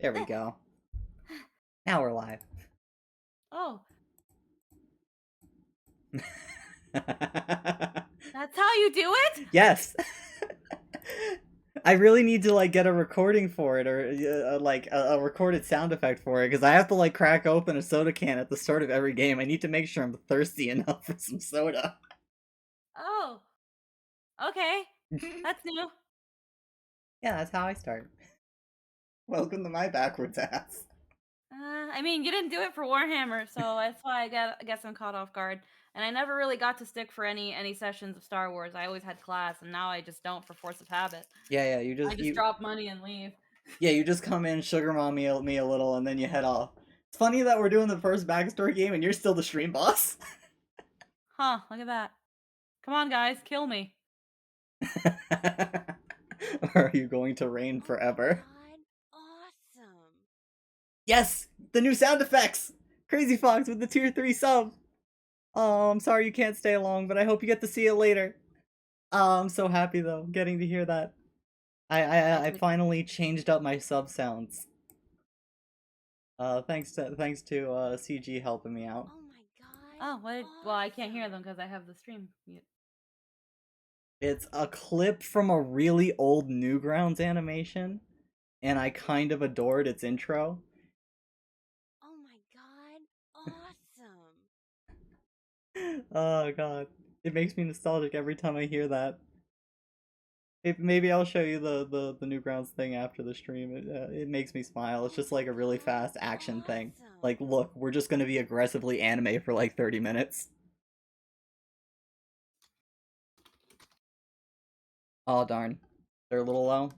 There we go. Now we're live. Oh, That's how you do it? Yes. I really need to like get a recording for it, or like a recorded sound effect for it, because I have to like crack open a soda can at the start of every game. I need to make sure I'm thirsty enough for some soda. Oh, okay. That's new. Yeah, that's how I start. Welcome to my backwards ass. I mean, you didn't do it for Warhammer, so that's why I guess I'm caught off guard. And I never really got to stick for any sessions of Star Wars. I always had class, and now I just don't for force of habit. Yeah, you I just drop money and leave. you just come in, sugar mom me a little, and then you head off. It's funny that we're doing the first backstory game and you're still the stream boss. Huh, look at that. Come on, guys, kill me. Or are you going to reign forever? God, awesome. Yes! The new sound effects! Crazy Fox with the tier 3 sub! Oh, I'm sorry you can't stay along, but I hope you get to see it later. Oh, I'm so happy though, getting to hear that. I finally changed up my sub sounds. Thanks to CG helping me out. Oh my god. Oh, what? Well, I can't hear them because I have the stream mute. It's a clip from a really old Newgrounds animation, and I kind of adored its intro. Oh my god, awesome. Oh god, it makes me nostalgic every time I hear that. Maybe I'll show you the Newgrounds thing after the stream. It makes me smile. It's just like a really fast action thing. Like, look, we're just gonna be aggressively anime for like 30 minutes. Oh darn, they're a little low.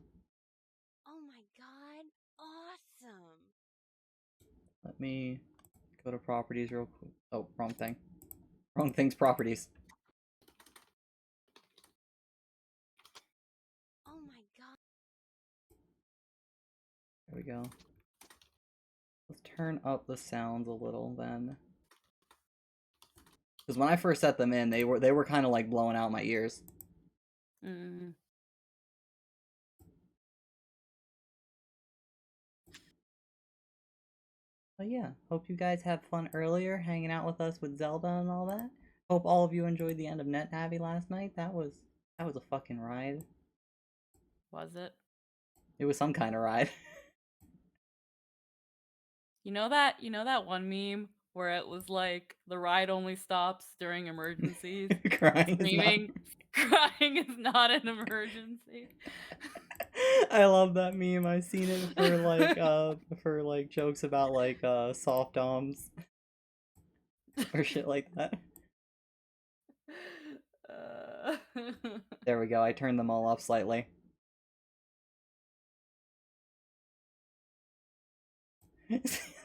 Oh my god, awesome. Let me go to properties real quick. Oh, wrong thing. Wrong thing's properties. Oh my god. There we go. Let's turn up the sounds a little then. Because when I first set them in, they were kind of like blowing out my ears. Mm. But yeah, hope you guys had fun earlier hanging out with us with Zelda and all that. Hope all of you enjoyed the end of NetNavi last night. That was a fucking ride. Was it? It was some kind of ride. You know that one meme where it was like the ride only stops during emergencies. Crying is not. Screaming, crying is not an emergency. I love that meme. I've seen it for like jokes about like soft doms or shit like that. There we go. I turned them all up slightly.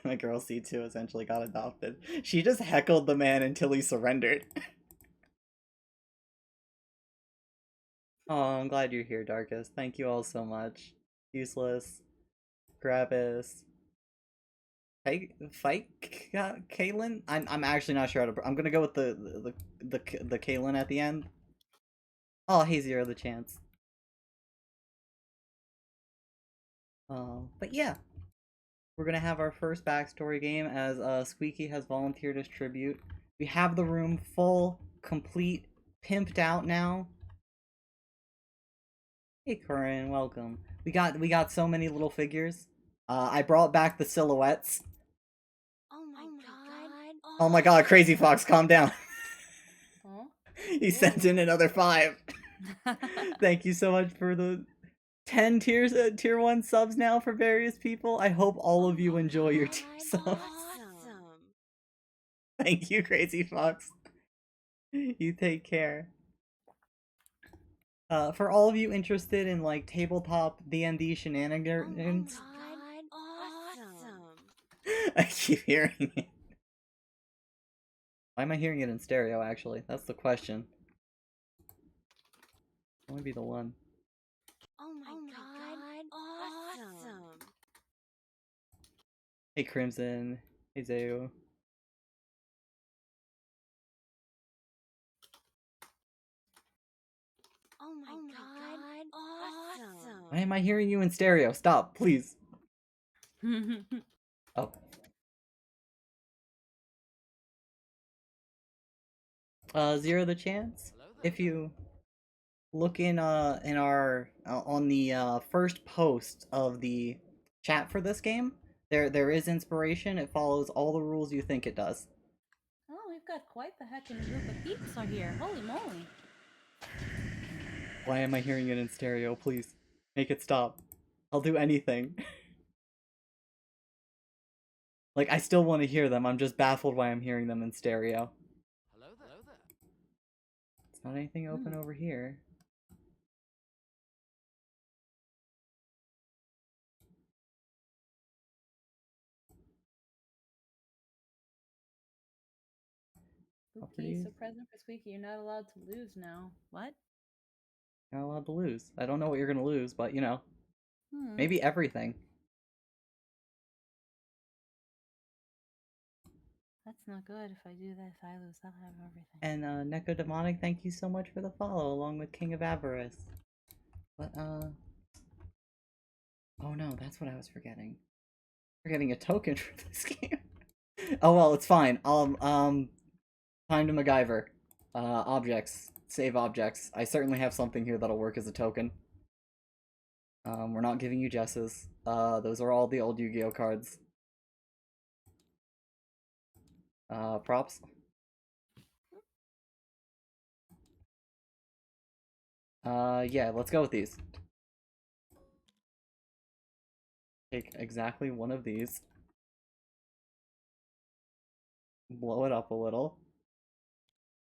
My girl C2 essentially got adopted. She just heckled the man until he surrendered. Oh, I'm glad you're here, Darkest. Thank you all so much. Useless, Gravis, fight Caitlyn. I'm actually not sure how to. I'm gonna go with the Caitlyn at the end. Oh, hey Zero the Chance. But yeah, we're gonna have our first backstory game as Squeaky has volunteered as tribute. We have the room full, complete, pimped out now. Hey Corin, welcome. We got so many little figures. I brought back the silhouettes. Oh my god. Oh my god, Crazy Fox, calm down. Huh? He sent in another 5. Thank you so much for the 10 tier 1 subs now for various people. I hope all of you enjoy your tier subs. Awesome. Thank you, Crazy Fox. You take care. For all of you interested in like tabletop D&D shenanigans, Oh my god, awesome. I keep hearing it. Why am I hearing it in stereo, actually? That's the question. Only be the one. Oh my god, awesome. Hey Crimson. Hey Zeo. Oh my god, awesome. Why am I hearing you in stereo? Stop, please. Oh. Zero the chance. If you look in our on the first post of the chat for this game, there is inspiration. It follows all the rules you think it does. Oh, we've got quite the heckin' group of peeps are here. Holy moly. Why am I hearing it in stereo? Please make it stop. I'll do anything. Like, I still want to hear them. I'm just baffled why I'm hearing them in stereo. It's not anything open over here. Spooky, so present for Squeaky. You're not allowed to lose now. What? You're not allowed to lose. I don't know what you're gonna lose, but you know. Hmm. Maybe everything. That's not good. If I do this, I lose. I'll have everything. And Neko Demonic, thank you so much for the follow, along with King of Avarice. But oh no, that's what I was forgetting. Forgetting a token for this game. Oh well, it's fine. Time to MacGyver. Objects. Save objects. I certainly have something here that'll work as a token. We're not giving you Jesses. Those are all the old Yu-Gi-Oh cards. Props. Yeah, let's go with these. Take exactly one of these. Blow it up a little.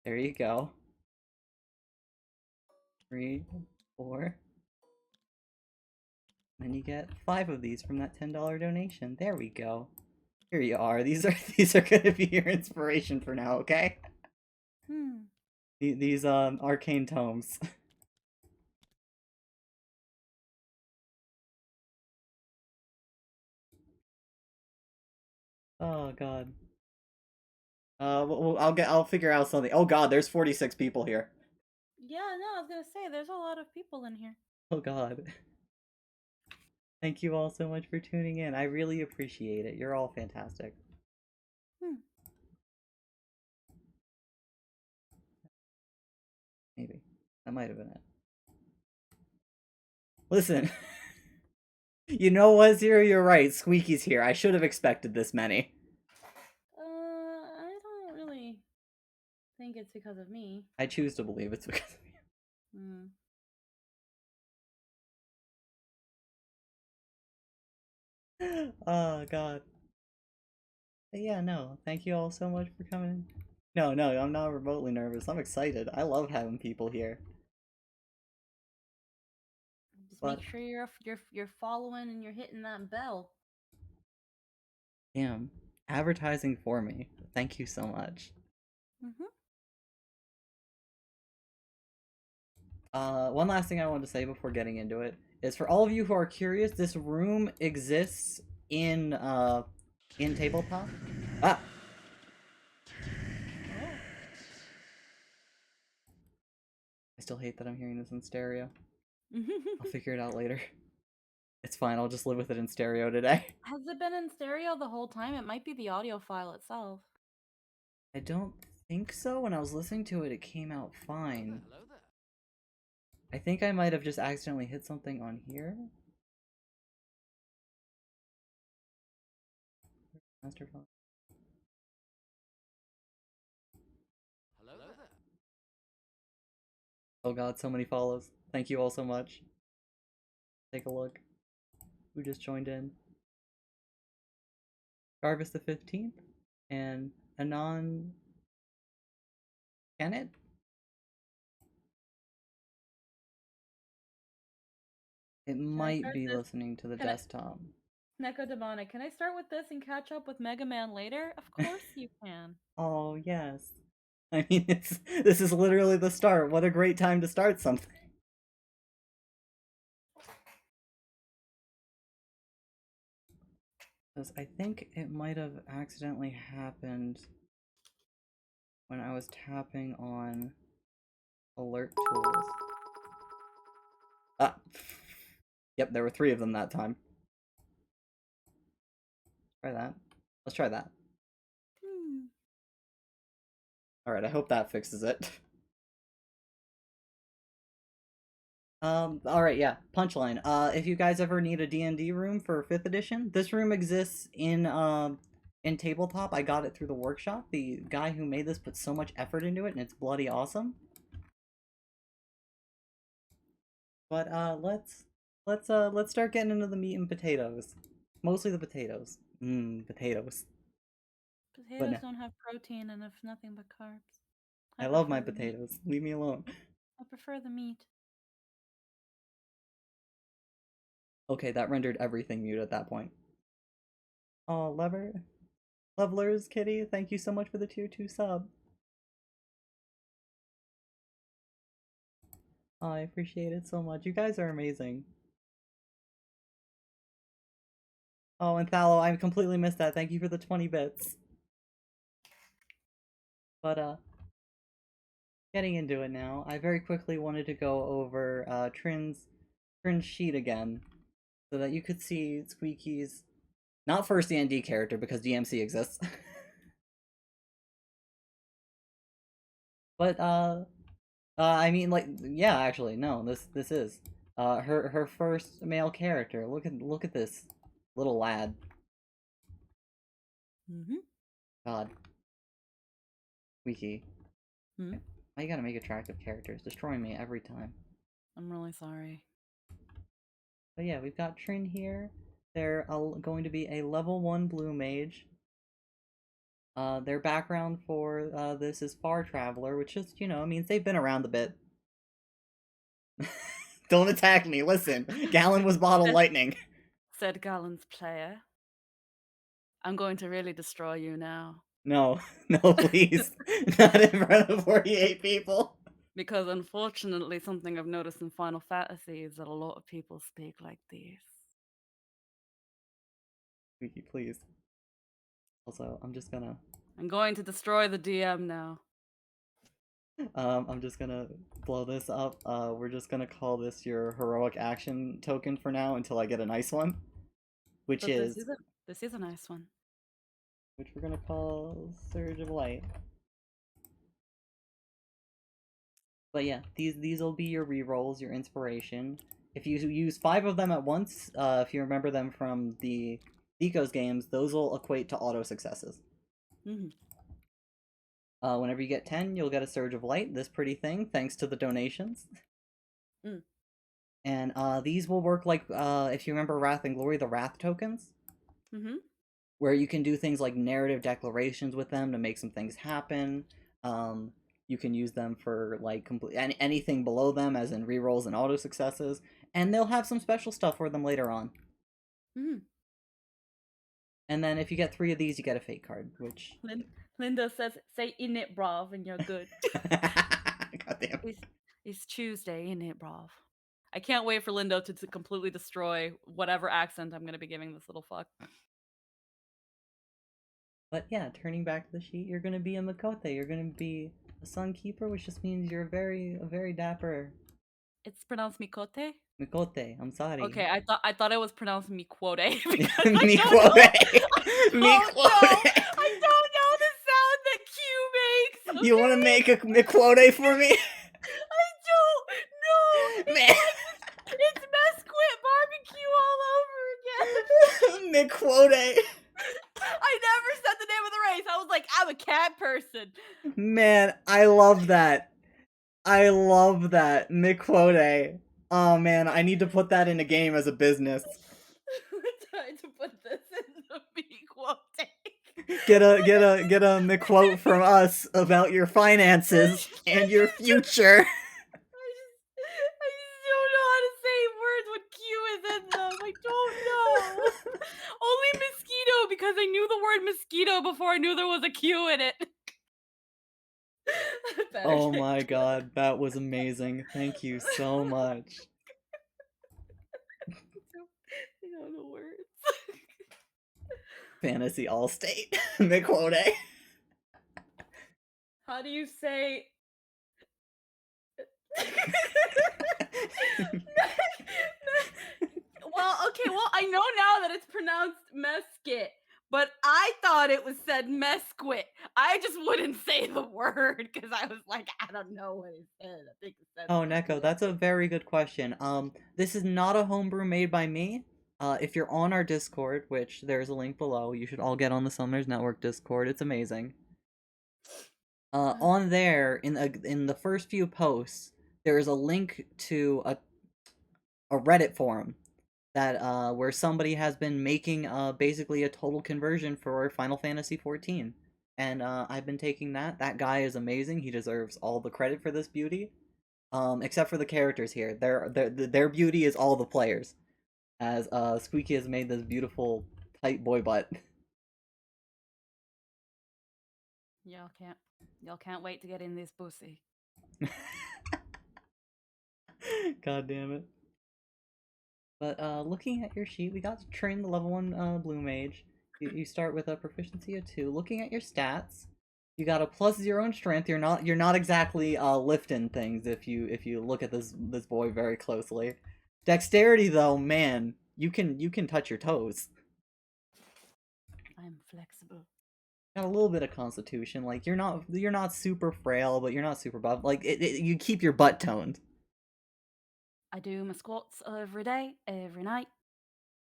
There you go. 3, 4. Then you get 5 of these from that $10 donation. There we go. Here you are. These are gonna be your inspiration for now, okay? These arcane tomes. Oh god. I'll figure out something. Oh god, there's 46 people here. Yeah, no, I was gonna say there's a lot of people in here. Oh god. Thank you all so much for tuning in. I really appreciate it. You're all fantastic. Maybe. That might have been it. Listen. You know what, Zero? You're right. Squeaky's here. I should have expected this many. I don't really think it's because of me. I choose to believe it's because of you. Oh god. But yeah, no. Thank you all so much for coming. No, I'm not remotely nervous. I'm excited. I love having people here. Just make sure you're following and you're hitting that bell. Damn. Advertising for me. Thank you so much. One last thing I wanted to say before getting into it is for all of you who are curious, this room exists in tabletop. Ah! I still hate that I'm hearing this in stereo. I'll figure it out later. It's fine, I'll just live with it in stereo today. Has it been in stereo the whole time? It might be the audio file itself. I don't think so. When I was listening to it, it came out fine. Hello there. I think I might have just accidentally hit something on here. Master file. Hello there. Oh god, so many follows. Thank you all so much. Take a look. Who just joined in? Jarvis the 15th and Anon Kenneth? It might be listening to the desktop. Neko Demonic, can I start with this and catch up with Mega Man later? Of course you can. Oh yes. I mean, this is literally the start. What a great time to start something. Because I think it might have accidentally happened when I was tapping on alert tools. Ah! Yep, there were 3 of them that time. Try that. Let's try that. Hmm. Alright, I hope that fixes it. Alright, yeah. Punchline. If you guys ever need a D&D room for 5th edition, this room exists in tabletop. I got it through the workshop. The guy who made this put so much effort into it, and it's bloody awesome. But, let's start getting into the meat and potatoes. Mostly the potatoes. Potatoes. Potatoes no. don't have protein and have nothing but carbs. I love prefer my the meat. potatoes. Leave me alone. I prefer the meat. Okay, that rendered everything mute at that point. Oh, Levelers, Kitty, thank you so much for the tier 2 sub. Oh, I appreciate it so much. You guys are amazing. Oh, and Thallow, I completely missed that. Thank you for the 20 bits. But, getting into it now, I very quickly wanted to go over, Trin's sheet again, so that you could see Squeaky's, not first D&D character, because DMC exists. But, I mean, like, yeah, actually, no, this is, her first male character. Look at this little lad. Mm-hmm. God. Squeaky. Hmm? Why you gotta make attractive characters? Destroying me every time. I'm really sorry. But yeah, we've got Trin here. They're going to be a level 1 blue mage. Their background for this is Far Traveler, which just, means they've been around a bit. Don't attack me, listen. Gallon was bottle lightning. Said Gallon's player. I'm going to really destroy you now. No, no, please. Not in front of 48 people. Because unfortunately, something I've noticed in Final Fantasy is that a lot of people speak like these. Squeaky, please. Also, I'm going to destroy the DM now. I'm just gonna blow this up. We're just gonna call this your heroic action token for now until I get a nice one. Which But is... this is a nice one. Which we're gonna call Surge of Light. But yeah, these will be your rerolls, your inspiration. If you use 5 of them at once, if you remember them from the Deco's games, those will equate to auto successes. Mm-hmm. Whenever you get 10, you'll get a Surge of Light, this pretty thing, thanks to the donations. Mm. And these will work like, if you remember Wrath and Glory, the Wrath tokens. Mm-hmm. Where you can do things like narrative declarations with them to make some things happen. You can use them for like anything below them, as in rerolls and auto successes, and they'll have some special stuff for them later on. Mm-hmm. And then if you get 3 of these, you get a fate card, which... Linda says, say in it, brav, and you're good. Goddamn. It's Tuesday, in it, brav. I can't wait for Lindo to completely destroy whatever accent I'm going to be giving this little fuck. But yeah, turning back to the sheet, you're going to be a Mikote. You're going to be a Sunkeeper, which just means you're a very dapper... It's pronounced Mikote? Mikote, I'm sorry. Okay, I thought it was pronounced Miquote. Mikote! Mikote! I don't know the sound that Q makes! Okay? You want to make a Mikote for me? I don't know! Man. It's Mesquite barbecue all over again! Mikote! I never said the name of the race. I was like, I'm a cat person. Man, I love that. I love that. Mikote. Oh man, I need to put that in a game as a business. I'm trying to put this in the Miquote. Get a McQuote from us about your finances and your future. I just don't know how to say words when Q is in them. I don't know. Only mosquito, because I knew the word mosquito before I knew there was a Q in it. Oh my god, that was amazing. Thank you so much. I don't know words. Fantasy Allstate. McQuote. How do you say... Well, okay, I know now that it's pronounced mesquite, but I thought it was said mesquite. I just wouldn't say the word because I was like, I don't know what it said. I think it said Oh, Neko, mesquite. that's a very good question. This is not a homebrew made by me. If you're on our Discord, which there's a link below, you should all get on the Summoners Network Discord. It's amazing. On there, in the first few posts, there is a link to a Reddit forum that where somebody has been making basically a total conversion for Final Fantasy 14. And I've been taking that. That guy is amazing. He deserves all the credit for this beauty. Except for the characters here. Their beauty is all the players. As Squeaky has made this beautiful tight boy butt. Y'all can't wait to get in this pussy. God damn it. But looking at your sheet, we got to train the level 1 blue mage. You start with a proficiency of 2. Looking at your stats, you got a +0 in strength. You're not exactly lifting things if you look at this boy very closely. Dexterity though, man, you can touch your toes. I'm flexible. Got a little bit of constitution. Like you're not super frail, but you're not super buff. Like you keep your butt toned. I do my squats every day, every night,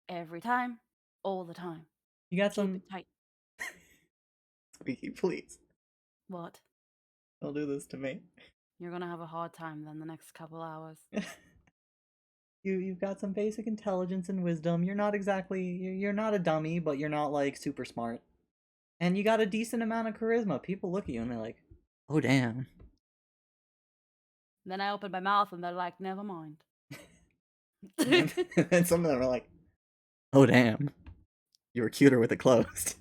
every time, all the time. You got Keep some it tight. Squeaky, please. What? Don't do this to me. You're gonna have a hard time then the next couple hours. You've got some basic intelligence and wisdom. You're not exactly you're not a dummy, but you're not like super smart. And you got a decent amount of charisma. People look at you and they're like, "Oh damn." Then I open my mouth and they're like, never mind. And then some of them are like, "Oh damn. You were cuter with it closed."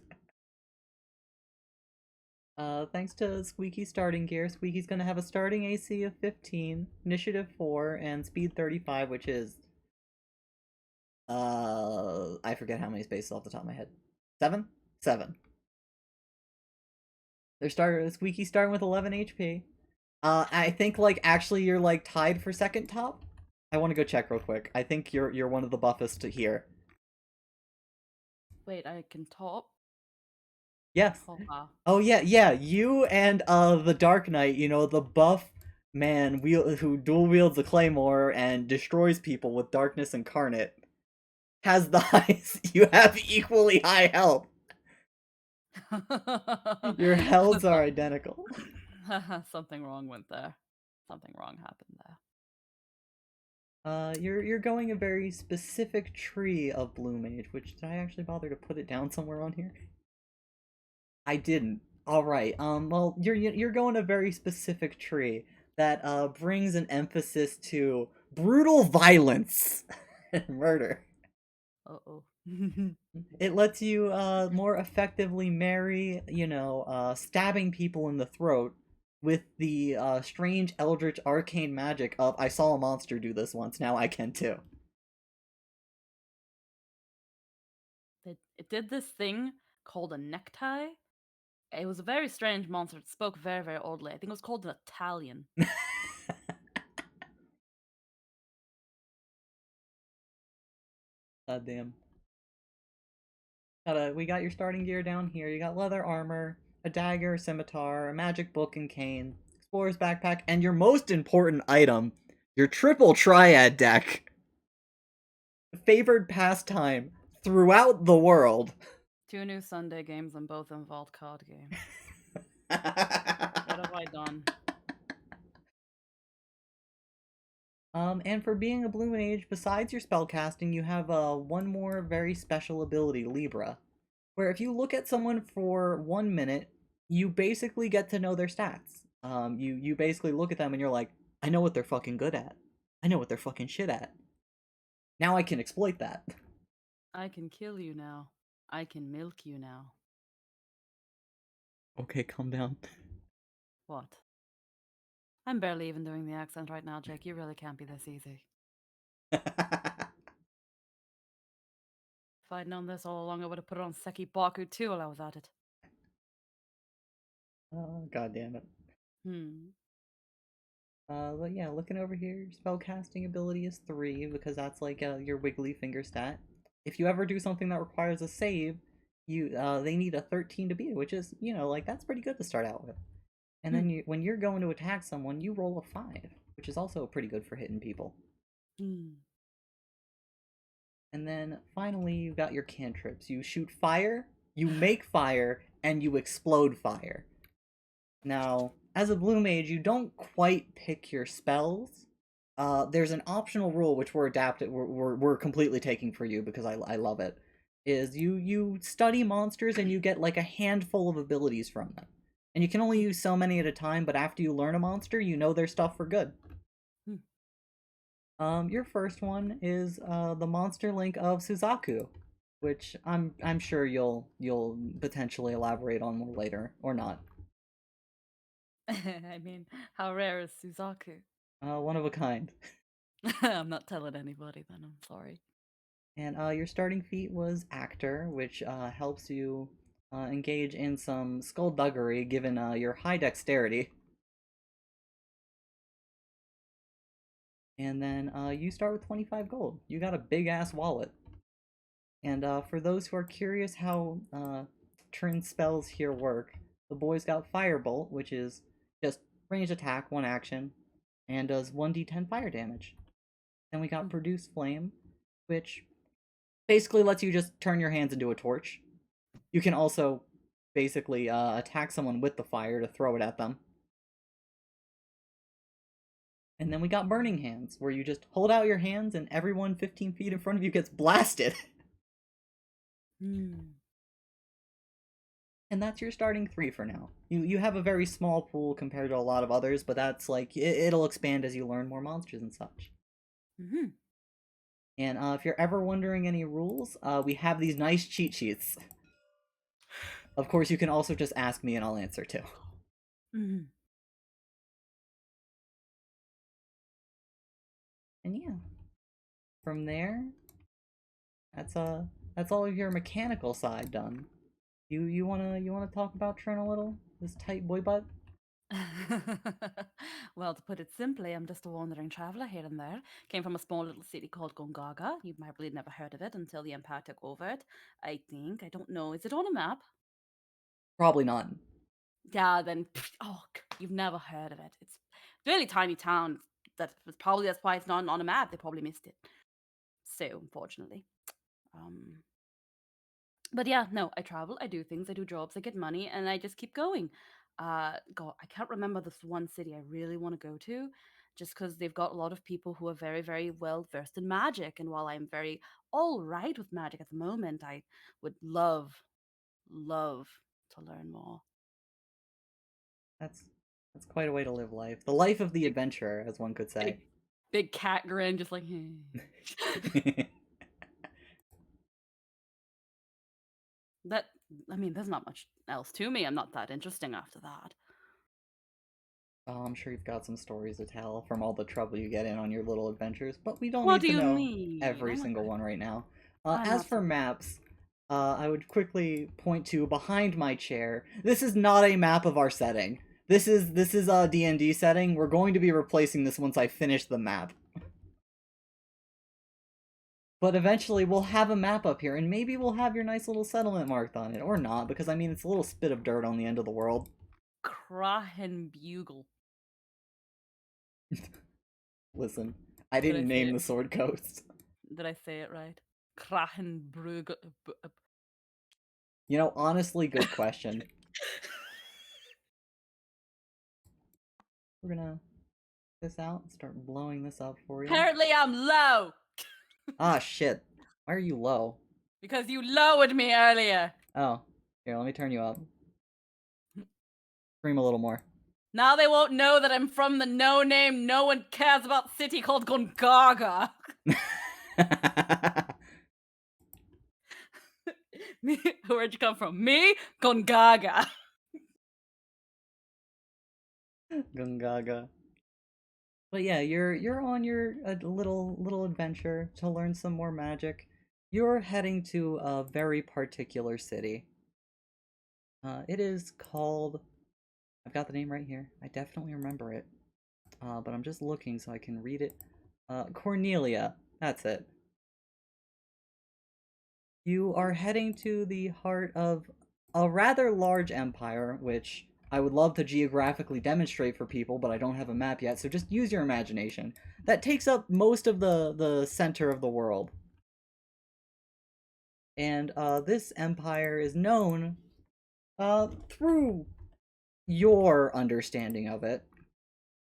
Thanks to Squeaky's starting gear, Squeaky's gonna have a starting AC of 15, initiative 4, and speed 35, which is I forget how many spaces off the top of my head. 7? 7. Squeaky's starting with 11 HP. I think like actually you're like tied for second top. I want to go check real quick. I think you're one of the buffest here. Wait, I can top? Yes. Oh, wow. Oh yeah. You and the Dark Knight, the buff man who dual wields a claymore and destroys people with darkness incarnate, has the highest. You have equally high health. Your healths are identical. Something wrong went there. Something wrong happened there. You're going a very specific tree of Blue Mage, which did I actually bother to put it down somewhere on here? I didn't. All right. Well, you're going a very specific tree that brings an emphasis to brutal violence and murder. Uh-oh. It lets you more effectively marry, stabbing people in the throat with the strange eldritch arcane magic of I saw a monster do this once, now I can too. It did this thing called a necktie. It was a very strange monster. It spoke very, very oddly. I think it was called an Italian. God damn. We got your starting gear down here. You got leather armor, a dagger, a scimitar, a magic book and cane, explorer's backpack, and your most important item, your triple triad deck. Favored pastime throughout the world. 2 new Sunday games and both involved card games. What have I done? And for being a blue mage, besides your spellcasting, you have one more very special ability, Libra, where if you look at someone for 1 minute, you basically get to know their stats. You basically look at them and you're like, I know what they're fucking good at. I know what they're fucking shit at. Now I can exploit that. I can kill you now. I can milk you now. Okay, calm down. What? I'm barely even doing the accent right now, Jake. You really can't be this easy. If I'd known this all along, I would have put it on Seki Baku too while I was at it. Oh, god damn it. But yeah, looking over here, spellcasting ability is 3 because that's like your wiggly finger stat. If you ever do something that requires a save, they need a 13 to beat it, which is, like that's pretty good to start out with. And Hmm. then when you're going to attack someone, you roll a 5, which is also pretty good for hitting people. Hmm. And then finally, you got your cantrips. You shoot fire, you make fire, and you explode fire. Now, as a blue mage, you don't quite pick your spells. There's an optional rule which we're completely taking for you because I love it. Is you study monsters and you get like a handful of abilities from them, and you can only use so many at a time. But after you learn a monster, you know their stuff for good. Your first one is the Monster Link of Suzaku, which I'm sure you'll potentially elaborate on more later or not. I mean, how rare is Suzaku? One of a kind. I'm not telling anybody then, I'm sorry. And your starting feat was Actor, which helps you engage in some skullduggery given your high dexterity. And then you start with 25 gold. You got a big ass wallet. And for those who are curious how turn spells here work, the boys got Firebolt, which is just range attack, one action, and does 1d10 fire damage. Then we got Produce Flame, which basically lets you just turn your hands into a torch. You can also basically attack someone with the fire to throw it at them. And then we got Burning Hands, where you just hold out your hands and everyone 15 feet in front of you gets blasted. Hmm. And that's your starting 3 for now. You have a very small pool compared to a lot of others, but that's like, it'll expand as you learn more monsters and such. Mm-hmm. And if you're ever wondering any rules, we have these nice cheat sheets. Of course, you can also just ask me and I'll answer too. Mm-hmm. And yeah, from there, that's all of your mechanical side done. You wanna talk about Trin a little? This tight boy butt? Well, to put it simply, I'm just a wandering traveler here and there. Came from a small little city called Gongaga. You might really never heard of it until the Empire took over it. I think. I don't know. Is it on a map? Probably not. Yeah, then you've never heard of it. It's a really tiny town. That's why it's not on a map. They probably missed it. So unfortunately. Um but yeah, no, I travel, I do things, I do jobs, I get money, and I just keep going. God, I can't remember this one city I really want to go to, just because they've got a lot of people who are very, very well versed in magic. And while I'm very all right with magic at the moment, I would love to learn more. That's that's quite a way to live life. The life of the Big, adventurer, as one could say. big, big cat grin, just like. That I mean, there's not much else to me. I'm not that interesting after that. Oh, I'm sure you've got some stories to tell from all the trouble you get in on your little adventures, but we don't What need do to you know mean? every single one right now. I'm As not for so. maps, I would quickly point to behind my chair. This is not a map of our setting. This is a D&D setting. We're going to be replacing this once I finish the map. But eventually we'll have a map up here, and maybe we'll have your nice little settlement marked on it, or not, because I mean it's a little spit of dirt on the end of the world. Krahenbugle. Listen, I Did I didn't say name it? the Sword Coast. Did I say it right? Krahenbrugge. Honestly, good question. We're gonna this out and start blowing this up for you. Apparently, I'm low Ah, shit. Why are you low? because you lowered me earlier. Oh, here, let me turn you up. Scream a little more. Now they won't know that I'm from the no-name, no one cares about city called Gongaga. Where'd you come from? Me? Gongaga. Gungaga. But yeah, you're on your little adventure to learn some more magic. You're heading to a very particular city. It is called. I've got the name right here. I definitely remember it. But I'm just looking so I can read it. Cornelia. That's it. You are heading to the heart of a rather large empire, which I would love to geographically demonstrate for people, but I don't have a map yet, so just use your imagination. That takes up most of the center of the world. And this empire is known through your understanding of it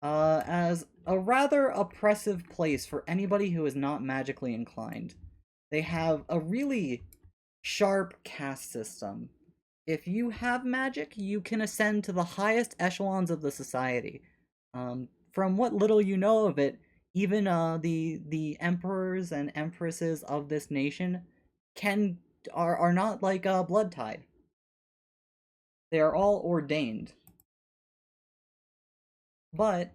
as a rather oppressive place for anybody who is not magically inclined. They have a really sharp caste system. If you have magic, you can ascend to the highest echelons of the society. From what little you know of it, even the emperors and empresses of this nation can are not like blood tied. They are all ordained. But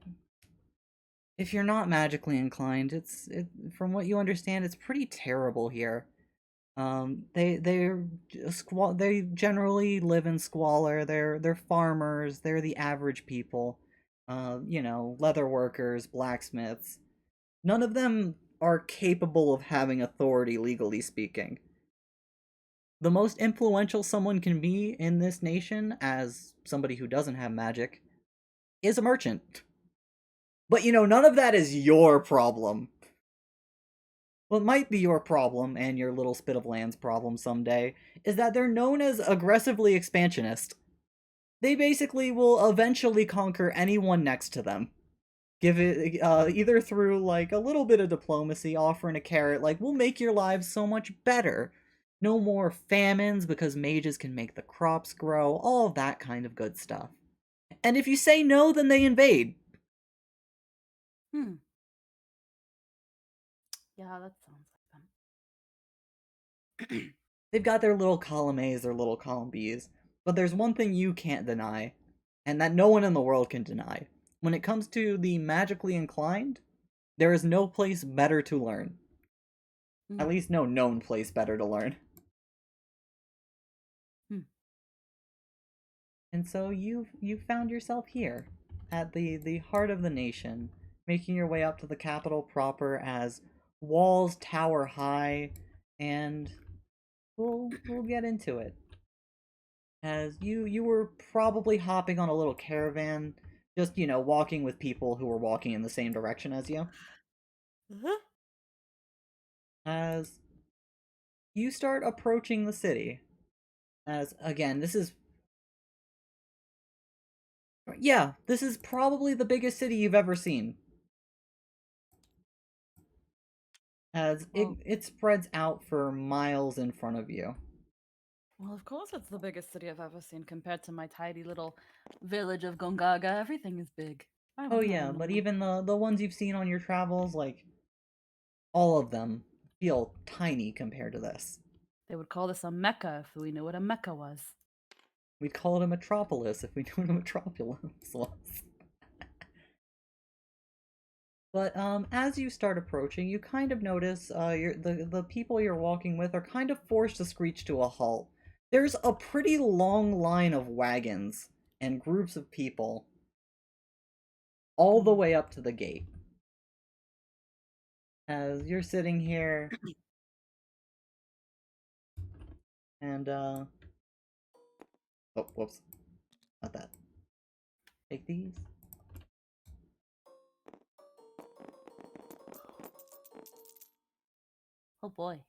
if you're not magically inclined, from what you understand, it's pretty terrible here. They generally live in squalor. They're farmers. They're the average people. Leather workers, blacksmiths. None of them are capable of having authority, legally speaking. The most influential someone can be in this nation, as somebody who doesn't have magic, is a merchant. But none of that is your problem. What might be your problem, and your little spit of land's problem someday, is that they're known as aggressively expansionist. They basically will eventually conquer anyone next to them. Give it, either through, like, a little bit of diplomacy, offering a carrot, like, we'll make your lives so much better. No more famines because mages can make the crops grow, all of that kind of good stuff. And if you say no, then they invade. Hmm. Yeah, that sounds like them. They've got their little column A's, their little column B's, but there's one thing you can't deny, and that no one in the world can deny. When it comes to the magically inclined, there is no place better to learn. At least no known place better to learn. And so you've found yourself here, at the heart of the nation, making your way up to the capital proper as walls tower high, and we'll get into it. As you were probably hopping on a little caravan, just walking with people who were walking in the same direction as you. As you start approaching the city, as again, this is probably the biggest city you've ever seen. As it spreads out for miles in front of you. Well, of course it's the biggest city I've ever seen compared to my tiny little village of Gongaga. Everything is big. Oh yeah, but even the ones you've seen on your travels, like, all of them feel tiny compared to this. They would call this a mecca if we knew what a mecca was. We'd call it a metropolis if we knew what a metropolis was. But as you start approaching, you kind of notice the people you're walking with are kind of forced to screech to a halt. There's a pretty long line of wagons and groups of people all the way up to the gate. As you're sitting here, and oh, whoops, not that. Take these. Oh boy.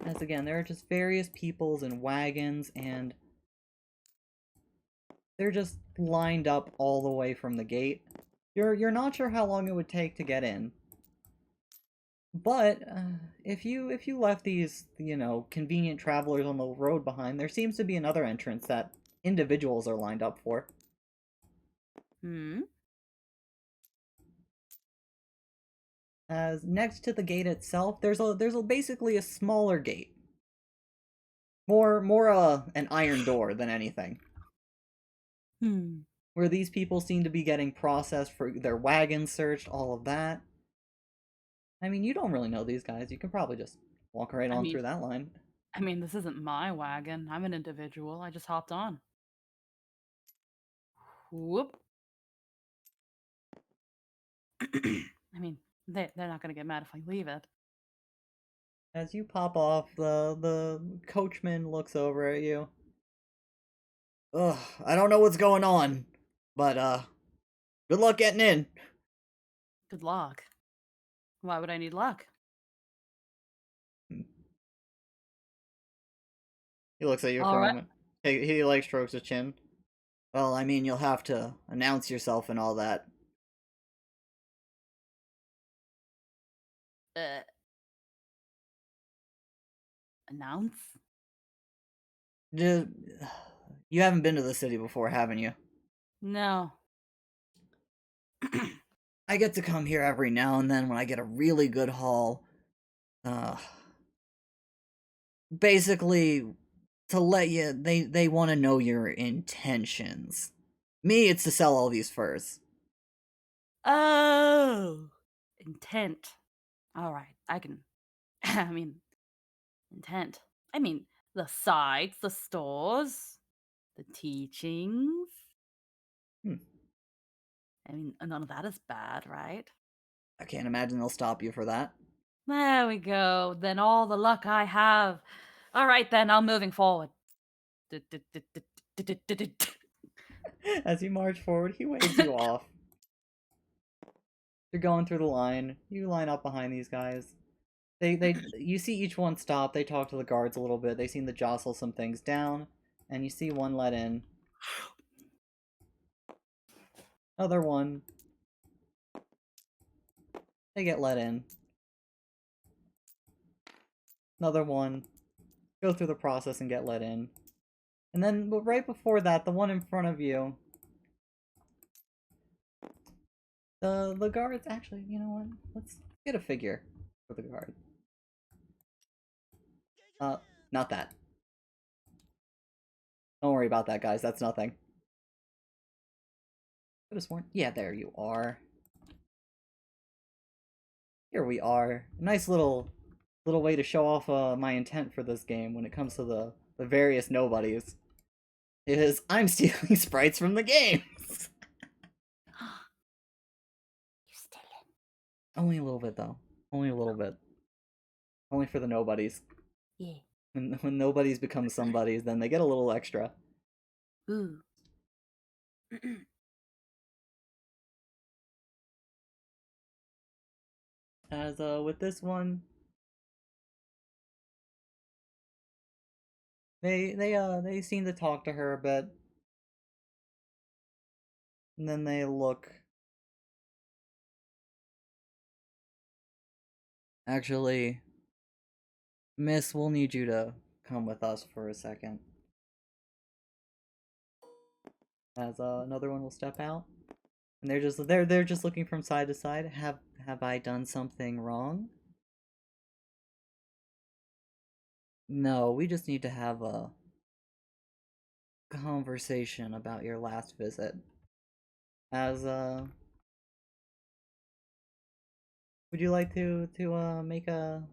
As again, there are just various peoples and wagons, and they're just lined up all the way from the gate. You're not sure how long it would take to get in, but if you left these convenient travelers on the road behind, there seems to be another entrance that individuals are lined up for. As next to the gate itself, there's basically a smaller gate. More an iron door than anything. Where these people seem to be getting processed for their wagons searched, all of that. I mean, you don't really know these guys. You can probably just walk right on through that line. I mean, this isn't my wagon. I'm an individual. I just hopped on. Whoop. I mean, they're not going to get mad if I leave it. As you pop off, the coachman looks over at you. Ugh, I don't know what's going on, but good luck getting in. Good luck. Why would I need luck? He looks at you All for a right. moment. He like strokes his chin. Well, I mean, you'll have to announce yourself and all that. Uh, announce? Just, you haven't been to the city before, haven't you? No. I get to come here every now and then when I get a really good haul. Uh, basically, to let you, they want to know your intentions. Me, it's to sell all these furs. Oh, intent. All right, I can. I mean, intent. I mean, the sites, the stores, the teachings. Hmm. I mean, none of that is bad, right? I can't imagine they'll stop you for that. There we go. Then all the luck I have. All right, then I'm moving forward. As you march forward, he waves you off. You're going through the line. You line up behind these guys. You see each one stop. They talk to the guards a little bit. They seem to jostle some things down, and you see one let in. Another one. They get let in. Another one. Go through the process and get let in. And then, but right before that, the one in front of you. The guards actually, you know what? Let's get a figure for the guard. Not that. Don't worry about that, guys. That's nothing. Could have sworn. Yeah, there you are. Here we are. Nice little way to show off my intent for this game when it comes to the various nobodies. Is I'm stealing sprites from the games. You stealing? Only a little bit though. Only a little bit. Only for the nobodies. Yeah. When nobodies become somebodies, then they get a little extra. Ooh. As with this one, they seem to talk to her a bit. And then they look. Actually, Miss, we'll need you to come with us for a second. As another one will step out. And they're just looking from side to side. Have I done something wrong? No, we just need to have a conversation about your last visit. As would you like to make a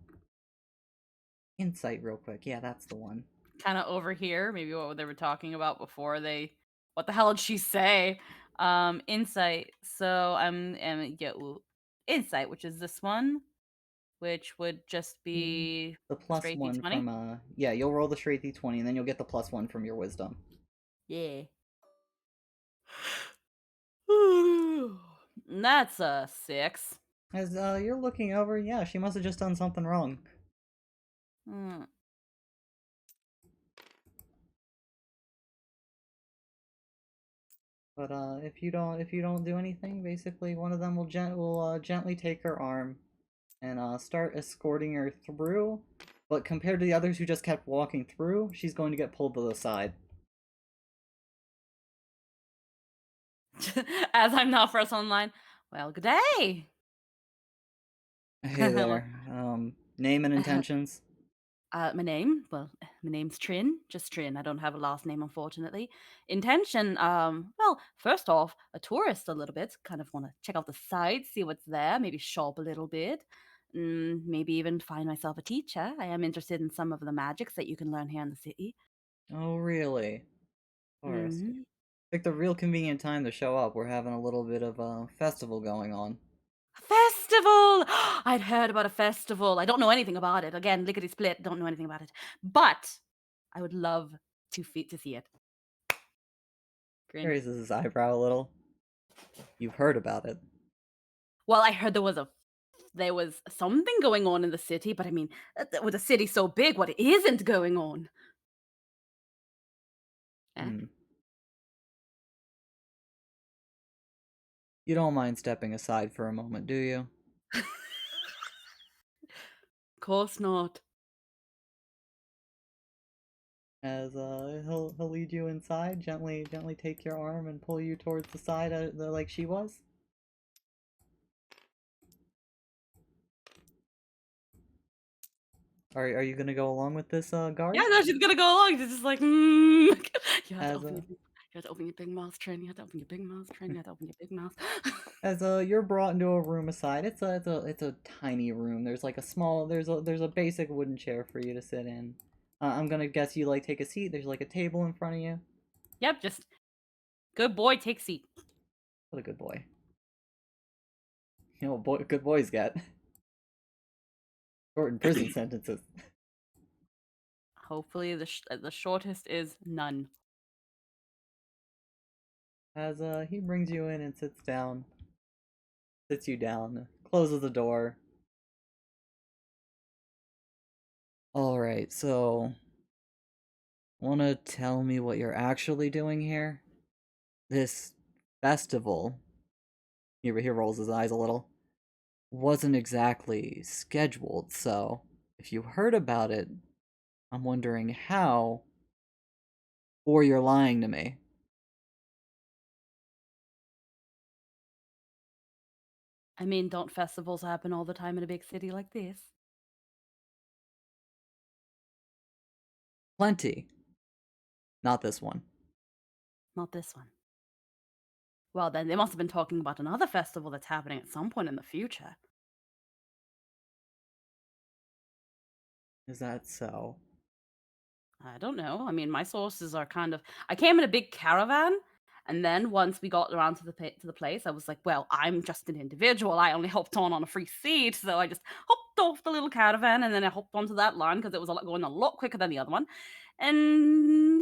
insight real quick? Yeah, that's the one. Kind of overhear maybe what they were talking about before they. What the hell did she say? Insight. So yeah, insight, which is this one, which would just be The a plus straight one d20. from yeah, you'll roll the straight d20 and then you'll get the plus one from your wisdom. Yeah. That's a 6. As you're looking over, yeah, she must have just done something wrong. Hmm. But if you don't do anything, basically one of them will gently take her arm and start escorting her through. But compared to the others who just kept walking through, she's going to get pulled to the side. As I'm now first online. Well, good day. Hey there. Name and intentions. My name's Trin, just Trin. I don't have a last name, unfortunately. Intention, well, first off, a tourist a little bit. Kind of want to check out the sights, see what's there, maybe shop a little bit. Maybe even find myself a teacher. I am interested in some of the magics that you can learn here in the city. Oh, really? Of course. hmm Picked a real convenient time to show up. We're having a little bit of a festival going on. A festival! I'd heard about a festival. I don't know anything about it. Again, lickety split, don't know anything about it. But I would love to see it. He Grin. raises his eyebrow a little. You've heard about it. Well, I heard there was something going on in the city, but I mean, with a city so big, what isn't going on? Eh? Hmm. You don't mind stepping aside for a moment, do you? Of course not. As he'll lead you inside, gently take your arm and pull you towards the side, like she was. Are you gonna go along with this guard? Yeah, no, she's gonna go along. She's just like, You have to As open your big mouth, Trin. You have to open your big mouth, Trin. You have to open your big mouth. as you're brought into a room aside, it's a tiny room. There's like a small there's a basic wooden chair for you to sit in. I'm gonna guess you like take a seat. There's like a table in front of you. Yep, just good boy, take seat. What a good boy. You know what good boys get. Short in prison sentences. Hopefully, the shortest is none. As he brings you in and sits you down, closes the door. Alright, so wanna tell me what you're actually doing here? This festival, he rolls his eyes a little, wasn't exactly scheduled, so if you heard about it, I'm wondering how, or you're lying to me. I mean, don't festivals happen all the time in a big city like this? Plenty. Not this one. Not this one. Well, then they must have been talking about another festival that's happening at some point in the future. Is that so? I don't know. I mean, my sources are kind of. I came in a big caravan, and then once we got around to the place, I was like, "Well, I'm just an individual. I only hopped on a free seat, so I just hopped off the little caravan, and then I hopped onto that line because it was going a lot quicker than the other one." And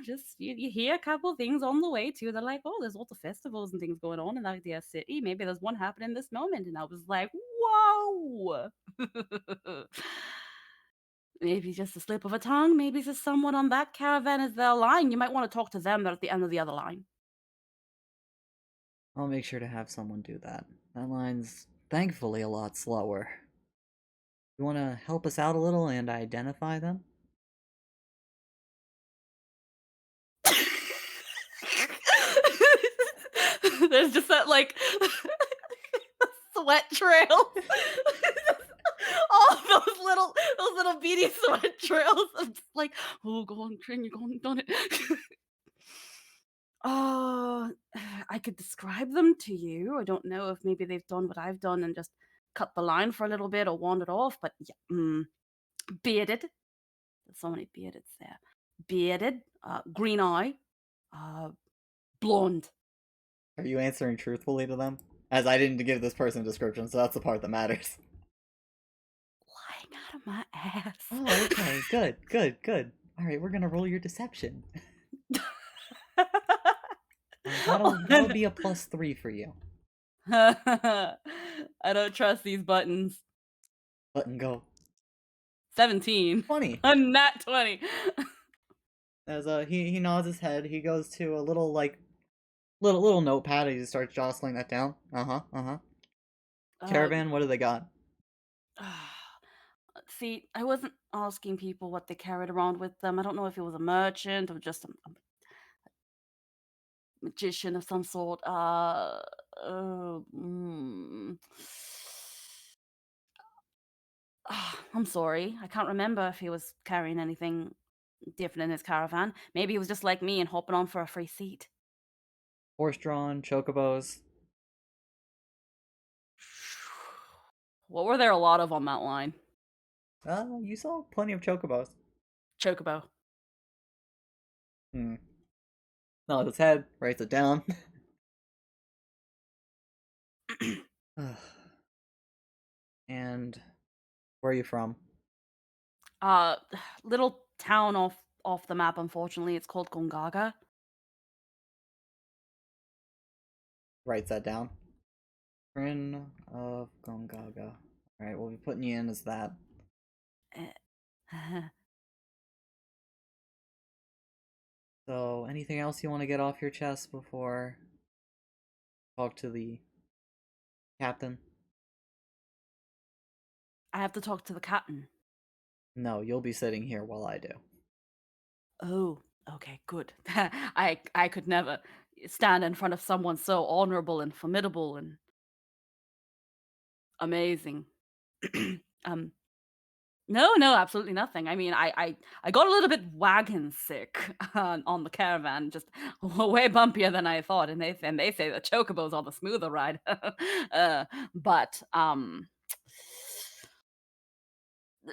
just you hear a couple things on the way too. They're like, "Oh, there's lots of festivals and things going on in that dear city. Maybe there's one happening this moment." And I was like, "Whoa!" Maybe just a slip of a tongue. Maybe just someone on that caravan is their line. You might want to talk to them. They're at the end of the other line. I'll make sure to have someone do that. That line's thankfully a lot slower. You wanna help us out a little and identify them? There's just that like sweat trail. All those little beady sweat trails. I'm just like, oh, go on, Trin, you're going done it. Oh, I could describe them to you. I don't know if maybe they've done what I've done and just cut the line for a little bit or wandered off, but yeah, bearded. There's so many beardeds there. Bearded, green eye, uh, blonde. Are you answering truthfully to them? As I didn't give this person a description, so that's the part that matters. Lying out of my ass. Oh, okay. Good. Alright, we're gonna roll your deception. That'll be a +3 for you. I don't trust these buttons. Button go. 17. 20. A nat 20. As he nods his head, he goes to a little little notepad and he starts jostling that down. Caravan, what do they got? See, I wasn't asking people what they carried around with them. I don't know if it was a merchant or just a magician of some sort. I'm sorry. I can't remember if he was carrying anything different in his caravan. Maybe he was just like me and hopping on for a free seat. Horse-drawn, chocobos. What were there a lot of on that line? You saw plenty of chocobos. Chocobo. Nods his head, writes it down. And where are you from? Uh, little town off the map, unfortunately. It's called Gongaga. Writes that down. Prin of Gongaga. Alright, we'll be putting you in as that. Eh, So, anything else you want to get off your chest before talk to the captain? I have to talk to the captain. No, you'll be sitting here while I do. Oh, okay, good. I could never stand in front of someone so honorable and formidable and amazing. um, no, absolutely nothing. I mean, I got a little bit wagon sick on the caravan, just way bumpier than I thought, and they say the chocobos are the smoother ride. But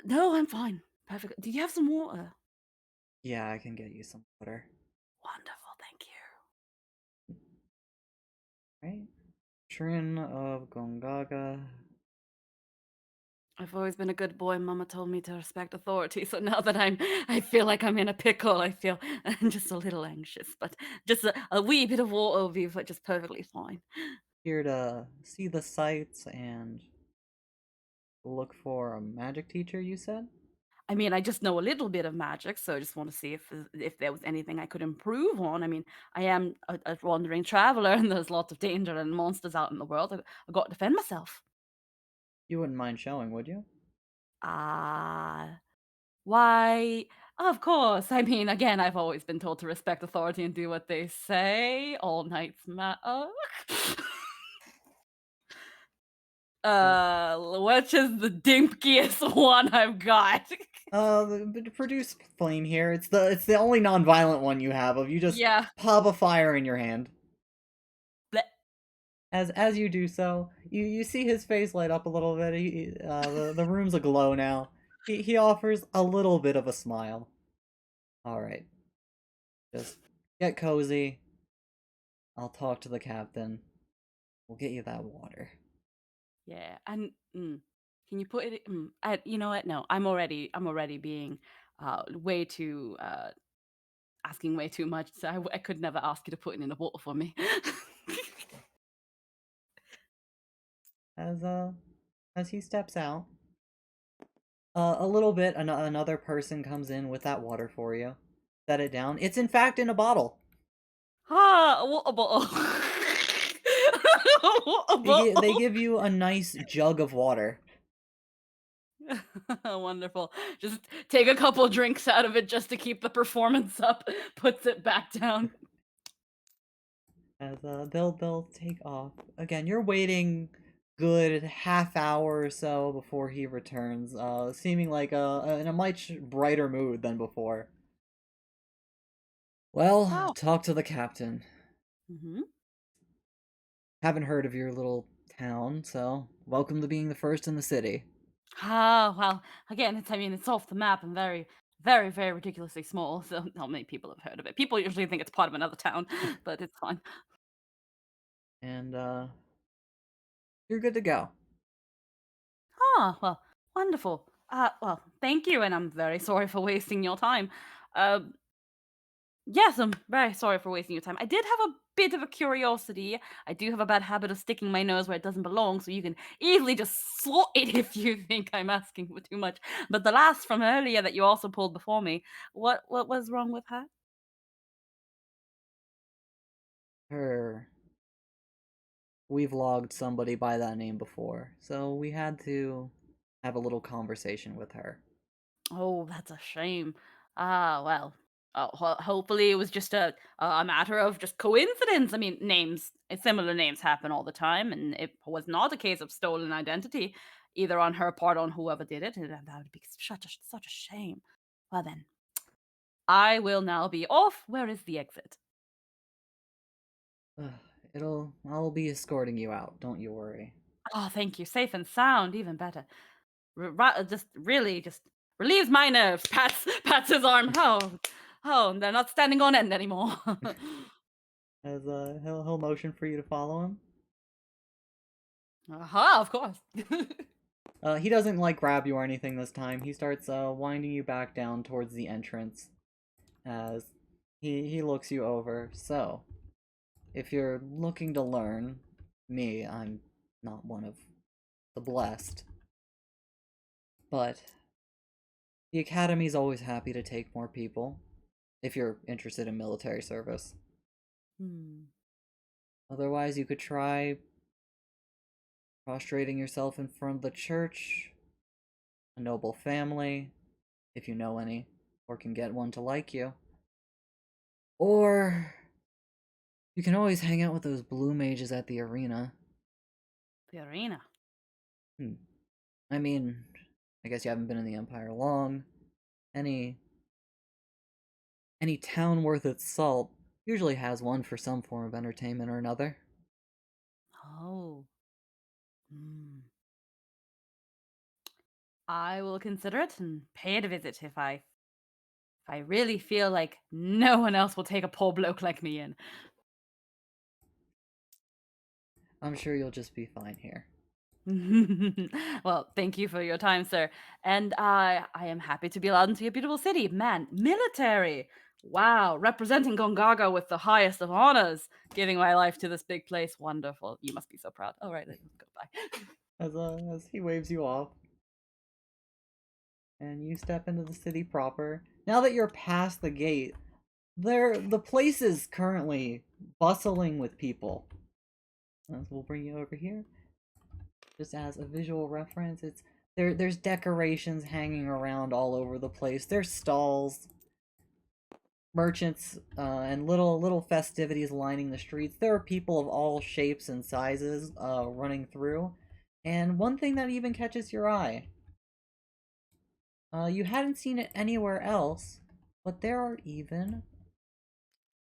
no, I'm fine. Perfect. Do you have some water? Yeah, I can get you some water. Wonderful, thank you. Right? Trin of Gongaga. I've always been a good boy. Mama told me to respect authority. So now that I feel like I'm in a pickle. I feel just a little anxious, but just a wee bit of water will be just perfectly fine. Here to see the sights and look for a magic teacher, you said? I mean, I just know a little bit of magic, so I just want to see if there was anything I could improve on. I mean, I am a wandering traveler, and there's lots of danger and monsters out in the world. I got to defend myself. You wouldn't mind showing, would you? Ah, why? Of course. I mean, again, I've always been told to respect authority and do what they say. All knights matter. Which is the dimkiest one I've got? The produce flame here. It's the only non-violent one you have of you just Yeah. pop a fire in your hand. Bleh. As you do so, you see his face light up a little bit. The room's aglow now. He offers a little bit of a smile. All right, just get cozy. I'll talk to the captain. We'll get you that water. Yeah, and can you put it? You know what? No, I'm already being way too asking way too much. So I could never ask you to put it in a bottle for me. As as he steps out, a little bit, another person comes in with that water for you. Set it down. It's in fact in a bottle. Ah, a water bottle. A water They bottle. give you a nice jug of water. Wonderful. Just take a couple drinks out of it just to keep the performance up. Puts it back down. As they'll take off. Again, you're waiting good half hour or so before he returns, seeming like in a much brighter mood than before. Well, Oh. talk to the captain. hmm Haven't heard of your little town, so welcome to being the first in the city. Ah, well, again, I mean, it's off the map and very ridiculously small. So not many people have heard of it. People usually think it's part of another town, but it's fine. And you're good to go. Ah, well, wonderful. Well, thank you, and I'm very sorry for wasting your time. Um, yes, I'm very sorry for wasting your time. I did have a bit of a curiosity. I do have a bad habit of sticking my nose where it doesn't belong, so you can easily just swat it if you think I'm asking for too much. But the last from earlier that you also pulled before me, what was wrong with her? Her. We've logged somebody by that name before, so we had to have a little conversation with her. Oh, that's a shame. Ah, well. Hopefully it was just a matter of just coincidence. I mean, similar names happen all the time, and it was not a case of stolen identity, either on her part or on whoever did it. And that would be such a shame. Well then, I will now be off. Where is the exit? Ugh, I'll be escorting you out, don't you worry. Oh, thank you. Safe and sound, even better. Just really just relieves my nerves. Pats his arm. Oh, they're not standing on end anymore. As he'll motion for you to follow him. Aha, of course. He doesn't like grab you or anything this time. He starts winding you back down towards the entrance as he looks you over. So, if you're looking to learn, I'm not one of the blessed, but the Academy's always happy to take more people if you're interested in military service. Hmm. Otherwise, you could try prostrating yourself in front of the church, a noble family, if you know any, or can get one to like you. Or you can always hang out with those blue mages at the arena. The arena. Hmm. I mean, I guess you haven't been in the Empire long. Any town worth its salt usually has one for some form of entertainment or another. Oh. Hmm. I will consider it and pay it a visit if I really feel like no one else will take a poor bloke like me in. I'm sure you'll just be fine here. Well, thank you for your time, sir. And I am happy to be allowed into your beautiful city. Man, military. Wow, representing Gongaga with the highest of honors, giving my life to this big place. Wonderful. You must be so proud. All right, let's go. Bye. As he waves you off, and you step into the city proper. Now that you're past the gate, the place is currently bustling with people. We'll bring you over here. Just as a visual reference, there's decorations hanging around all over the place. There's stalls, merchants, and little festivities lining the streets. There are people of all shapes and sizes running through. And one thing that even catches your eye, you hadn't seen it anywhere else, but there are even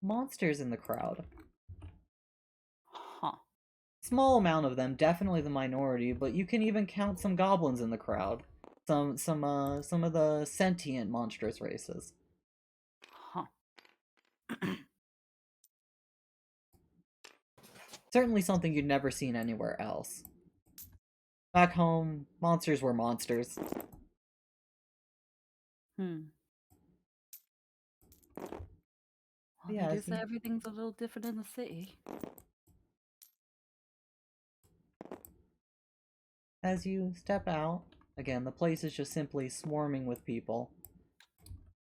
monsters in the crowd. Huh. Small amount of them, definitely the minority, but you can even count some goblins in the crowd. Some of the sentient monstrous races. Huh. Certainly something you'd never seen anywhere else. Back home, monsters were monsters. Hmm. Well, Yeah, they do say everything's a little different in the city. as you step out, again, the place is just simply swarming with people.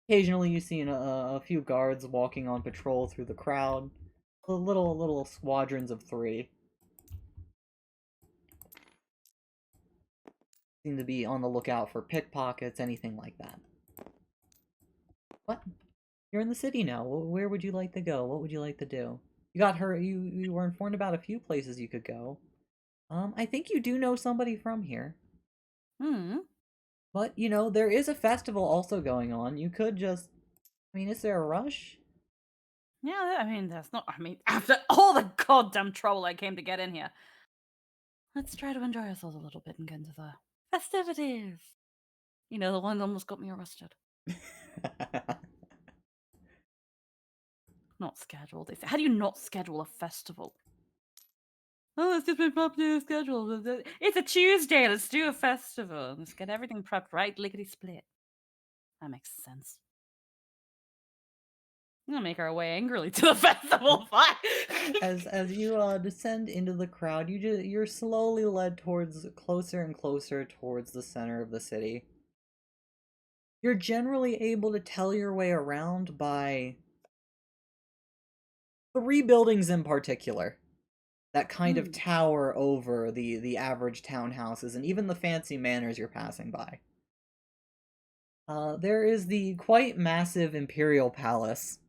Occasionally you see a few guards walking on patrol through the crowd. Little squadrons of 3. Seem to be on the lookout for pickpockets, anything like that. What? You're in the city now. Where would you like to go? What would you like to do? You got her. You were informed about a few places you could go. I think you do know somebody from here. Hmm. But, there is a festival also going on. You could just... I mean, is there a rush? Yeah, I mean, that's not. I mean, after all the goddamn trouble I came to get in here, let's try to enjoy ourselves a little bit and get into the festivities. You know, the one that almost got me arrested. Not scheduled. They say, how do you not schedule a festival? Oh, it's just been properly scheduled. It's a Tuesday. Let's do a festival. Let's get everything prepped right, lickety split. That makes sense. I'm gonna make our way angrily to the festival. Fine. As you descend into the crowd, you're slowly led towards closer and closer towards the center of the city. You're generally able to tell your way around by 3 buildings in particular that kind of tower over the average townhouses and even the fancy manors you're passing by. There is the quite massive Imperial Palace.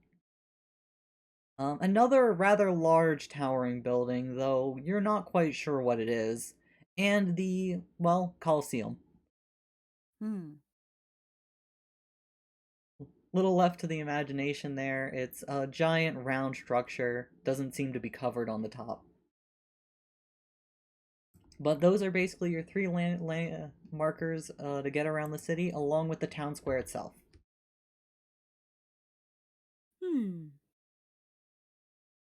Another rather large towering building, though you're not quite sure what it is, and the, well, Colosseum. Little left to the imagination there. It's a giant round structure, doesn't seem to be covered on the top. But those are basically your 3 markers to get around the city, along with the town square itself.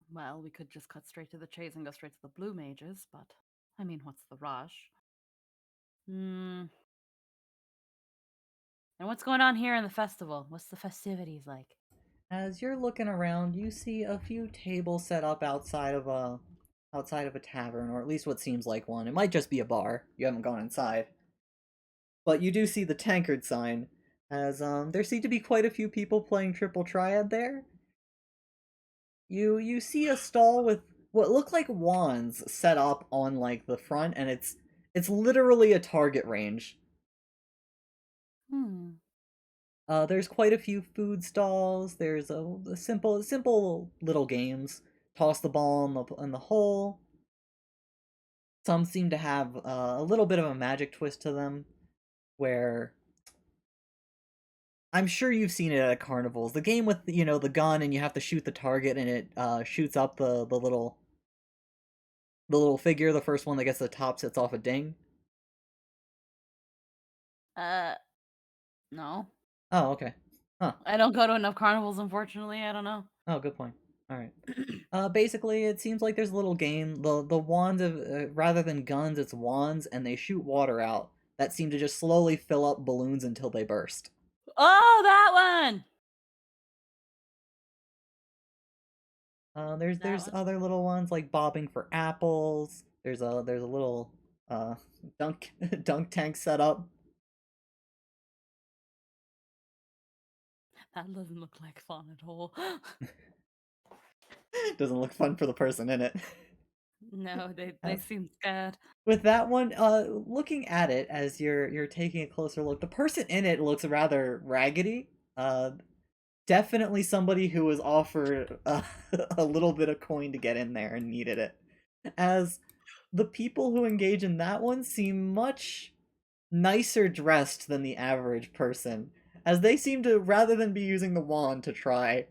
Well, we could just cut straight to the chase and go straight to the blue mages, but I mean, what's the rush? Hmm. And what's going on here in the festival? What's the festivities like? As you're looking around, you see a few tables set up outside of a tavern, or at least what seems like one. It might just be a bar. You haven't gone inside. But you do see the tankard sign, as there seem to be quite a few people playing Triple Triad there. You see a stall with what look like wands set up on like the front, and it's literally a target range. Hmm. There's quite a few food stalls. There's a simple little games. Toss the ball in the hole. Some seem to have a little bit of a magic twist to them, where I'm sure you've seen it at carnivals. The game with the gun and you have to shoot the target and it shoots up the little figure. The first one that gets to the top sets off a ding. No. Oh, okay. Huh. I don't go to enough carnivals, unfortunately. I don't know. Oh, good point. All right. Basically, it seems like there's a little game. The wands of rather than guns, it's wands, and they shoot water out that seem to just slowly fill up balloons until they burst. Oh, that one! There's That one? other little ones like bobbing for apples. There's a little dunk dunk tank set up. That doesn't look like fun at all. Doesn't look fun for the person in it. No, they Yes. seem scared. With that one, looking at it as you're taking a closer look, the person in it looks rather raggedy. Definitely somebody who was offered a little bit of coin to get in there and needed it. As the people who engage in that one seem much nicer dressed than the average person, as they seem to, rather than be using the wand to try,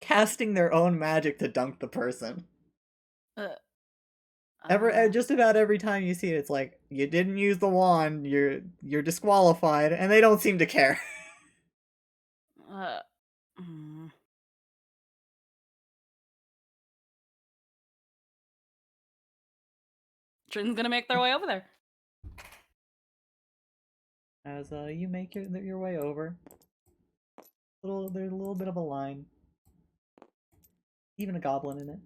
casting their own magic to dunk the person. Just about every time you see it, it's like, you didn't use the wand, you're disqualified, and they don't seem to care. Mm. Trin's gonna make their way over there. As you make your way over, there's a little bit of a line, even a goblin in it.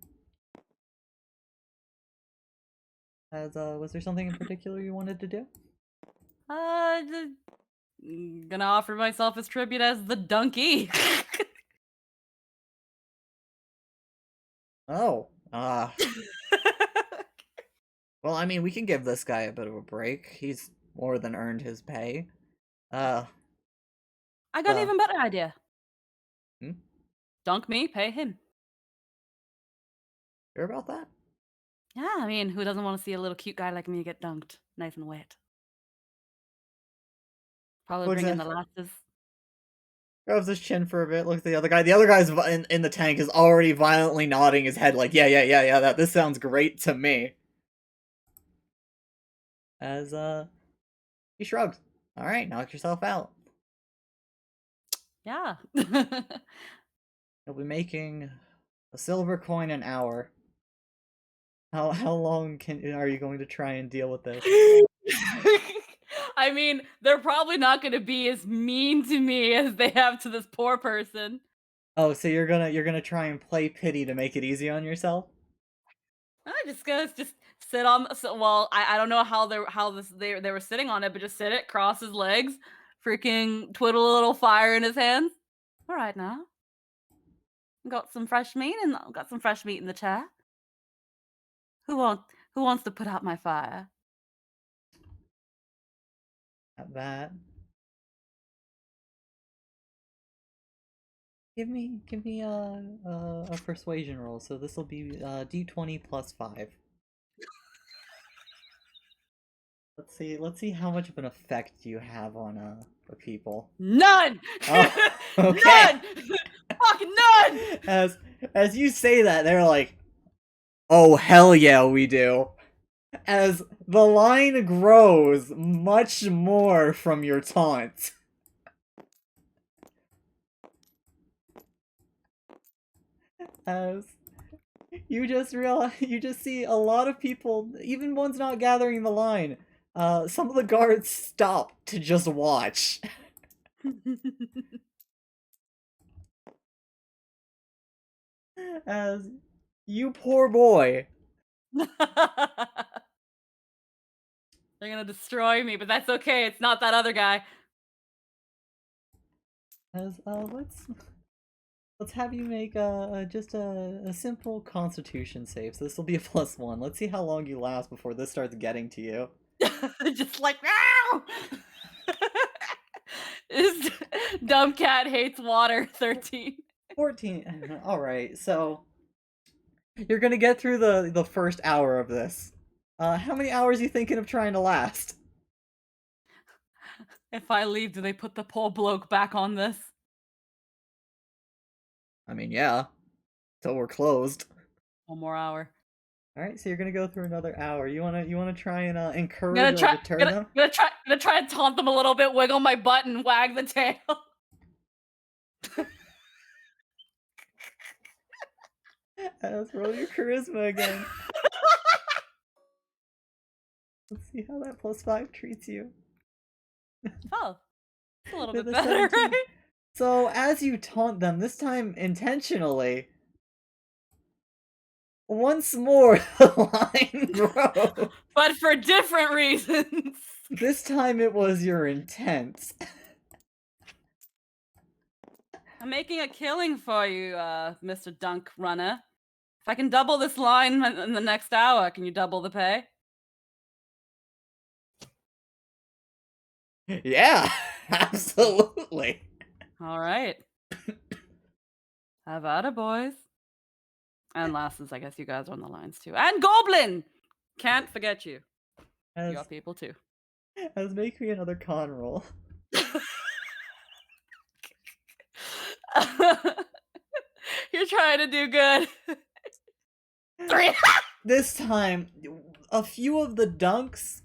As was there something in particular you wanted to do? Just gonna offer myself as tribute as the donkey. Oh, well, I mean, we can give this guy a bit of a break. He's more than earned his pay. I got an Uh. even better idea. Hmm? Dunk me, pay him. Sure about that? Yeah, I mean, who doesn't want to see a little cute guy like me get dunked nice and wet? Probably Looks bring in at- the lasses. Grabs his chin for a bit, looks at the other guy. The other guy's in the tank is already violently nodding his head like, yeah, this sounds great to me. As, he shrugs. Alright, knock yourself out. Yeah. You'll be making a silver coin an hour. How long are you going to try and deal with this? I mean, they're probably not going to be as mean to me as they have to this poor person. Oh, so you're gonna try and play pity to make it easy on yourself? I just gonna just sit on. Well, I don't know how they were sitting on it, but just sit it, cross his legs, freaking twiddle a little fire in his hands. All right now, got some fresh meat and got some fresh meat in the chair. Who wants to put out my fire? At that. Give me a persuasion roll. So this will be d20 plus 5. Let's see how much of an effect you have on people. None. Oh, okay. None. Fucking none. As you say that, they're like, "Oh hell yeah, we do." As the line grows much more from your taunt. As you just see a lot of people, even ones not gathering the line, some of the guards stop to just watch. As you poor boy. They're gonna destroy me, but that's okay. It's not that other guy. As let's have you make just a simple Constitution save. So this will be a +1. Let's see how long you last before this starts getting to you. Just like no. This dumb cat hates water. 13. 14. All right, so you're gonna get through the first hour of this. How many hours are you thinking of trying to last? If I leave, do they put the poor bloke back on this? I mean, yeah, till we're closed. One more hour. All right, so you're gonna go through another hour. You wanna try and encourage Gonna or try, deter gonna, them? gonna try and taunt them a little bit, wiggle my butt, and wag the tail. Let's roll your charisma again. Let's see how that +5 treats you. Oh, it's a little With bit a better, 17. right? So as you taunt them, this time intentionally, once more the line grows. But for different reasons. This time it was your intent. I'm making a killing for you, Mr. Dunk Runner. If I can double this line in the next hour, can you double the pay? Yeah, absolutely. All right. Have at it, boys. And lasses, I guess you guys are on the lines too. And Goblin! Can't forget you. You As, got people too. as make me another con roll. You're trying to do good. 3. This time, a few of the dunks,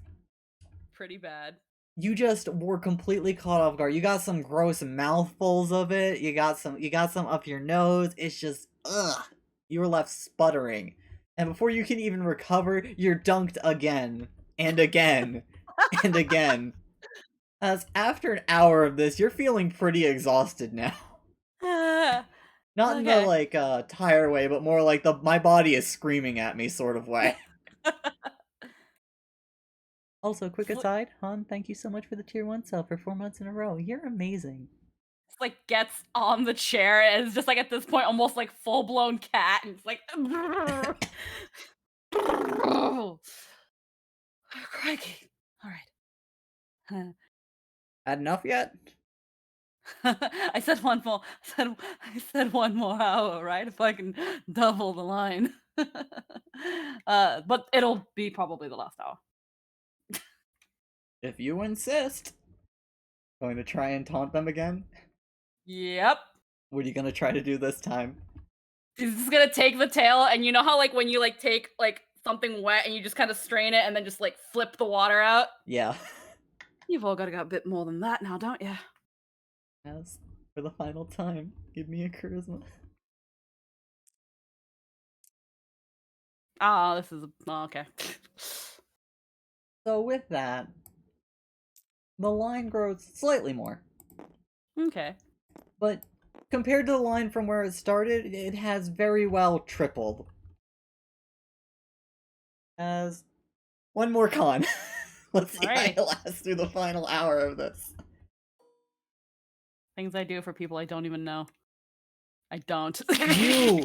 Pretty bad. you just were completely caught off guard. You got some gross mouthfuls of it. You got some up your nose. It's just ugh. You were left sputtering. And before you can even recover, you're dunked again and again and again. As after an hour of this, you're feeling pretty exhausted now. Not in the Okay. like tire way, but more like the my body is screaming at me sort of way. Also, quick Fl- aside, Han, thank you so much for the tier 1 sub for 4 months in a row. You're amazing. Just, like, gets on the chair and is just like at this point almost like full blown cat and it's like oh, crikey. All right. Had enough yet? I said one more. I said one more hour, right? If I can double the line. But it'll be probably the last hour. If you insist. Going to try and taunt them again? Yep. What are you gonna try to do this time? He's just gonna take the tail, and you know how like when you like take like something wet and you just kind of strain it and then just like flip the water out? Yeah. You've all got to get a bit more than that now, don't you? As for the final time, give me a charisma. Oh, this is okay. So with that, the line grows slightly more. Okay. But compared to the line from where it started, it has very well tripled. As one more con. Let's see Alright. how it lasts through the final hour of this. Things I do for people I don't even know. I don't. You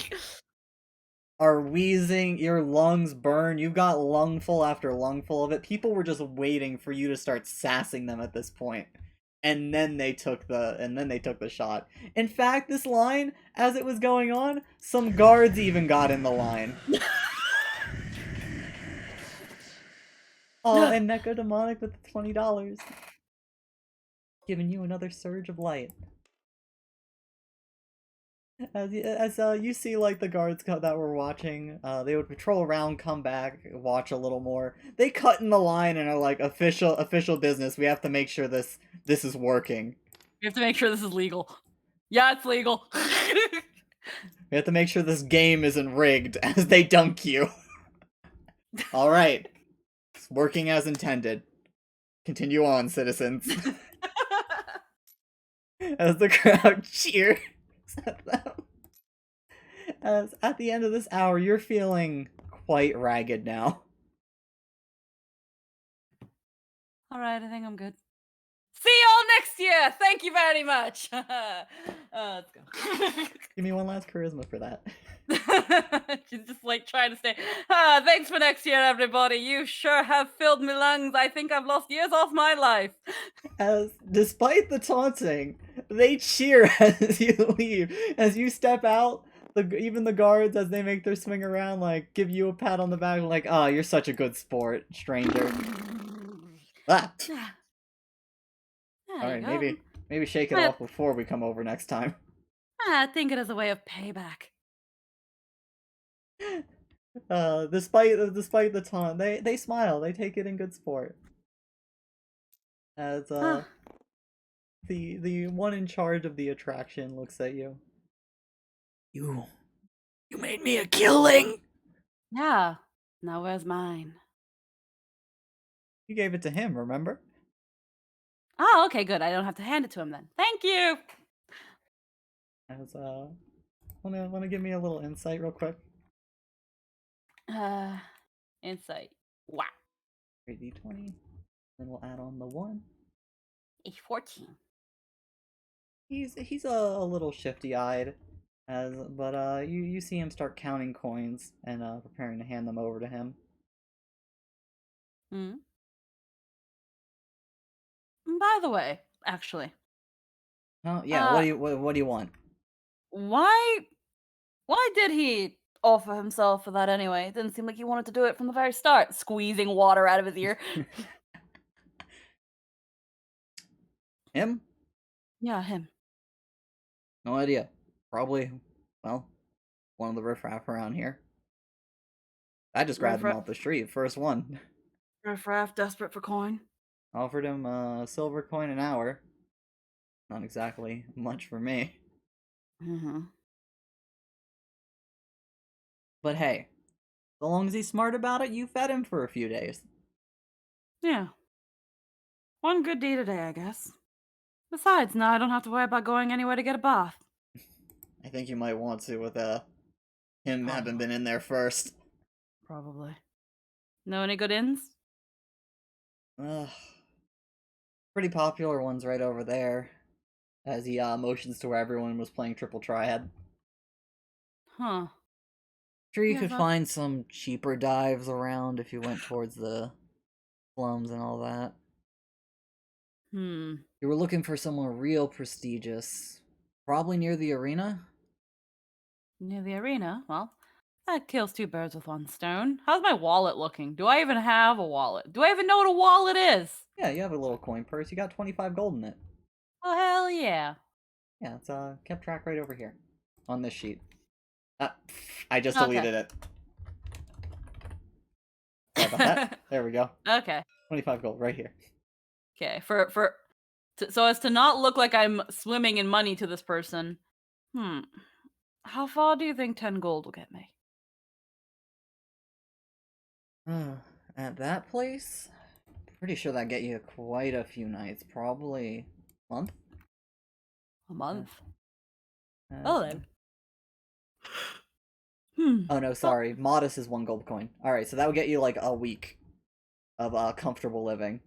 are wheezing, your lungs burn, you've got lungful after lungful of it. People were just waiting for you to start sassing them at this point. And then they took the shot. In fact, this line, as it was going on, some guards even got in the line. Oh, and Neko Demonic with the $20. Giving you another surge of light. As you see, like, the guards that were watching, they would patrol around, come back, watch a little more. They cut in the line and are like, official business. We have to make sure this is working. We have to make sure this is legal. Yeah, it's legal. We have to make sure this game isn't rigged as they dunk you. Alright. It's working as intended. Continue on, citizens. As the crowd cheers at them. As at the end of this hour, you're feeling quite ragged now. All right, I think I'm good. See y'all next year. Thank you very much. Let's go. Give me one last charisma for that. She's just like trying to stay. Thanks for next year, everybody. You sure have filled me lungs. I think I've lost years off my life. As, despite the taunting, they cheer as you leave. As you step out, even the guards, as they make their swing around, like, give you a pat on the back, like, ah, you're such a good sport, stranger. Ah! Alright, maybe shake it Well- off before we come over next time. I think it is a way of payback. Despite the taunt, they smile, they take it in good sport. As, the one in charge of the attraction looks at you. You made me a killing! Yeah. Now where's mine? You gave it to him, remember? Oh, okay, good. I don't have to hand it to him then. Thank you. As, wanna give me a little insight real quick? Insight. Wow. 3d20. Then we'll add on the 1. A 14. He's a little shifty-eyed, but you see him start counting coins and preparing to hand them over to him. Hmm. By the way, actually, Oh yeah, what do you want? why did he offer himself for that anyway? It didn't seem like he wanted to do it from the very start, squeezing water out of his ear. Him? Yeah, him. No idea. Probably, well, one of the riffraff around here. I just grabbed him Riffraff? off the street, first one. Riffraff, desperate for coin. Offered him a silver coin an hour. Not exactly much for me. Mm-hmm. But hey, so long as he's smart about it, you fed him for a few days. Yeah. One good deed a day, I guess. Besides, now I don't have to worry about going anywhere to get a bath. I think you might want to with him having Probably. been in there first. Probably. Know any good inns? Pretty popular ones right over there. As he motions to where everyone was playing Triple Triad. Huh. Sure, you Yeah, could that- find some cheaper dives around if you went towards the slums and all that. Hmm. You were looking for somewhere real prestigious. Probably near the arena? Near the arena? Well, that kills two birds with one stone. How's my wallet looking? Do I even have a wallet? Do I even know what a wallet is? Yeah, you have a little coin purse. You got 25 gold in it. Oh, hell yeah. Yeah, it's kept track right over here. On this sheet. I just Okay. deleted it. Sorry about that. There we go. Okay. 25 gold right here. Okay. So as to not look like I'm swimming in money to this person. How far do you think 10 gold will get me? At that place? Pretty sure that get you quite a few nights. Probably a month? A month? Uh, Oh, then. Oh no, sorry. Modest is 1 gold coin. Alright, so that would get you like a week of comfortable living.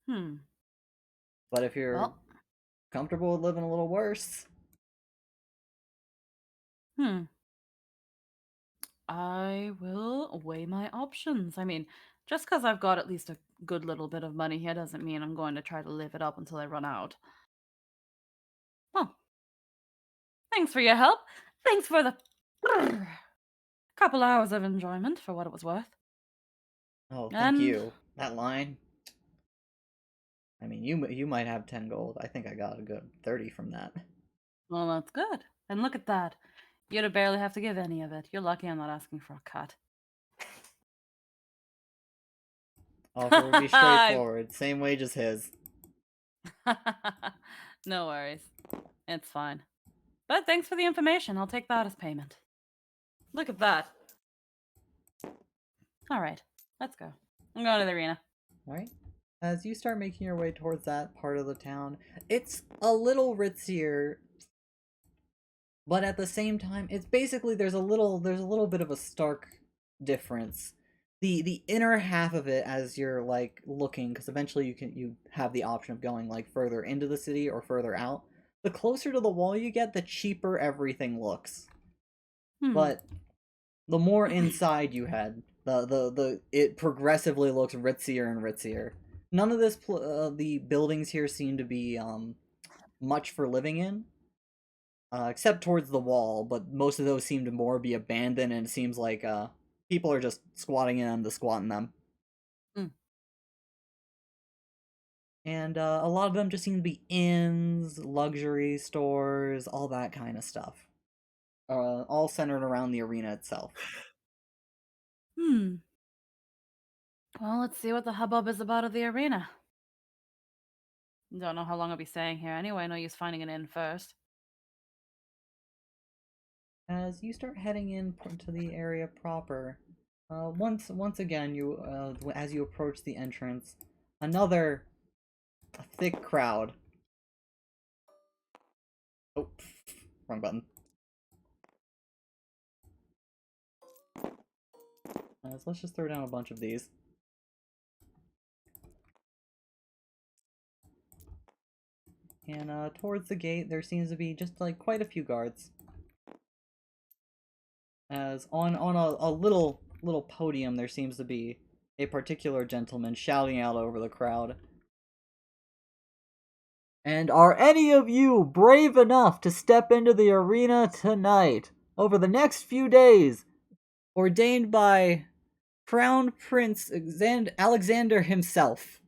But if you're Well. comfortable with living a little worse, I will weigh my options. I mean, just because I've got at least a good little bit of money here doesn't mean I'm going to try to live it up until I run out. Well, thanks for your help. Thanks for the couple hours of enjoyment for what it was worth. oh, thank And- you. That line. I mean, you might have 10 gold. I think I got a good 30 from that. Well, that's good. And look at that. You'd barely have to give any of it. You're lucky I'm not asking for a cut. Offer would be straightforward. Same wage as his. No worries. It's fine. But thanks for the information. I'll take that as payment. Look at that. All right. Let's go. I'm going to the arena. Alright. As you start making your way towards that part of the town, it's a little ritzier, but at the same time, it's basically there's a little bit of a stark difference. The inner half of it, as you're like looking, because eventually you have the option of going like further into the city or further out. The closer to the wall you get, the cheaper everything looks. But the more inside you head, it progressively looks ritzier and ritzier. None of the buildings here seem to be much for living in, except towards the wall. But most of those seem to more be abandoned, and it seems like people are just squatting in them to squat in them. And a lot of them just seem to be inns, luxury stores, all that kind of stuff. All centered around the arena itself. Well, let's see what the hubbub is about at the arena. Don't know how long I'll be staying here anyway. No use finding an inn first. As you start heading into the area proper, once again, as you approach the entrance, another thick crowd. Oh, wrong button. So let's just throw down a bunch of these. And towards the gate, there seems to be just like quite a few guards. As on a little podium, there seems to be a particular gentleman shouting out over the crowd. And are any of you brave enough to step into the arena tonight, over the next few days, ordained by Crown Prince Alexander himself?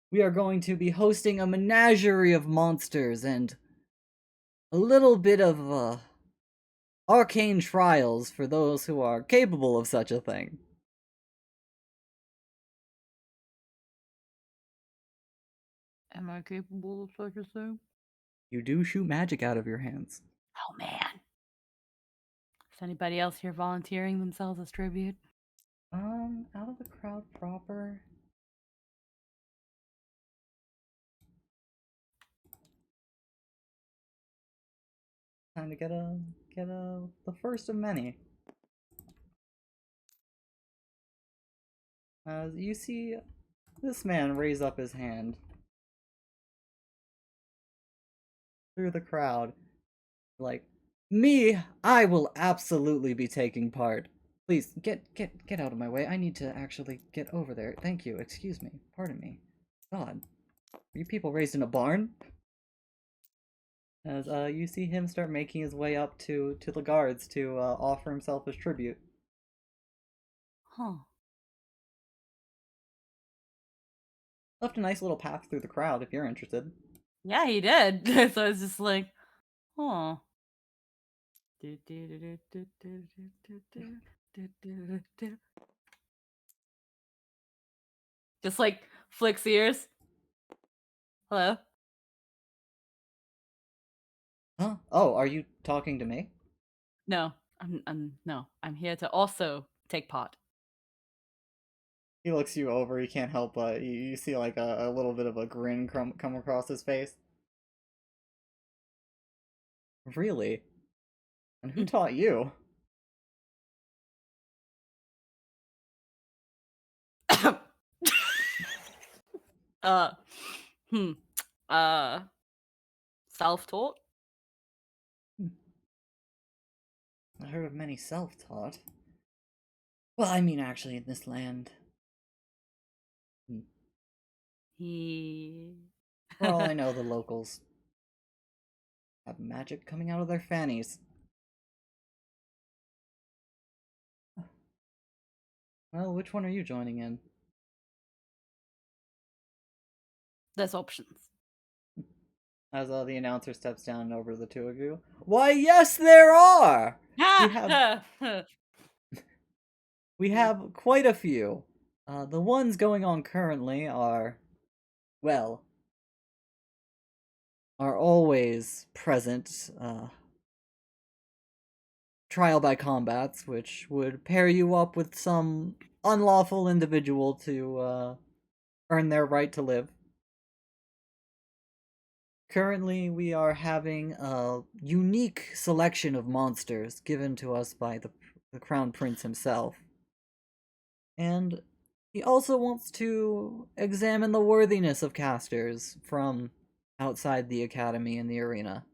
We are going to be hosting a menagerie of monsters and a little bit of arcane trials for those who are capable of such a thing. Am I capable of such a thing? You do shoot magic out of your hands. Oh, man. Is anybody else here volunteering themselves as tribute? Out of the crowd proper. Time to get the first of many. As you see this man raise up his hand through the crowd, like, me, I will absolutely be taking part. Please, get out of my way. I need to actually get over there. Thank you. Excuse me. Pardon me. God. Are you people raised in a barn? As you see him start making his way up to the guards to offer himself as tribute. Huh. Left a nice little path through the crowd if you're interested. Yeah, he did. So it's just like, huh. Just like flicks ears. Hello? Huh? Oh, are you talking to me? No, I'm here to also take part. He looks you over, he can't help but you see like a little bit of a grin come across his face. Really? And who taught you? uh, hmm. Uh, Self-taught? I heard of many self-taught. Well, I mean actually in this land. He. For all I know, the locals have magic coming out of their fannies. Well, which one are you joining in? There's options. As the announcer steps down over the two of you. Why, yes, there are! We have quite a few. The ones going on currently are, well, are always present, trial by combats, which would pair you up with some unlawful individual to, earn their right to live. Currently, we are having a unique selection of monsters given to us by the Crown Prince himself. And he also wants to examine the worthiness of casters from outside the academy and the arena.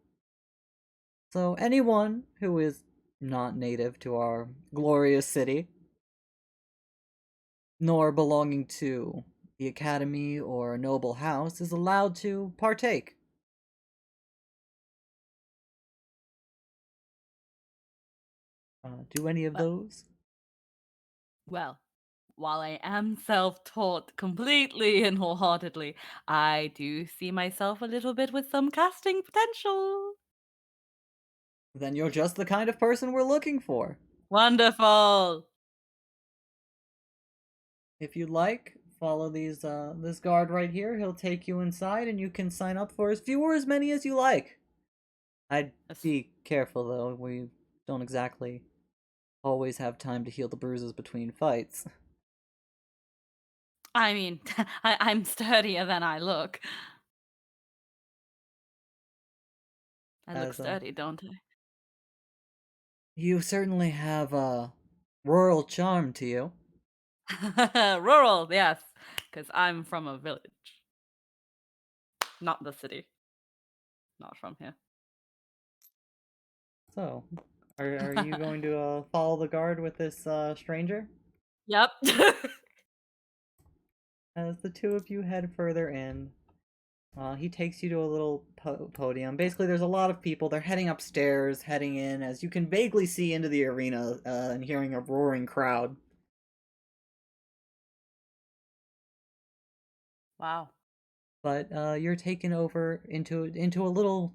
So anyone who is not native to our glorious city, nor belonging to the academy or a noble house, is allowed to partake. Do any of Well, those? well, while I am self-taught completely and wholeheartedly, I do see myself a little bit with some casting potential. Then you're just the kind of person we're looking for. Wonderful. If you'd like, follow this guard right here. He'll take you inside and you can sign up for as few or as many as you like. I'd Yes. be careful though, we don't exactly always have time to heal the bruises between fights. I mean, I'm sturdier than I look. I look As sturdy, don't I? you certainly have a rural charm to you. Rural, yes, because I'm from a village, not the city. Not from here. So, are you going to follow the guard with this stranger? Yep. As the two of you head further in, he takes you to a little podium. Basically, there's a lot of people. They're heading upstairs, heading in, as you can vaguely see into the arena and hearing a roaring crowd. Wow. But you're taken over into a little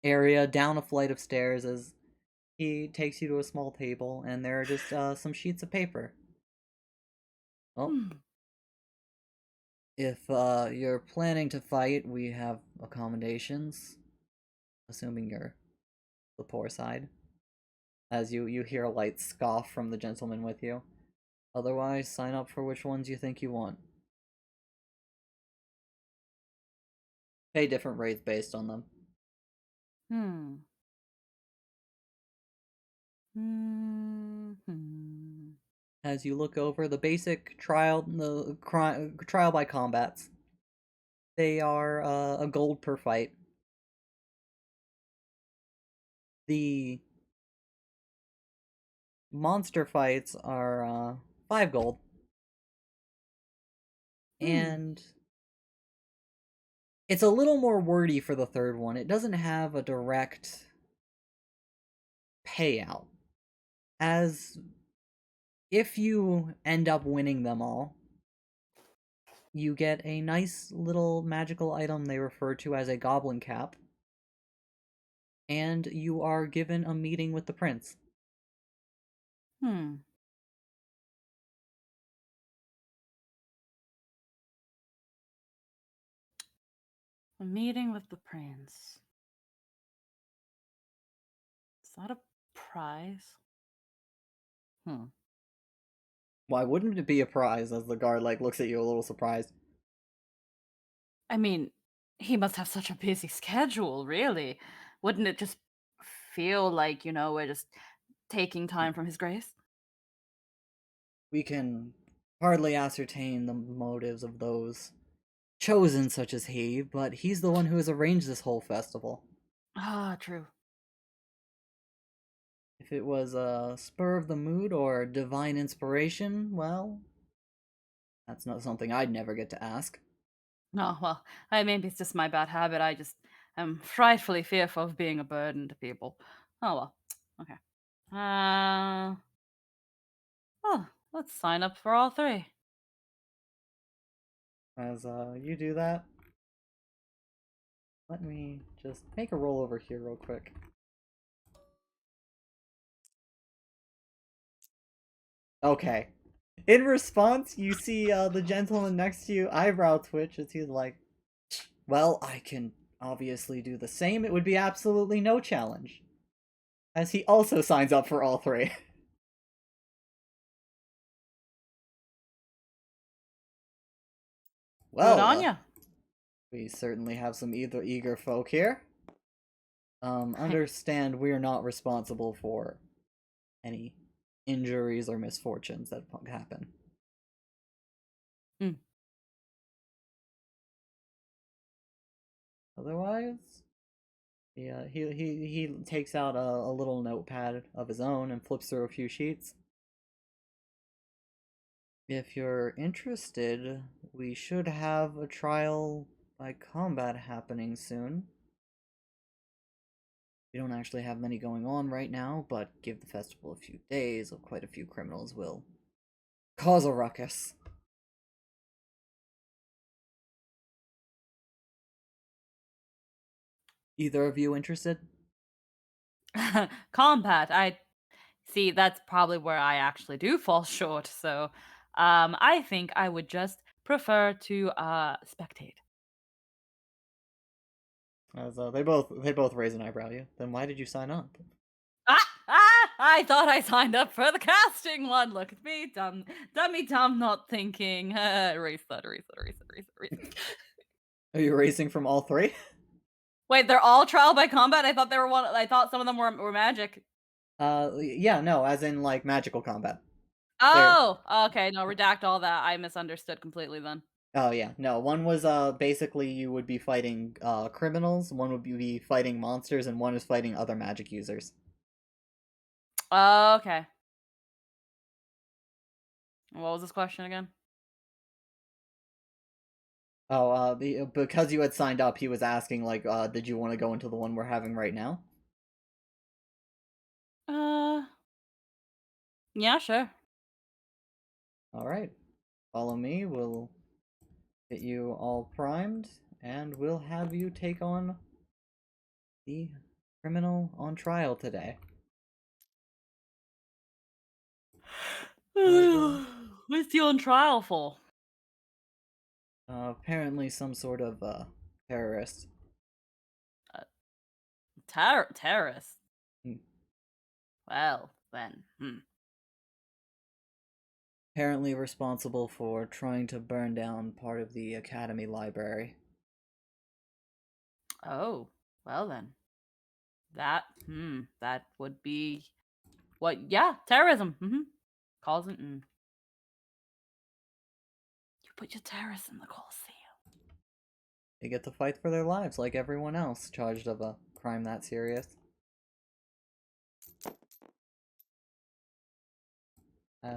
area down a flight of stairs as he takes you to a small table, and there are just some sheets of paper. Well, Hmm. if you're planning to fight, we have accommodations, assuming you're the poor side. As you hear a light scoff from the gentleman with you. Otherwise, sign up for which ones you think you want. Pay different rates based on them. Hmm. Hmm. As you look over the basic trial by combats, they are a gold per fight. The monster fights are 5 gold. And it's a little more wordy for the third one. It doesn't have a direct payout. As if you end up winning them all, you get a nice little magical item they refer to as a goblin cap. And you are given a meeting with the prince. Hmm. A meeting with the prince. Is that a prize? Hmm. Why wouldn't it be a prize? As the guard looks at you a little surprised. I mean, he must have such a busy schedule, really. Wouldn't it just feel like, we're just taking time from his grace? We can hardly ascertain the motives of those chosen such as he, but he's the one who has arranged this whole festival. Ah, true. If it was a spur of the mood or divine inspiration, well, that's not something I'd never get to ask. Oh, well, maybe it's just my bad habit. I just am frightfully fearful of being a burden to people. Oh, well. Okay. Oh, let's sign up for all 3. As you do that, let me just make a roll over here real quick. Okay. In response, you see the gentleman next to you eyebrow twitch as he's like, well, I can obviously do the same. It would be absolutely no challenge. As he also signs up for all 3. Well, on ya. we certainly have some eager folk here. Understand we're not responsible for any injuries or misfortunes that happen. Mm. Otherwise, yeah, he takes out a little notepad of his own and flips through a few sheets. If you're interested, we should have a trial by combat happening soon. We don't actually have many going on right now, but give the festival a few days, or quite a few criminals will cause a ruckus. Either of you interested? Combat. I see. That's probably where I actually do fall short. So, I think I would just prefer to spectate. As they both raise an eyebrow. You. Then why did you sign up? I thought I signed up for the casting one. Look at me, dumb, not thinking. Erase that. Are you racing from all three? Wait, they're all trial by combat? I thought they were one. I thought some of them were magic. Yeah, no, as in like magical combat. Oh, okay. No, redact all that. I misunderstood completely then. Oh yeah, no. One was basically you would be fighting criminals, one would be fighting monsters, and one is fighting other magic users. Okay. What was this question again? Oh, because you had signed up, he was asking like, did you want to go into the one we're having right now? Yeah, sure. All right, follow me. We'll get you all primed, and we'll have you take on the criminal on trial today. What's he on trial for? Apparently some sort of terrorist. Terrorist. Hmm. Well, then. Apparently responsible for trying to burn down part of the academy library. Oh, well then. That would be what? Yeah, terrorism. Calls it. You put your terrorists in the Colosseum. They get to fight for their lives like everyone else charged of a crime that serious.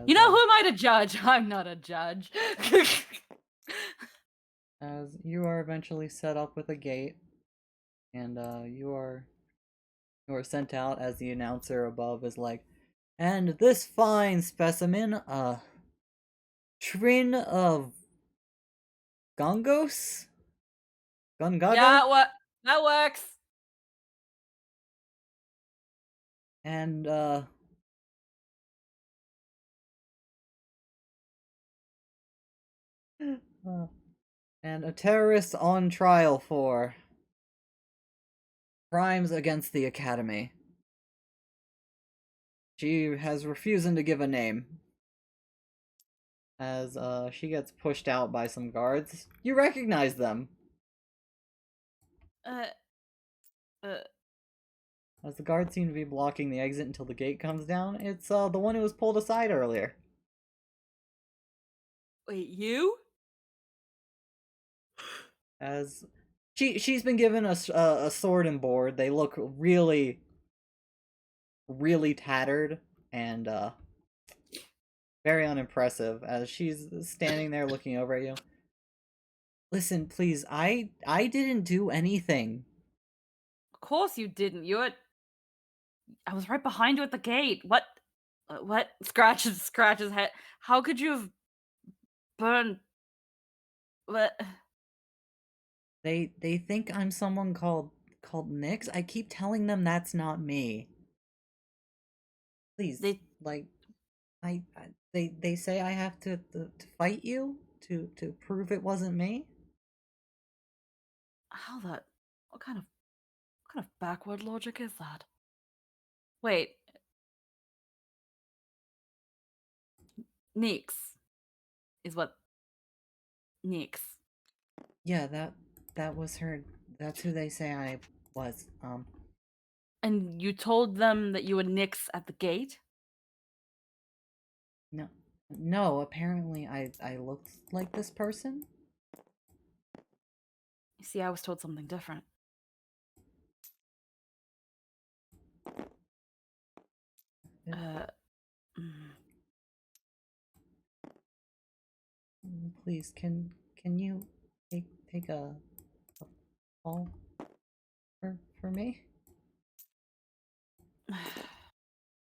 You know, who am I to judge? I'm not a judge. As you are eventually set up with a gate, and you are sent out as the announcer above is like, and this fine specimen, Trin of Gongos? Gungaga? Yeah, that works. And, and a terrorist on trial for crimes against the Academy. She has refusing to give a name. As, she gets pushed out by some guards. You recognize them. As the guards seem to be blocking the exit until the gate comes down, it's, the one who was pulled aside earlier. Wait, you? As she's been given a sword and board. They look really tattered and very unimpressive as she's standing there looking over at you. Listen, please, I didn't do anything. Of course you didn't. I was right behind you at the gate. What? What? Scratches head. How could you have burned? What? They think I'm someone called Nyx. I keep telling them that's not me. Please, like, they say I have to fight you to prove it wasn't me. How that? What kind of backward logic is that? Wait. Nyx is what? Nyx. Yeah, that was her. That's who they say I was. And you told them that you would nix at the gate? No, no. Apparently, I looked like this person. You see, I was told something different. Uh, mm. Please, can you take a call for me?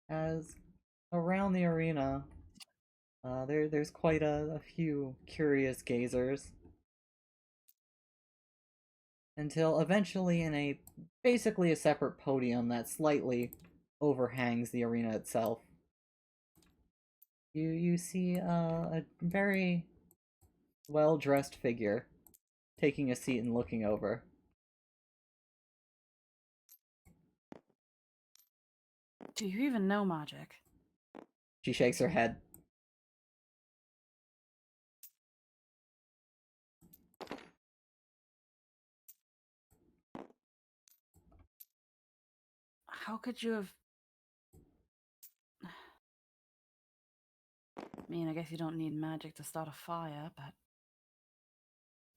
As around the arena, there's quite a few curious gazers. Until eventually, in a basically a separate podium that slightly overhangs the arena itself, you see a very well-dressed figure taking a seat and looking over. Do you even know magic? She shakes her head. How could you have... I mean, I guess you don't need magic to start a fire, but...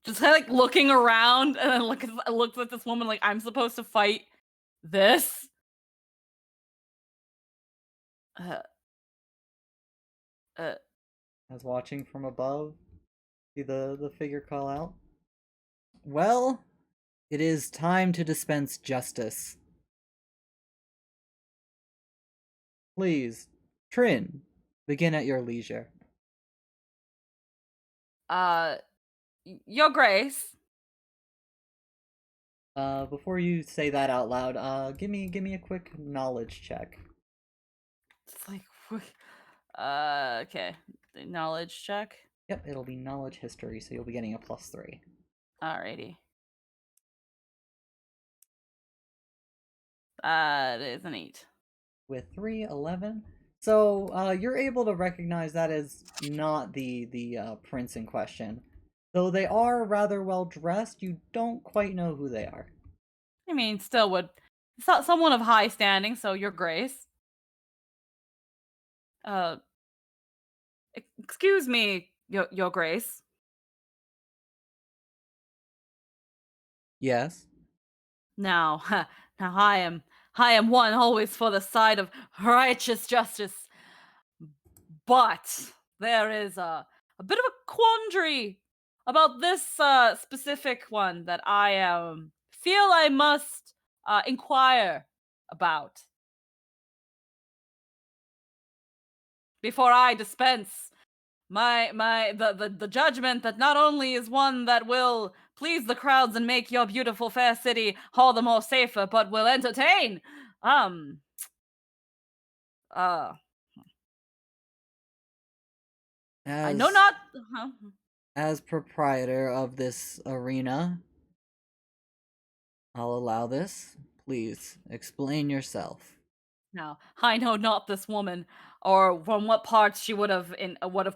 Just like looking around and then looks at this woman like, I'm supposed to fight this? Uh, uh, As watching from above, see the figure call out. Well, it is time to dispense justice. Please, Trin, begin at your leisure. uh, Your Grace. Before you say that out loud, give me a quick knowledge check. It's like, okay. The knowledge check. Yep, it'll be knowledge history, so you'll be getting a +3. Alrighty. That is an 8. With 3, 11. So, you're able to recognize that as not the prince in question. Though they are rather well dressed, you don't quite know who they are. I mean, still would... someone of high standing, so Your Grace. Uh, excuse me, Your Grace. Yes. Now, now I am one always for the side of righteous justice. But there is a bit of a quandary about this specific one that I feel I must inquire about before I dispense the judgment that not only is one that will please the crowds and make your beautiful fair city all the more safer, but will entertain. Um. Uh. I know As not. Huh? as proprietor of this arena, I'll allow this. Please explain yourself. Now, I know not this woman, or from what parts she would have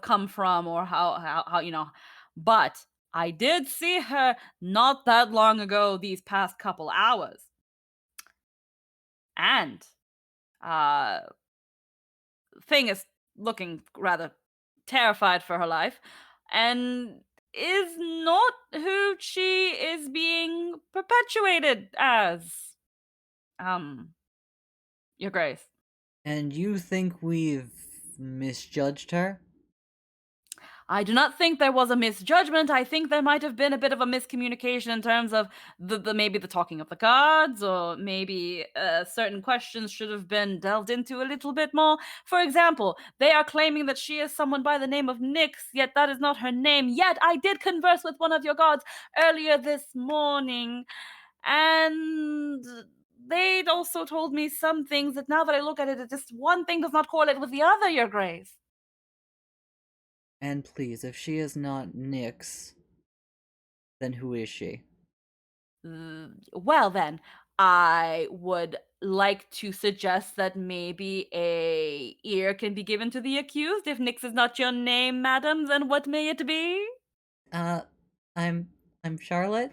come from, or how you know, but I did see her not that long ago. These past couple hours, and uh, thing is looking rather terrified for her life, and is not who she is being perpetuated as. Um, Your Grace. And you think we've misjudged her? I do not think there was a misjudgment. I think there might have been a bit of a miscommunication in terms of the maybe the talking of the cards, or maybe certain questions should have been delved into a little bit more. For example, they are claiming that she is someone by the name of Nyx, yet that is not her name. Yet I did converse with one of your gods earlier this morning, and they'd also told me some things that now that I look at it, just one thing does not correlate with the other, Your Grace. And please, if she is not Nyx, then who is she? Well, then, I would like to suggest that maybe a ear can be given to the accused. If Nyx is not your name, madam, then what may it be? Uh, I'm I'm Charlotte.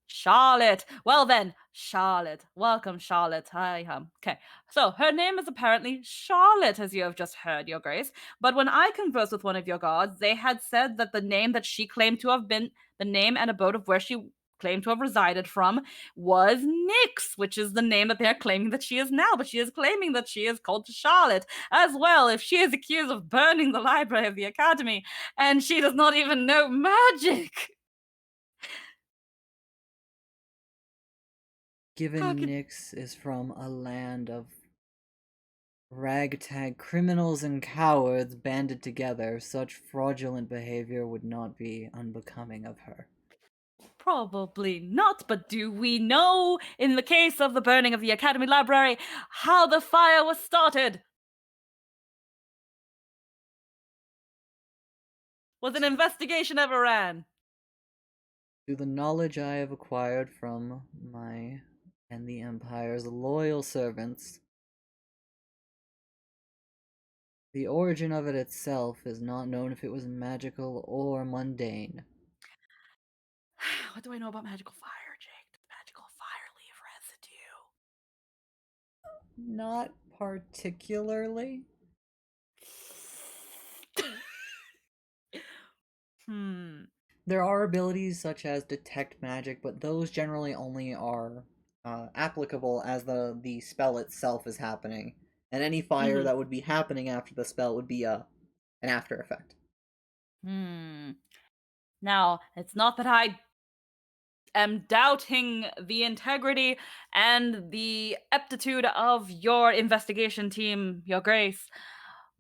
Charlotte. Well then, Charlotte. Welcome, Charlotte. Hi, okay. So her name is apparently Charlotte, as you have just heard, Your Grace. But when I conversed with one of your guards, they had said that the name that she claimed to have been the name and abode of where she claimed to have resided from was Nyx, which is the name that they're claiming that she is now. But she is claiming that she is called Charlotte as well. If she is accused of burning the library of the academy, and she does not even know magic. Given How could- Nyx is from a land of ragtag criminals and cowards banded together, such fraudulent behavior would not be unbecoming of her. Probably not, but do we know, in the case of the burning of the Academy Library, how the fire was started? Was an investigation ever ran? To the knowledge I have acquired from my and the Empire's loyal servants, the origin of it itself is not known if it was magical or mundane. What do I know about magical fire, Jake? Does magical fire leave residue? Not particularly. There are abilities such as detect magic, but those generally only are applicable as the spell itself is happening, and any fire Mhm. that would be happening after the spell would be an after effect. Now, it's not that I am doubting the integrity and the aptitude of your investigation team, Your Grace.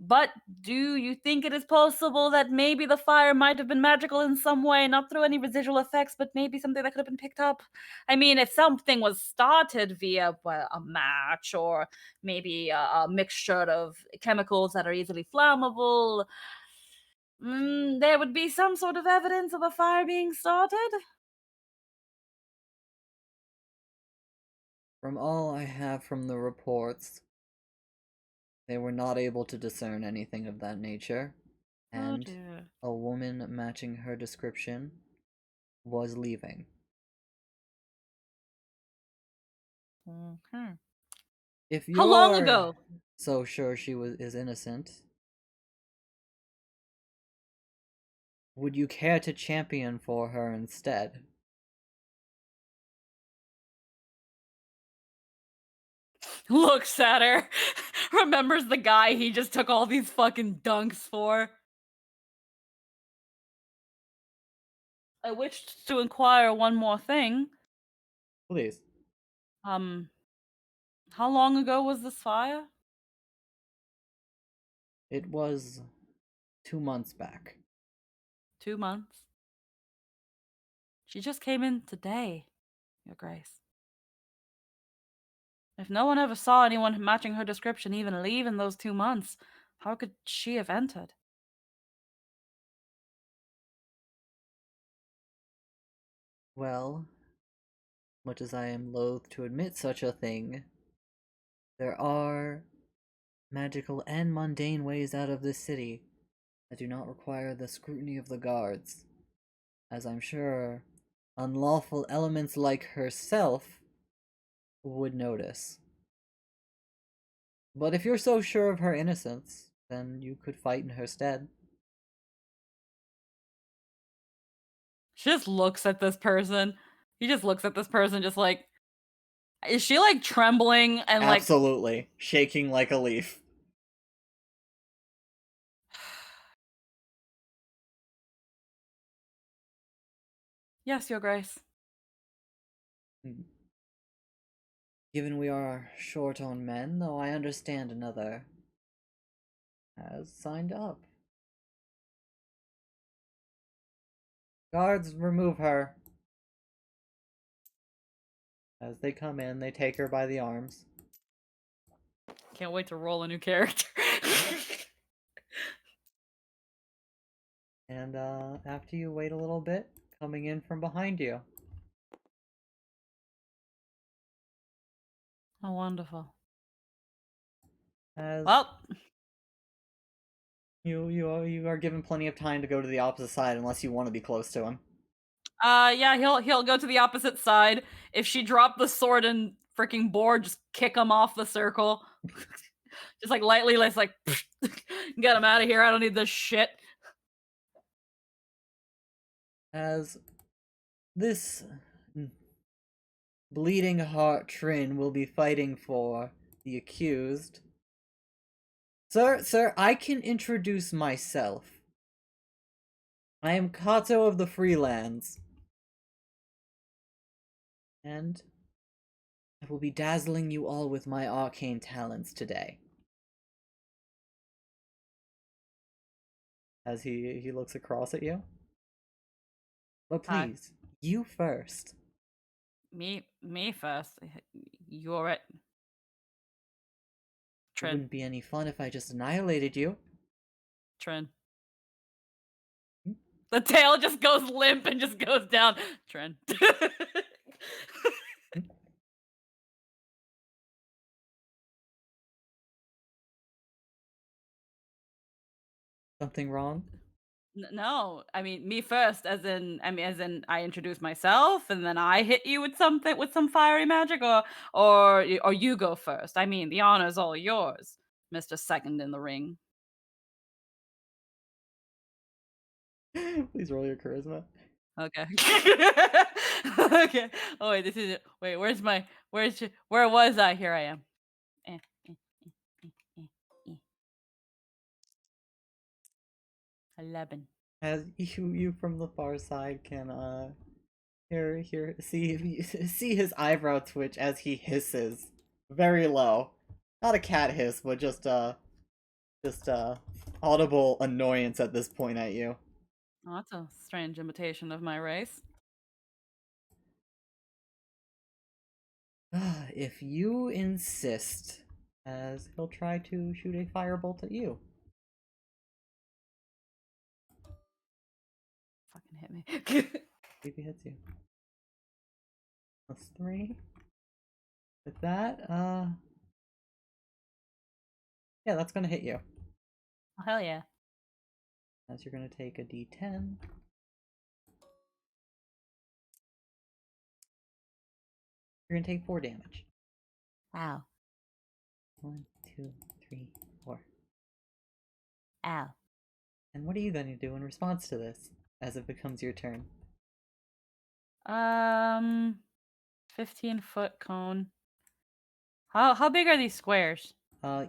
But do you think it is possible that maybe the fire might have been magical in some way, not through any residual effects, but maybe something that could have been picked up? I mean, if something was started via a match or maybe a mixture of chemicals that are easily flammable, there would be some sort of evidence of a fire being started? From all I have from the reports, they were not able to discern anything of that nature, Oh and dear. a woman matching her description was leaving. Mhm. If How long you're ago? so sure she is innocent, would you care to champion for her instead? Looks at her, remembers the guy he just took all these fucking dunks for. I wished to inquire one more thing. Please. Um, how long ago was this fire? It was 2 months back. 2 months. She just came in today, Your Grace. If no one ever saw anyone matching her description even leave in those 2 months, how could she have entered? Well, much as I am loath to admit such a thing, there are magical and mundane ways out of this city that do not require the scrutiny of the guards, as I'm sure unlawful elements like herself would notice. But if you're so sure of her innocence, then you could fight in her stead. She just looks at this person. He just looks at this person, just like, is she like trembling and like Absolutely. Shaking like a leaf. yes, Your Grace. Given we are short on men, though I understand another has signed up. Guards, remove her. As they come in, they take her by the arms. Can't wait to roll a new character. And after you wait a little bit, coming in from behind you. Oh, wonderful. As Well, you are given plenty of time to go to the opposite side unless you want to be close to him. Yeah, he'll go to the opposite side. If she dropped the sword and freaking board, just kick him off the circle. Just like lightly, let's like get him out of here. I don't need this shit. As this bleeding heart Trin will be fighting for the accused. Sir, I can introduce myself. I am Kato of the Freelands. And I will be dazzling you all with my arcane talents today. As he looks across at you. But Hi. please, you first. Me first. You're it. It Trin. wouldn't be any fun if I just annihilated you. Trin. Hmm? The tail just goes limp and just goes down. Trin. Something wrong? No, I mean me first, as in I introduce myself and then I hit you with something with some fiery magic, or you go first. I mean the honor's all yours, Mister Second in the Ring. Please roll your charisma. Okay. Okay. Oh wait, this is it. Wait, where was I? Here I am. Eh, eh, eh, eh, eh. 11. As you from the far side can see his eyebrow twitch as he hisses very low. Not a cat hiss, but just audible annoyance at this point at you. Oh, that's a strange imitation of my race. If you insist, as he'll try to shoot a firebolt at you. Fucking hit me. See if he hits you. +3. With that, yeah, that's gonna hit you. Oh, hell yeah. As you're gonna take a D10. You're gonna take 4 damage. Ow. 1, 2, 3, 4. Ow. And what are you gonna do in response to this, as it becomes your turn? 15-foot cone. How big are these squares?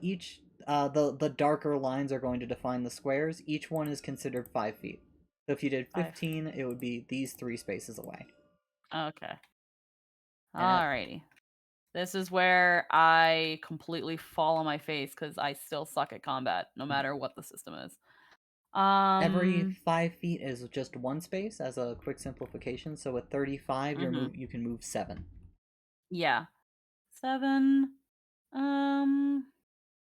Each the darker lines are going to define the squares. Each one is considered 5 feet. So if you did 15, it would be these 3 spaces away. Okay. And Alrighty. This is where I completely fall on my face because I still suck at combat, no matter what the system is. Every 5 feet is just 1 space as a quick simplification. So with 35, you can move 7. Yeah. 7.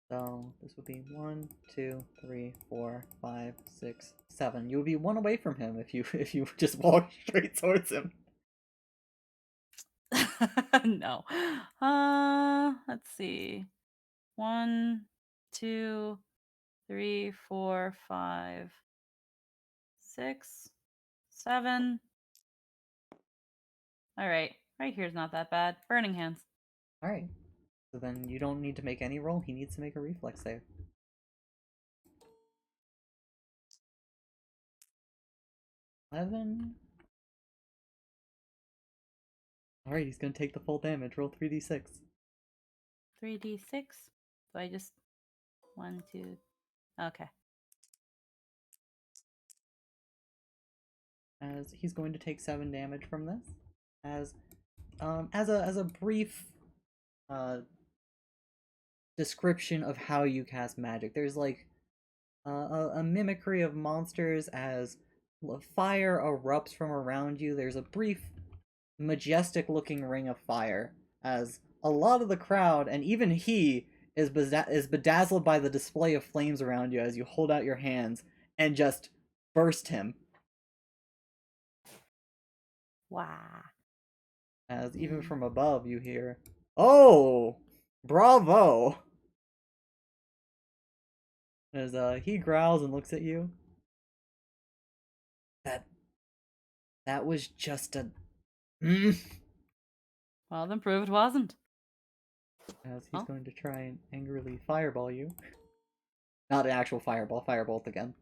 So this would be 1, 2, 3, 4, 5, 6, 7. You would be 1 away from him if you just walk straight towards him. No. Let's see. 1, 2, 3, 4, 5, 6, 7. All right. Right here's not that bad. Burning hands. All right. So then you don't need to make any roll. He needs to make a reflex save. 11. All right, he's gonna take the full damage. Roll 3d6. 3d6. So I just 1, 2. Okay. As he's going to take 7 damage from this. As a brief description of how you cast magic. There's like a mimicry of monsters as fire erupts from around you. There's a brief majestic looking ring of fire as a lot of the crowd and even he is bedazzled by the display of flames around you as you hold out your hands and just burst him. Wow. As even from above you hear, "Oh, bravo!" As he growls and looks at you. That was just a. Mm. Well, then prove it wasn't. As he's Oh. going to try and angrily fireball you. Not an actual fireball, firebolt again.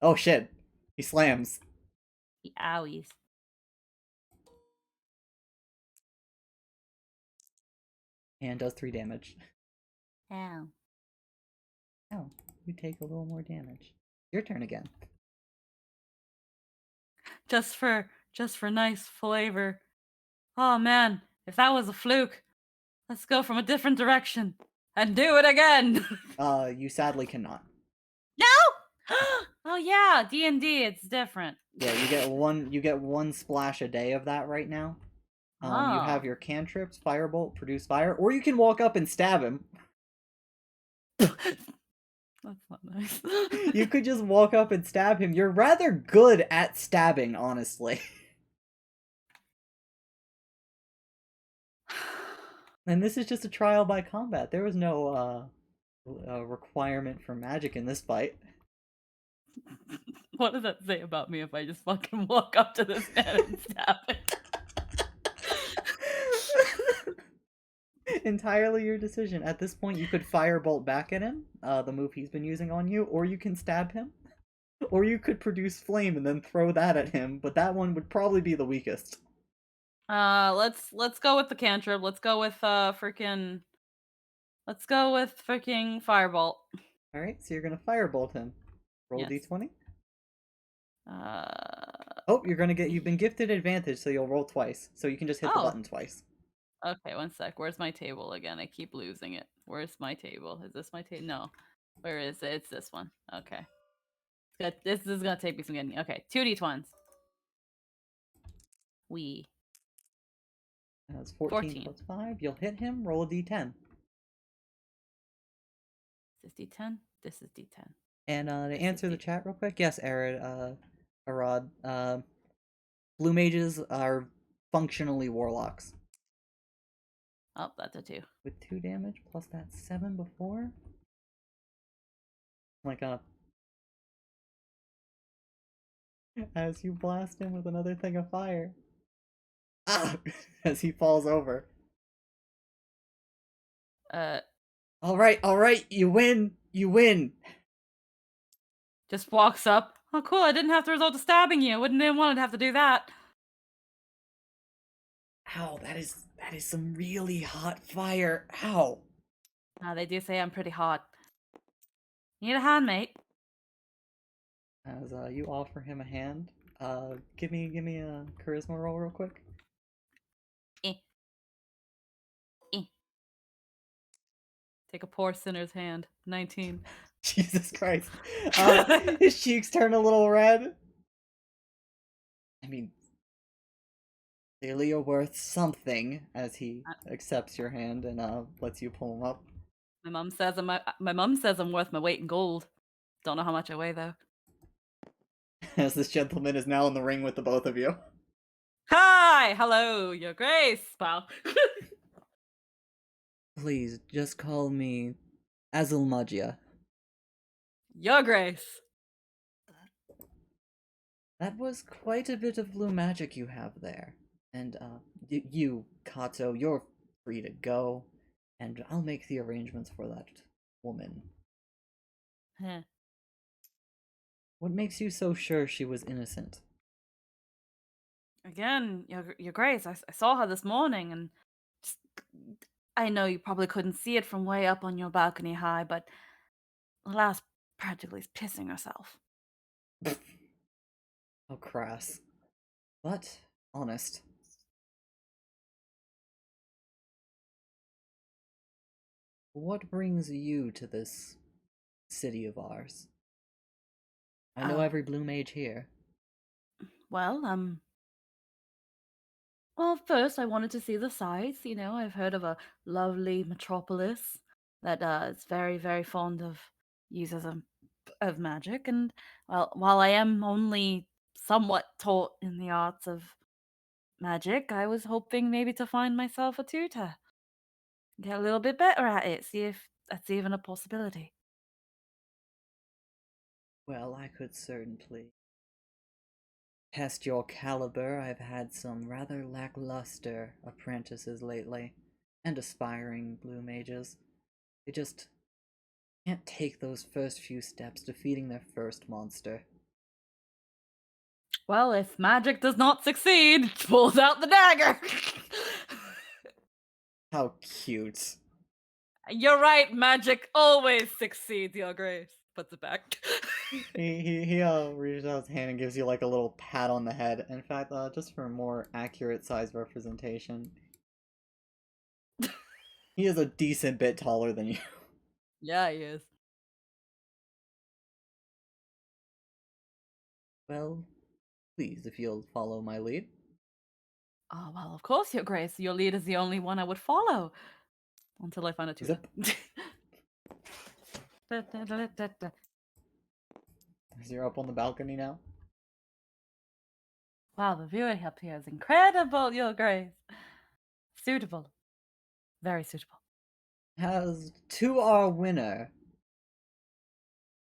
Oh shit! He slams. Owies. And does 3 damage. Ow. Oh, you take a little more damage. Your turn again. Just for nice flavor. Oh man, if that was a fluke, let's go from a different direction and do it again. You sadly cannot. No! Oh yeah, D&D, it's different. Yeah, you get one splash a day of that right now. You have Oh. your cantrips, firebolt, produce fire, or you can walk up and stab him. That's not nice. You could just walk up and stab him. You're rather good at stabbing, honestly. And this is just a trial by combat. There was no requirement for magic in this fight. What does that say about me if I just fucking walk up to this man and stab it? Entirely your decision. At this point, you could firebolt back at him, the move he's been using on you, or you can stab him, or you could produce flame and then throw that at him. But that one would probably be the weakest. Let's go with the cantrip. Let's go with freaking. Let's go with freaking firebolt. All right, so you're gonna firebolt him. Roll Yes. d20. Uh. Oh, you've been gifted advantage, so you'll roll twice. So you can just hit the Oh. button twice. Okay, one sec. Where's my table again? I keep losing it. Where's my table? Is this my table? No. Where is it? It's this one. Okay. This is gonna take me some getting. Okay, 2d20s. That's 14 14. plus 5. You'll hit him. Roll a d10. Is this d10? This is d10. And to This is answer the D10. chat real quick, yes, Arad, blue mages are functionally warlocks. Oh, that's a 2. With 2 damage plus that 7 before. Like as you blast him with another thing of fire. Ah! As he falls over. Alright, you win! You win! Just walks up. Oh, cool. I didn't have to resort to stabbing you. Wouldn't have wanted to have to do that. Ow, that is some really hot fire. Ow. They do say I'm pretty hot. Need a hand, mate? As you offer him a hand, give me a charisma roll real quick. Take a poor sinner's hand. 19. Jesus Christ. His cheeks turn a little red. I mean, clearly you're worth something, as he accepts your hand and lets you pull him up. My mom says I'm worth my weight in gold. Don't know how much I weigh though. As this gentleman is now in the ring with the both of you. Hi, hello, your grace, pal. Please, just call me Azulmagia. Your grace. That was quite a bit of blue magic you have there. And, you, Kato, you're free to go. And I'll make the arrangements for that woman. Huh. What makes you so sure she was innocent? Again, your grace. I saw her this morning, and just, I know you probably couldn't see it from way up on your balcony high, but the lass practically is pissing herself. How crass. But honest. What brings you to this city of ours? I know every blue mage here. Well, well, first I wanted to see the sights. You know, I've heard of a lovely metropolis that is very, very fond of uses of magic, and well, while I am only somewhat taught in the arts of magic, I was hoping maybe to find myself a tutor, get a little bit better at it, see if that's even a possibility. Well, I could certainly test your caliber, I've had some rather lackluster apprentices lately, and aspiring blue mages. They just can't take those first few steps defeating their first monster. Well, if magic does not succeed, pulls out the dagger. How cute. You're right, magic always succeeds, Your Grace. Puts it back. He reaches out his hand and gives you like a little pat on the head. In fact, just for a more accurate size representation, he is a decent bit taller than you. Yeah, he is. Well, please, if you'll follow my lead. Oh, well, of course, Your Grace. Your lead is the only one I would follow. Until I find a tutor. Zip. As you're up on the balcony now. Wow, the view up here is incredible, Your Grace. Suitable. Very suitable. As to our winner,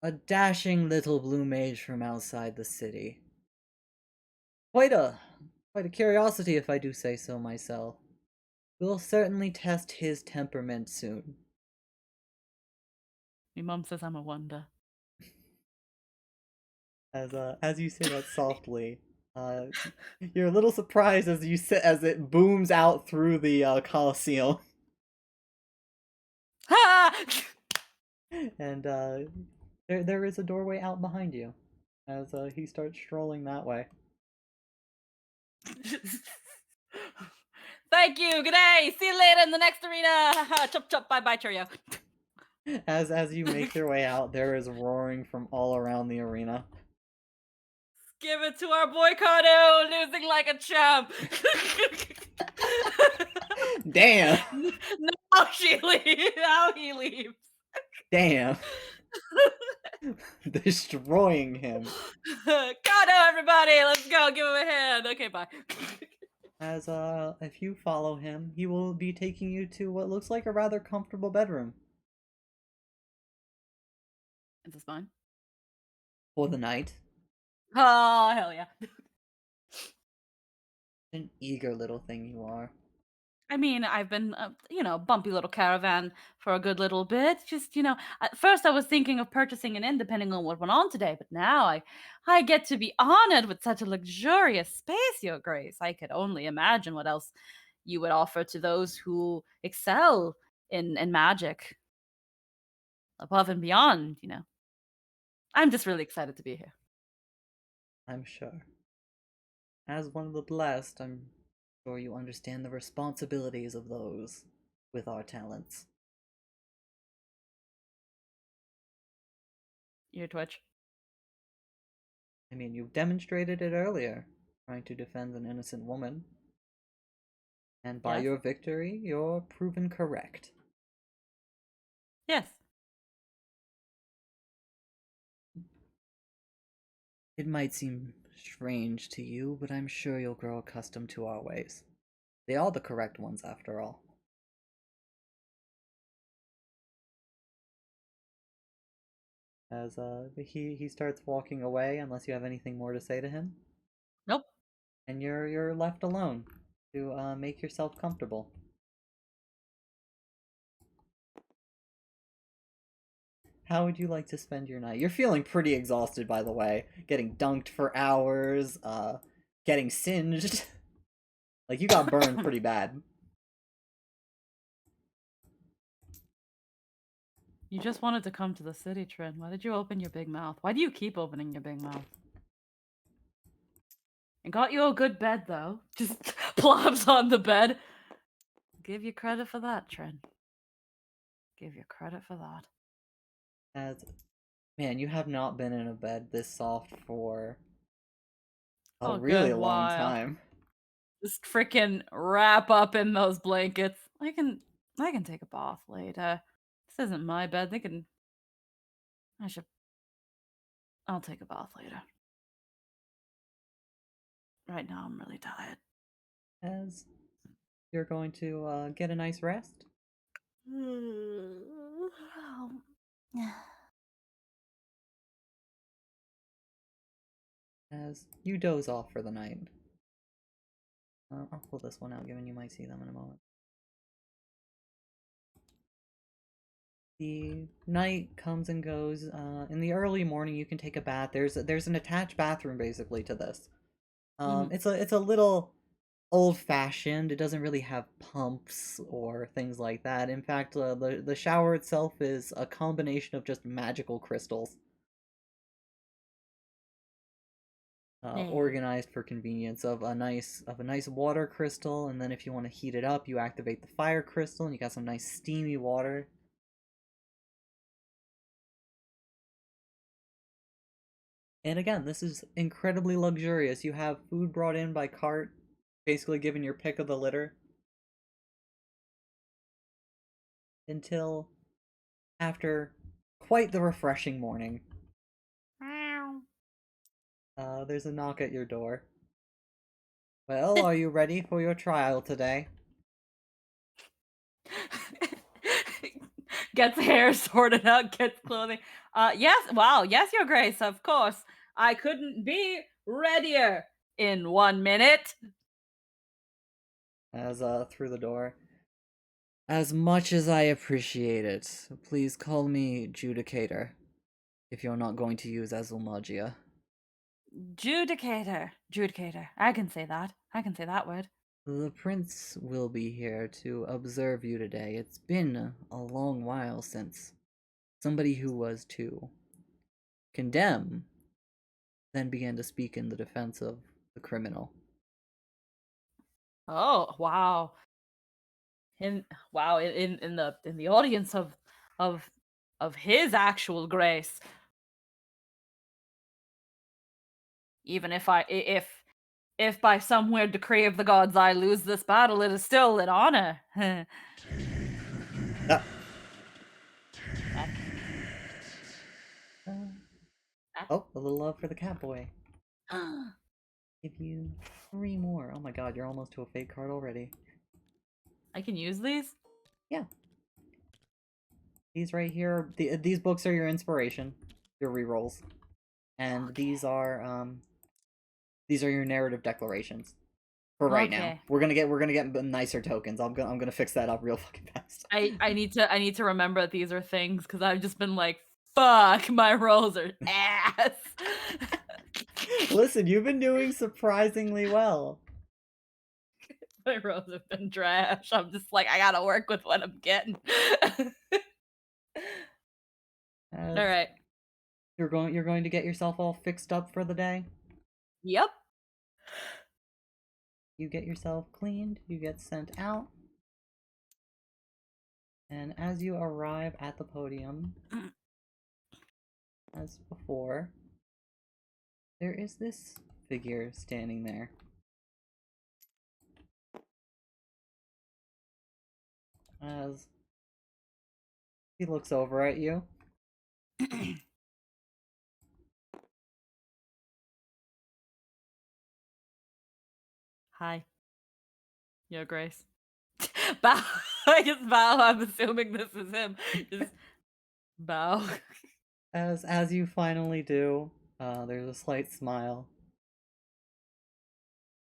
a dashing little blue mage from outside the city. Quite a curiosity, if I do say so myself. We'll certainly test his temperament soon. My mom says I'm a wonder. As you say that softly, you're a little surprised as as it booms out through the Colosseum, Ha! and there is a doorway out behind you, as he starts strolling that way. Thank you. Good day. See you later in the next arena. Chop chop. Bye bye, cheerio. As you make your way out, there is roaring from all around the arena. Give it to our boy Cardo, losing like a champ. Damn! Now he leaves. Damn! Destroying him. Cardo, everybody, let's go. Give him a hand. Okay, bye. As if you follow him, he will be taking you to what looks like a rather comfortable bedroom. Is this mine? For the night. Oh, hell yeah. An eager little thing you are. I mean, I've been, bumpy little caravan for a good little bit. Just, at first I was thinking of purchasing an inn depending on what went on today, but now I get to be honored with such a luxurious space, Your Grace. I could only imagine what else you would offer to those who excel in magic above and beyond. I'm just really excited to be here. I'm sure. As one of the blessed, I'm sure you understand the responsibilities of those with our talents. Your Twitch. I mean, you've demonstrated it earlier, trying to defend an innocent woman. And by Yes. your victory, you're proven correct. Yes. It might seem strange to you, but I'm sure you'll grow accustomed to our ways. They are the correct ones, after all. As he starts walking away, unless you have anything more to say to him. Nope. And you're left alone to make yourself comfortable. How would you like to spend your night? You're feeling pretty exhausted, by the way. Getting dunked for hours, getting singed. Like, you got burned pretty bad. You just wanted to come to the city, Trin. Why did you open your big mouth? Why do you keep opening your big mouth? And got you a good bed, though. Just plops on the bed. Give you credit for that, Trin. Give you credit for that. As, man, you have not been in a bed this soft for a really good long while. time. Just freaking wrap up in those blankets. I can take a bath later. This isn't my bed. I'll take a bath later. Right now, I'm really tired. As you're going to get a nice rest. as you doze off for the night. I'll pull this one out, given you might see them in a moment. The night comes and goes. In the early morning, you can take a bath. There's an attached bathroom basically to this. It's a little old-fashioned. It doesn't really have pumps or things like that. In fact, the shower itself is a combination of just magical crystals. Organized for convenience of a nice water crystal, and then if you want to heat it up, you activate the fire crystal, and you got some nice steamy water. And again, this is incredibly luxurious. You have food brought in by cart, basically giving your pick of the litter. Until after quite the refreshing morning. There's a knock at your door. Well, are you ready for your trial today? Gets hair sorted out, gets clothing. Yes, wow, yes, Your Grace, of course. I couldn't be readier in 1 minute. As through the door. As much as I appreciate it, please call me Judicator, if you're not going to use Azulmagia. Judicator. I can say that. I can say that word. The prince will be here to observe you today. It's been a long while since somebody who was to condemn then began to speak in the defense of the criminal. Oh, wow. In the audience of his actual grace. Even if if by some weird decree of the gods I lose this battle, it is still an honor. Oh, a little love for the catboy. Give you 3 more. Oh my god, you're almost to a fate card already. I can use these? Yeah. These right here, these books are your inspiration, your rerolls. And these are your narrative declarations. For right now. We're gonna get nicer tokens. I'm gonna fix that up real fucking fast. I need to remember that these are things because I've just been like, fuck, my rolls are ass. Listen, you've been doing surprisingly well. My rolls have been trash. I'm just like, I gotta work with what I'm getting. All right. You're going to get yourself all fixed up for the day? Yep. You get yourself cleaned, you get sent out. And as you arrive at the podium, as before, there is this figure standing there. As he looks over at you. Hi. Your Grace. Bow. I just bow. I'm assuming this is him. Just bow. As you finally do, there's a slight smile.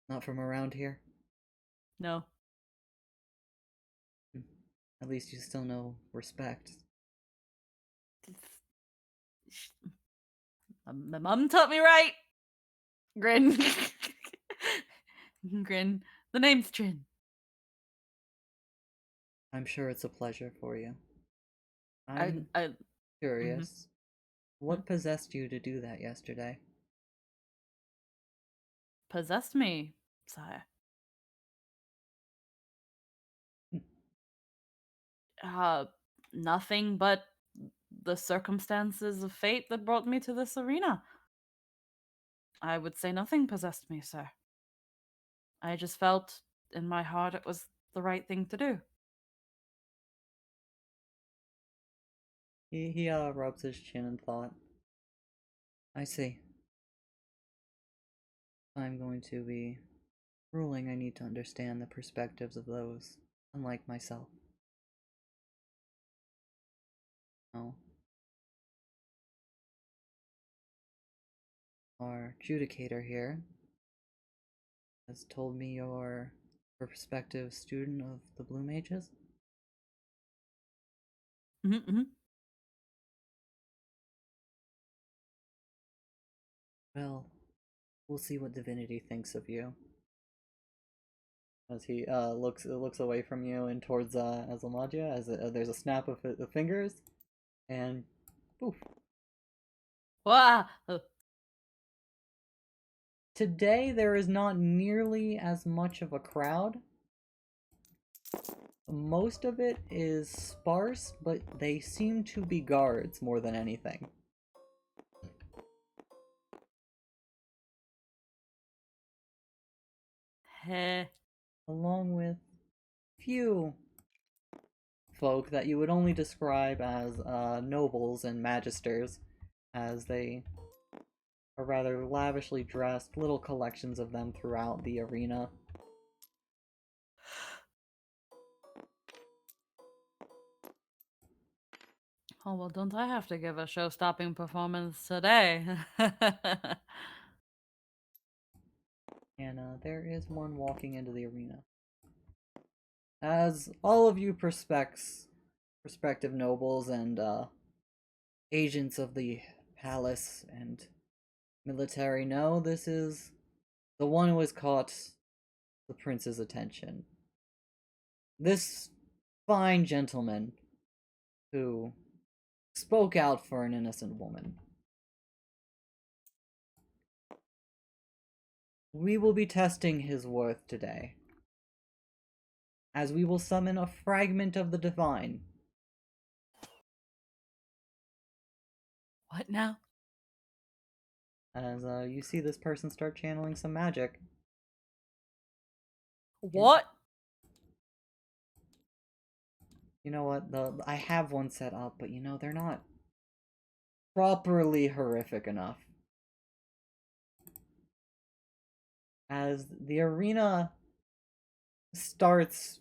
Not from around here? No. At least you still know respect. My mom taught me right. Grin. Grin. The name's Trin. I'm sure it's a pleasure for you. I'm I curious. What possessed you to do that yesterday? possessed me, sire. Nothing but the circumstances of fate that brought me to this arena. I would say nothing possessed me, sir. I just felt in my heart it was the right thing to do. He rubs his chin in thought. I see. I'm going to be ruling. I need to understand the perspectives of those unlike myself. No. our adjudicator here has told me you're a prospective student of the Blue Mages. Mm-hmm. Well, we'll see what Divinity thinks of you. As he looks away from you and towards Azalmadia, as there's a snap of the fingers, and poof. Wow. Today there is not nearly as much of a crowd. Most of it is sparse, but they seem to be guards more than anything. Heh. Along with few folk that you would only describe as nobles and magisters, as they are rather lavishly dressed, little collections of them throughout the arena. Oh, well, don't I have to give a show-stopping performance today? And there is one walking into the arena. As all of you prospective nobles and agents of the palace and military know, this is the one who has caught the prince's attention. This fine gentleman who spoke out for an innocent woman. We will be testing his worth today, as we will summon a fragment of the divine. What now? As you see this person start channeling some magic. What? You know what? I have one set up, but you know, they're not properly horrific enough. As the arena starts,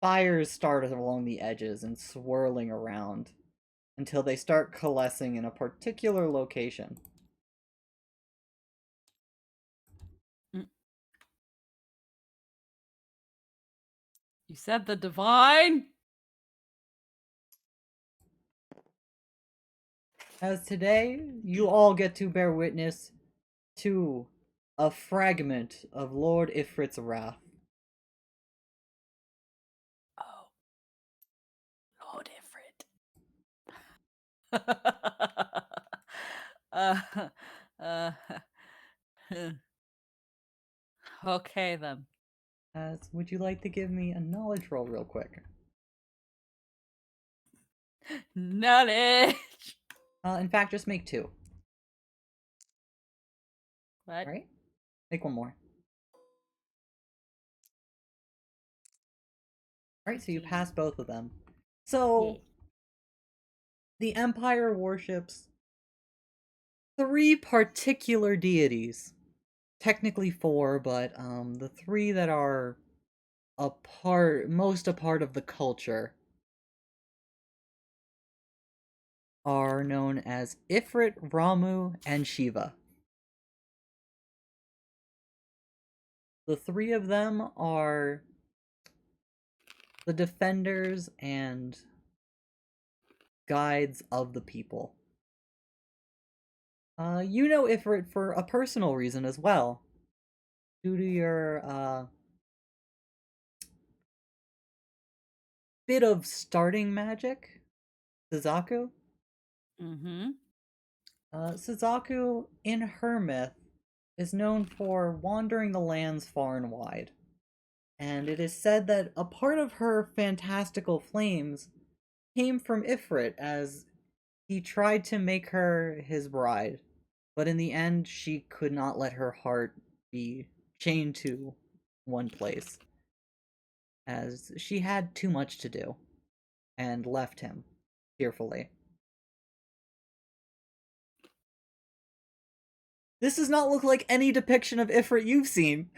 fires start along the edges and swirling around until they start coalescing in a particular location. You said the divine? As today, you all get to bear witness to a fragment of Lord Ifrit's wrath. Oh. Lord Ifrit. uh, uh, okay then. As would you like to give me a knowledge roll real quick? Knowledge. In fact, just make 2. What? Right? Make 1 more. Alright, so you pass both of them. So, Yeah. the Empire worships 3 particular deities. Technically 4, but the 3 that are most a part of the culture are known as Ifrit, Ramu, and Shiva. The 3 of them are the defenders and guides of the people. You know Ifrit for a personal reason as well. Due to your, bit of starting magic, Suzaku. Mm-hmm. Suzaku, in her myth, is known for wandering the lands far and wide. And it is said that a part of her fantastical flames came from Ifrit, as he tried to make her his bride, but in the end she could not let her heart be chained to one place, as she had too much to do, and left him, tearfully. This does not look like any depiction of Ifrit you've seen.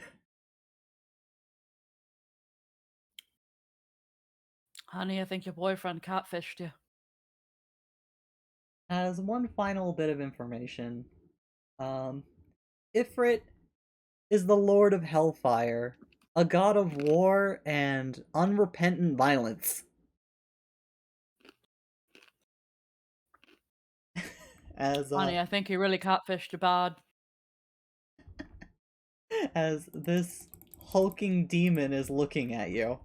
Honey, I think your boyfriend catfished you. As one final bit of information, Ifrit is the lord of hellfire, a god of war and unrepentant violence. As Honey, I think he really catfished you bad. as this hulking demon is looking at you.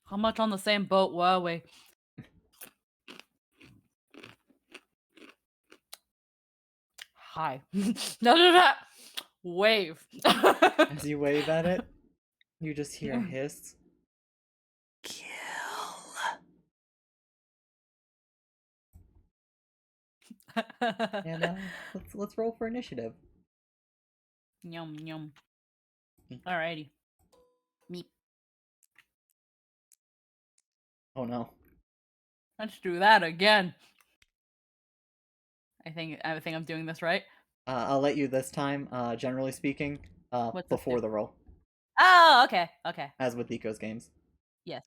How much on the same boat were we? Hi. No. Wave. As you wave at it, you just hear a hiss. Kill. And let's roll for initiative. Yum yum. Alrighty. Meep. Oh no. Let's do that again. I think I'm doing this right. I'll let you this time, generally speaking, What's this before do? the roll, Oh, okay. Okay. as with Nico's games. Yes.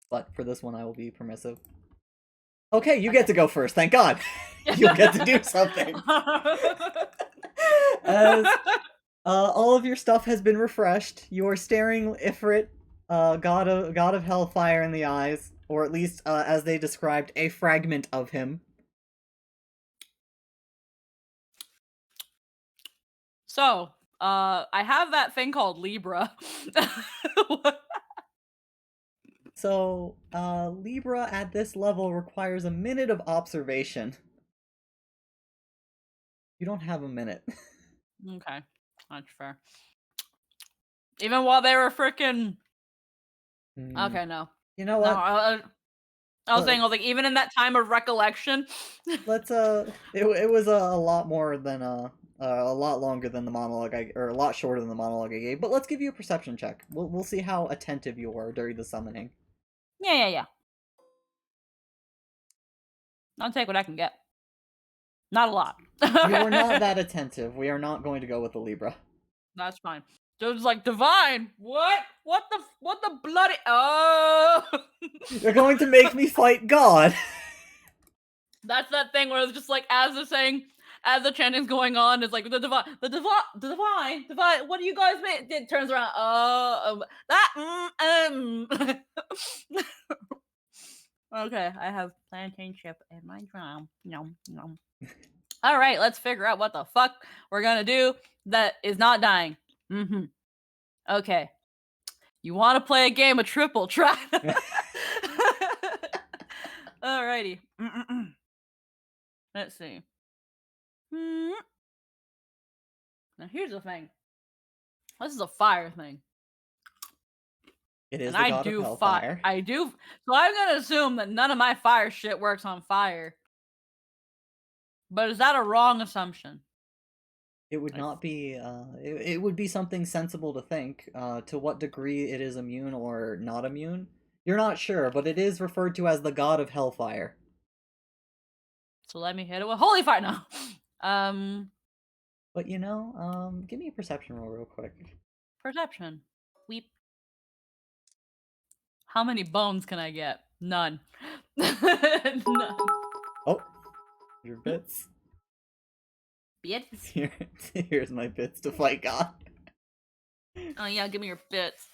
But for this one, I will be permissive. Okay, you get to go first, thank God! You'll get to do something! As all of your stuff has been refreshed, you are staring Ifrit, god of hellfire, in the eyes, or at least, as they described, a fragment of him. So, I have that thing called Libra. So, Libra at this level requires a minute of observation. You don't have a minute. Okay, that's fair. Even while they were freaking. Okay, no. You know No, what? I was saying, I was like, even in that time of recollection. Let's it was a lot more than a lot longer than the monologue or a lot shorter than the monologue I gave. But let's give you a perception check. We'll see how attentive you were during the summoning. Yeah. I'll take what I can get. Not a lot. You were not that attentive. We are not going to go with the Libra. That's fine. Just like divine. What? What the bloody? Oh. You're going to make me fight God. That's that thing where it's just like as the saying, as the chanting's going on, it's like the divine. What do you guys mean? It turns around. Okay, I have plantain chip in my drum. Yum yum. All right, let's figure out what the fuck we're gonna do that is not dying. Okay. You want to play a game of triple try? Alrighty. Let's see. Now here's the thing. This is a fire thing. It is And the I god do of hellfire. I do. So I'm gonna assume that none of my fire shit works on fire. But is that a wrong assumption? It would not be. It would be something sensible to think. To what degree it is immune or not immune, you're not sure, but it is referred to as the god of hellfire. So let me hit it with holy fire now. But you know, give me a perception roll real quick. Perception. Weep. How many bones can I get? None. None. Oh, your bits. Bits? Here's my bits to fight God. Oh yeah, give me your bits.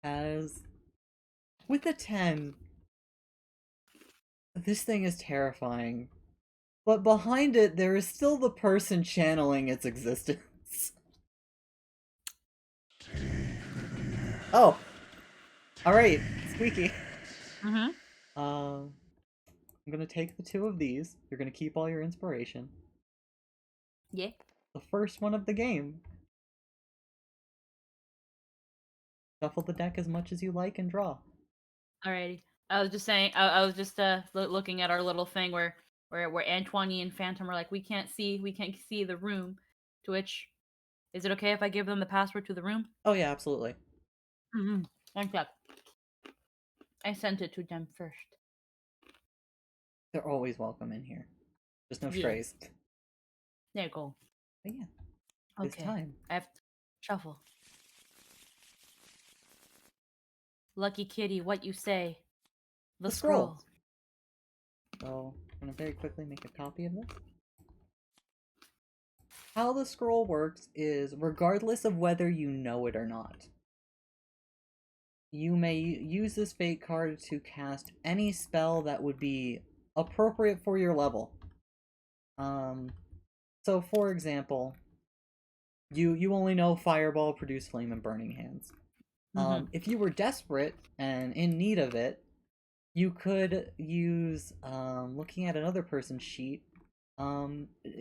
As with a 10, this thing is terrifying. But behind it, there is still the person channeling its existence. Oh! Alright, Squeaky. I'm gonna take the 2 of these. You're gonna keep all your inspiration. Yeah. The first one of the game. Shuffle the deck as much as you like and draw. Alrighty. I was just saying. I was just looking at our little thing where Antoine and Phantom are like, we can't see the room. To which, is it okay if I give them the password to the room? Oh yeah, absolutely. One sec. I sent it to them first. They're always welcome in here. Just no Yeah. strays. There you go. But yeah, Okay. it's time. I have to shuffle. Lucky kitty, what you say? The The scroll. scroll. So I'm gonna very quickly make a copy of this. How the scroll works is, regardless of whether you know it or not, you may use this fate card to cast any spell that would be appropriate for your level. So for example, you only know Fireball, Produce Flame, and Burning Hands. If you were desperate and in need of it, you could use, looking at another person's sheet,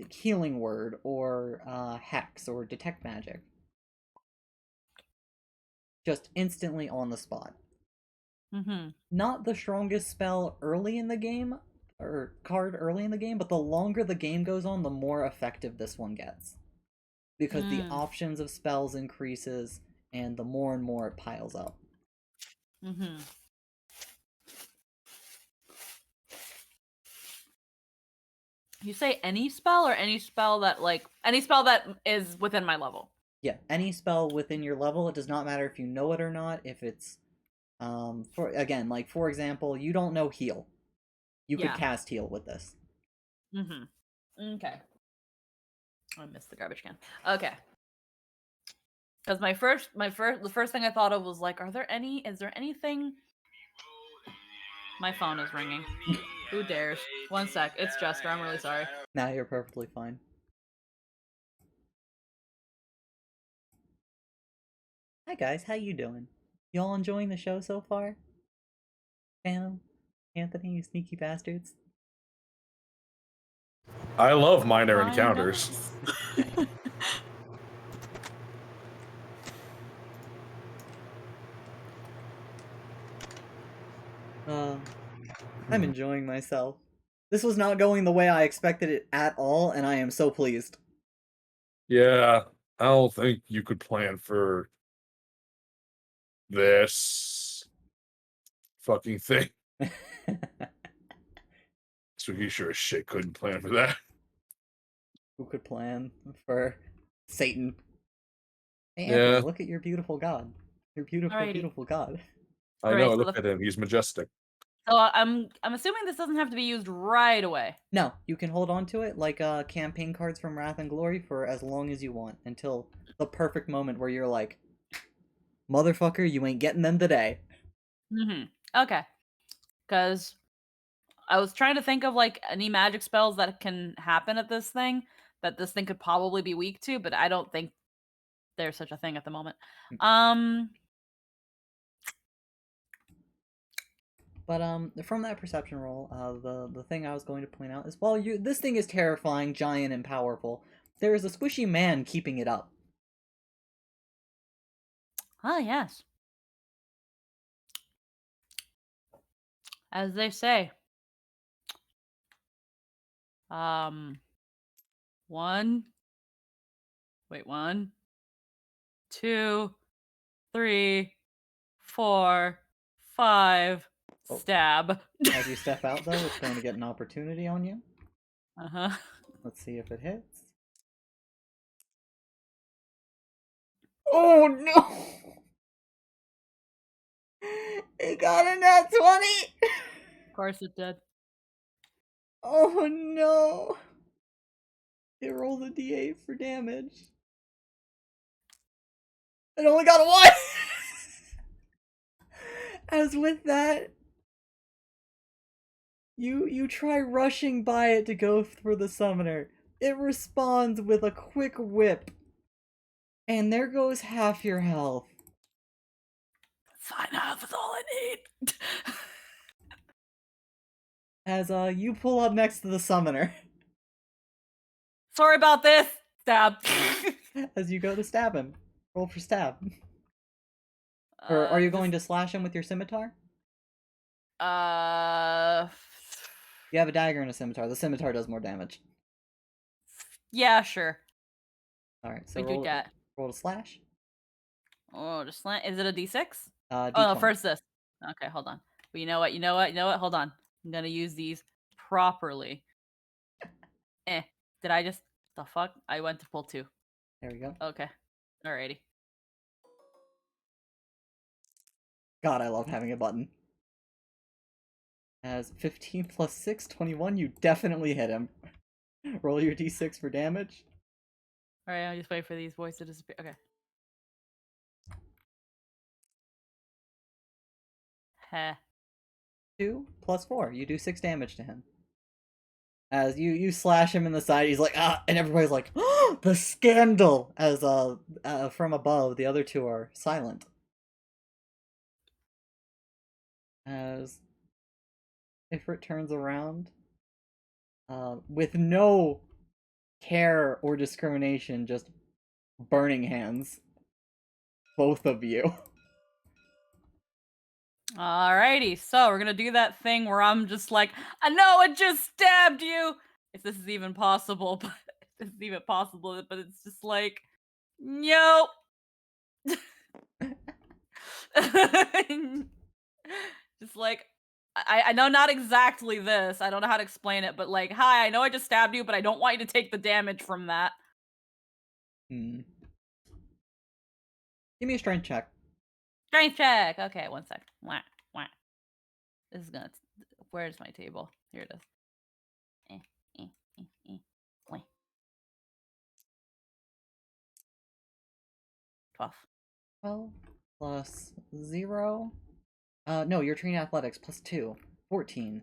Healing Word, or Hex, or Detect Magic. Just instantly on the spot. Not the strongest spell early in the game, or card early in the game, but the longer the game goes on, the more effective this one gets. Because the options of spells increases, and the more and more it piles up. You say any spell or any spell that any spell that is within my level? Yeah, any spell within your level. It does not matter if you know it or not. If it's for example, you don't know heal. You could cast heal with this. Okay. I missed the garbage can. Okay. Because the first thing I thought of was like, is there anything? My phone is ringing. Who dares? One sec. It's Jester. I'm really sorry. Now you're perfectly fine. Hi guys, how you doing? Y'all enjoying the show so far? Phantom, Anthony, you sneaky bastards. I love minor encounters. I'm enjoying myself. This was not going the way I expected it at all, and I am so pleased. Yeah, I don't think you could plan for this fucking thing. So he sure as shit couldn't plan for that. Who could plan for Satan? Hey, Yeah. Anthony, look at your beautiful god. Your beautiful, Alrighty. beautiful god. I Right, know, so look at him, he's majestic. So I'm assuming this doesn't have to be used right away. No, you can hold on to it like campaign cards from Wrath and Glory for as long as you want, until the perfect moment where you're like, motherfucker, you ain't getting them today. Okay. Because I was trying to think of like any magic spells that can happen at this thing that this thing could probably be weak to, but I don't think there's such a thing at the moment. But from that perception roll, the thing I was going to point out is, while this thing is terrifying, giant, and powerful, there is a squishy man keeping it up. Ah, yes. As they say. One, 2, 3, 4, 5, Oh. stab. As you step out, though, it's going to get an opportunity on you. Let's see if it hits. Oh no! It got a nat 20! Of course it did. Oh no! It rolls a d8 for damage. It only got a 1! As with that, you try rushing by it to go for the summoner. It responds with a quick whip. And there goes half your health. Fine, half is all I need. As you pull up next to the summoner. Sorry about this. Stab. As you go to stab him. Roll for stab. Or are you going to slash him with your scimitar? You have a dagger and a scimitar. The scimitar does more damage. Yeah, sure. Alright, so We do that. roll to slash. Oh, just slant. Is it a D6? D20. Oh no, first this. Okay, hold on. But you know what? Hold on. I'm gonna use these properly. Did I just the fuck? I went to pull 2. There we go. Okay. Alrighty. God, I love having a button. As 15 plus 6, 21, you definitely hit him. Roll your d6 for damage. All right, I'll just wait for these boys to disappear. Okay. Heh. 2 plus 4, you do 6 damage to him. As you slash him in the side, he's like, ah, and everybody's like, oh, the scandal! As from above, the other two are silent. As Ifrit turns around, with no care or discrimination, just burning hands. Both of you. Alrighty, so we're gonna do that thing where I'm just like, I know I just stabbed you! If this is even possible, but if this is even possible, but it's just like, nope. Just like, I know not exactly this. I don't know how to explain it, but like, hi, I know I just stabbed you, but I don't want you to take the damage from that. Hmm. Give me a strength check. Strength check. Okay, one sec. Wah, wah. This is gonna. Where's my table? Here it is. Eh, eh, eh, eh. Wah. 12. 12 plus 0. No, you're trained athletics plus 2. 14.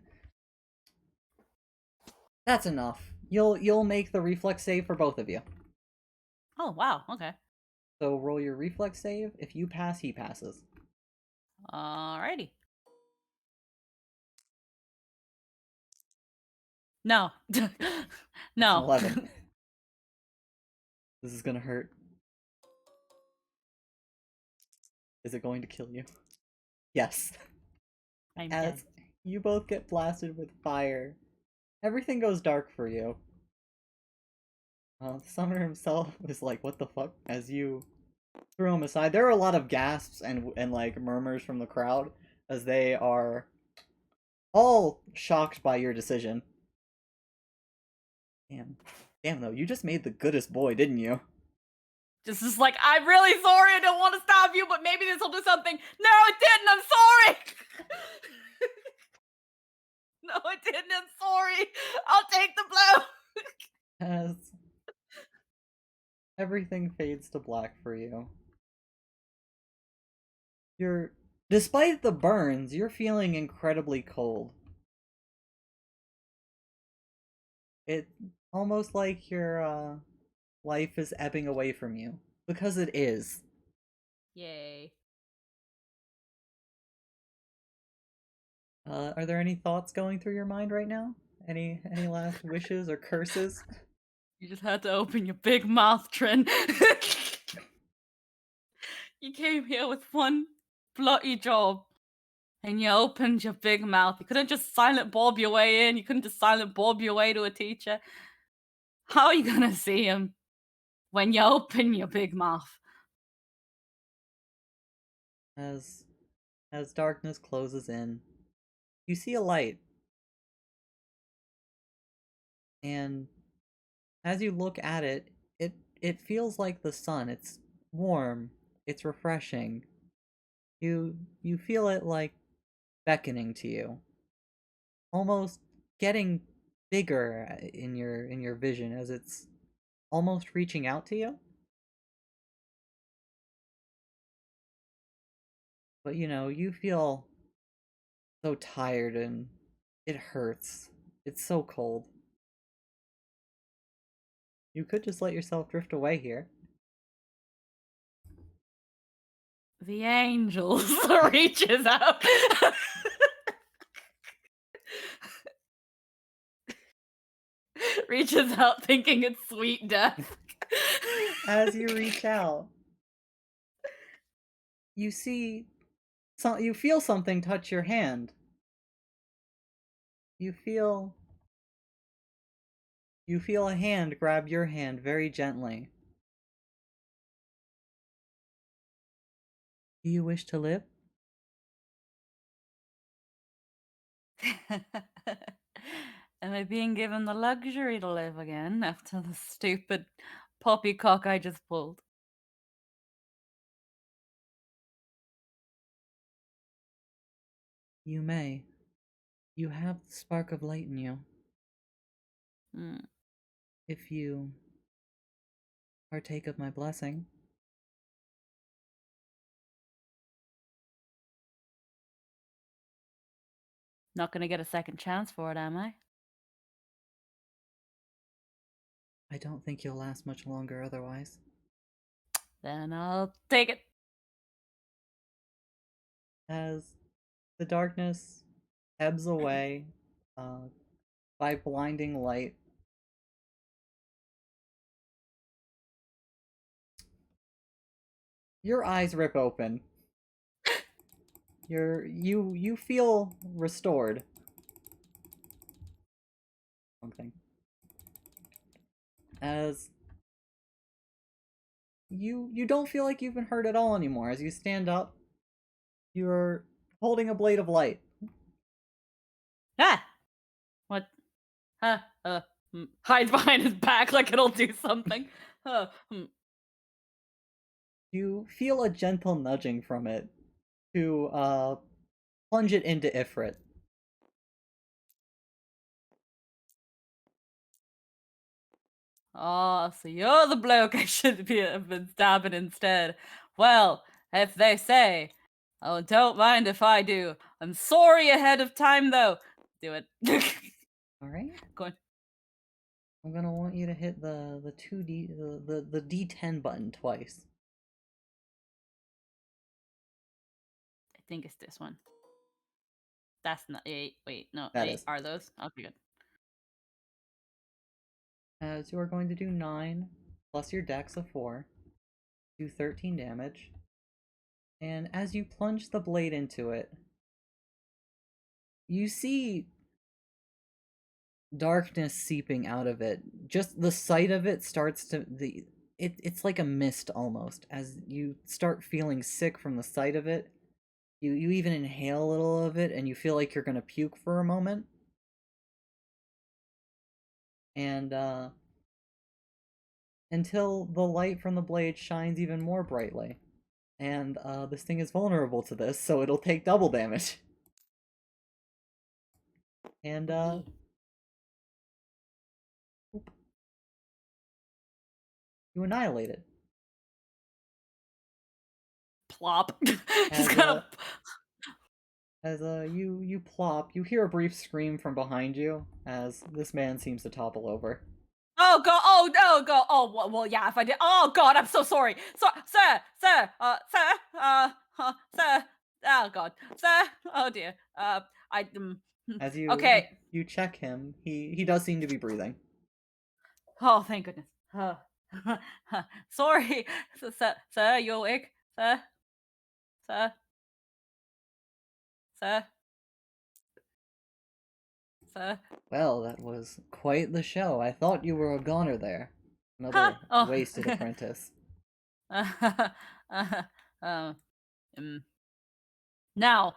That's enough. You'll make the reflex save for both of you. Oh wow. Okay. So roll your reflex save. If you pass, he passes. Alrighty. No. It's an No. 11. This is gonna hurt. Is it going to kill you? Yes. I'm dead. As you both get blasted with fire, everything goes dark for you. The summoner himself is like, what the fuck? As you threw him aside. There are a lot of gasps and like murmurs from the crowd as they are all shocked by your decision. Damn though, you just made the goodest boy, didn't you? Just is like, I'm really sorry. I don't want to stop you, but maybe this will do something. No, it didn't. I'm sorry. No, it didn't. I'm sorry. I'll take the blow. As everything fades to black for you. Despite the burns, you're feeling incredibly cold. It almost like your life is ebbing away from you. Because it is. Yay. Are there any thoughts going through your mind right now? Any last wishes or curses? You just had to open your big mouth, Trin. You came here with one bloody job. And you opened your big mouth. You couldn't just silent bulb your way in. You couldn't just silent bulb your way to a teacher. How are you gonna see him when you open your big mouth? As darkness closes in, you see a light. And as you look at it, it feels like the sun. It's warm, it's refreshing. You feel it like beckoning to you. Almost getting bigger in your vision as it's almost reaching out to you. But you feel so tired and it hurts. It's so cold. You could just let yourself drift away here. The angels reaches out. Reaches out thinking it's sweet death. As you reach out, you feel something touch your hand. You feel a hand grab your hand very gently. Do you wish to live? Am I being given the luxury to live again after the stupid poppycock I just pulled? You may. You have the spark of light in you. Mm. If you partake of my blessing, Not gonna get a second chance for it, am I? I don't think you'll last much longer otherwise. Then I'll take it. As the darkness ebbs away by blinding light, your eyes rip open. You feel restored. Something. As you don't feel like you've been hurt at all anymore. As you stand up, you're holding a blade of light. Ah! What? Huh? Hides behind his back like it'll do something. You feel a gentle nudging from it to plunge it into Ifrit. Oh, so you're the bloke I should have been stabbing instead. Well, if they say, oh, don't mind if I do. I'm sorry ahead of time, though. Do it. Alright? Go on. I'm gonna want you to hit the 2D the D10 button twice. I think it's this one. That's not. Wait, no. That is. Are those? Okay, good. As you are going to do 9 plus your dex of 4, do 13 damage. And as you plunge the blade into it, you see darkness seeping out of it. Just the sight of it starts to it's like a mist almost. As you start feeling sick from the sight of it, you even inhale a little of it and you feel like you're gonna puke for a moment. And until the light from the blade shines even more brightly. And this thing is vulnerable to this, so it'll take double damage. And you annihilate it. Plop. As, Just kind of. As you plop, you hear a brief scream from behind you as this man seems to topple over. Oh god! Oh no! God! Oh well, yeah. If I did, oh god, I'm so sorry. So, sir, sir. Oh god, sir. Oh dear. As you Okay. you check him, he does seem to be breathing. Oh, thank goodness. Sorry, sir. You awake, sir? Sir. Sir. Sir. Well, that was quite the show. I thought you were a goner there. Another Oh. wasted apprentice. Now,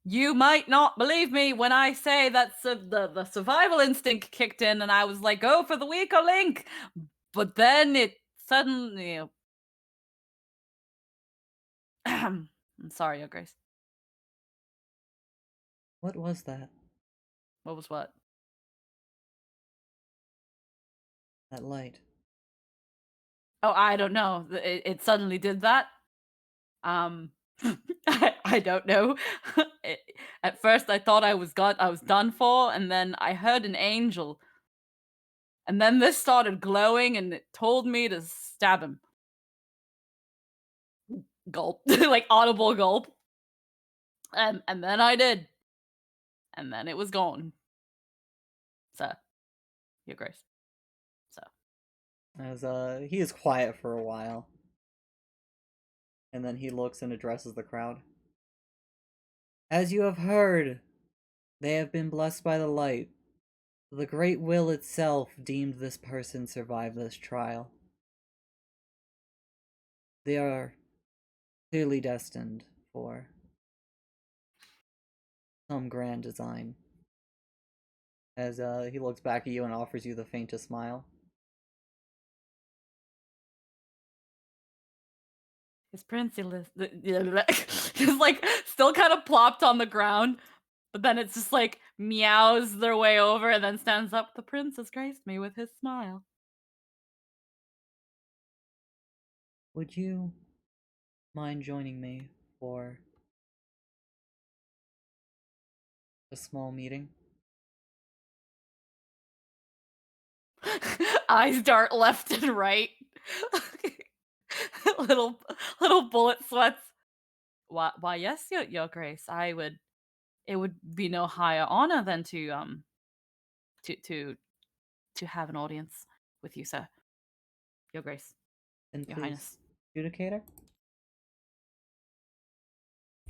you might not believe me when I say that the survival instinct kicked in and I was like, go for the weaker link. But then it suddenly. I'm sorry, Your Grace. What was that? What was what? That light. Oh, I don't know. It suddenly did that. I don't know. At first, I thought I was done for, and then I heard an angel, and then this started glowing, and it told me to stab him. Gulp, like audible gulp, and then I did, and then it was gone. So, Your Grace. So, As he is quiet for a while. And then he looks and addresses the crowd. As you have heard, they have been blessed by the light. The great will itself deemed this person survive this trial. They are clearly destined for some grand design. As he looks back at you and offers you the faintest smile. his princely list, just like still kind of plopped on the ground, But then it's just like meows their way over and then stands up. The prince has graced me with his smile. Would you mind joining me for a small meeting? Eyes dart left and right. little little bullet sweats. Why yes, your grace. It would be no higher honor than to to to have an audience with you, sir. Your grace, Then your please, highness. Judicator?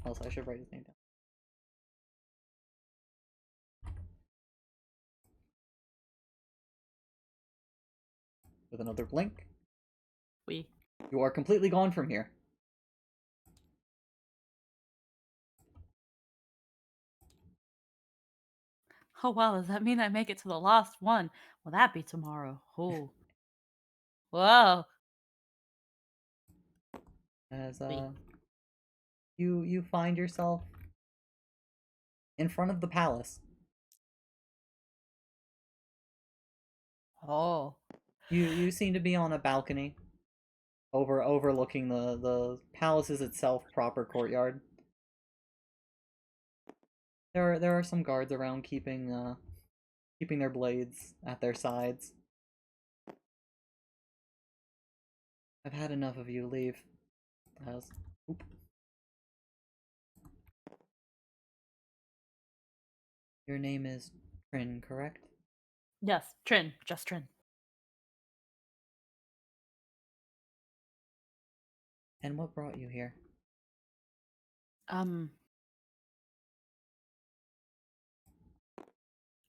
Also, I should write his name down. With another blink, We. you are completely gone from here. Oh wow, does that mean I make it to the last one? Will that be tomorrow? Oh. Whoa. As We. you find yourself in front of the palace. Oh. You seem to be on a balcony overlooking the palace's itself proper courtyard. There are some guards around keeping their blades at their sides. I've had enough of you. Leave. As oop. Your name is Trin, correct? Yes, Trin, just Trin. And what brought you here? Um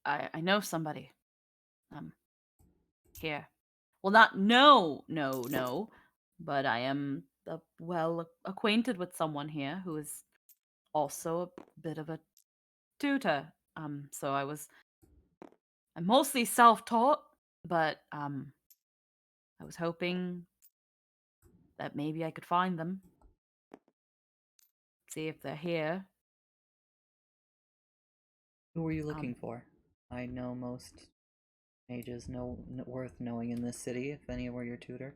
I know somebody. Here. Well, not no, but I am well acquainted with someone here who is also a bit of a tutor. So I'm mostly self-taught, but I was hoping that maybe I could find them, see if they're here. Who were you looking Um, for? I know most mages worth knowing in this city, if any were your tutor.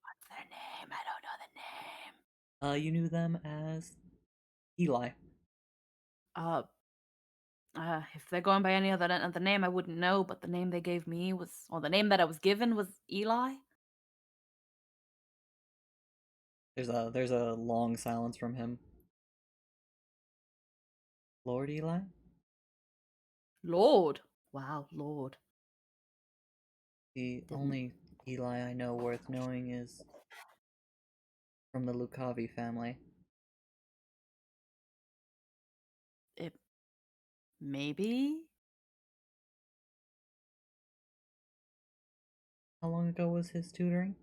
what's their name? I don't know the name. You knew them as Eli. Uh, if they're going by any other name, I wouldn't know. But the name they gave me or the name that I was given was Eli. There's a long silence from him. Lord Eli? Lord. Wow, Lord. The Didn't. only Eli I know worth knowing is from the Lucavi family. It maybe. How long ago was his tutoring?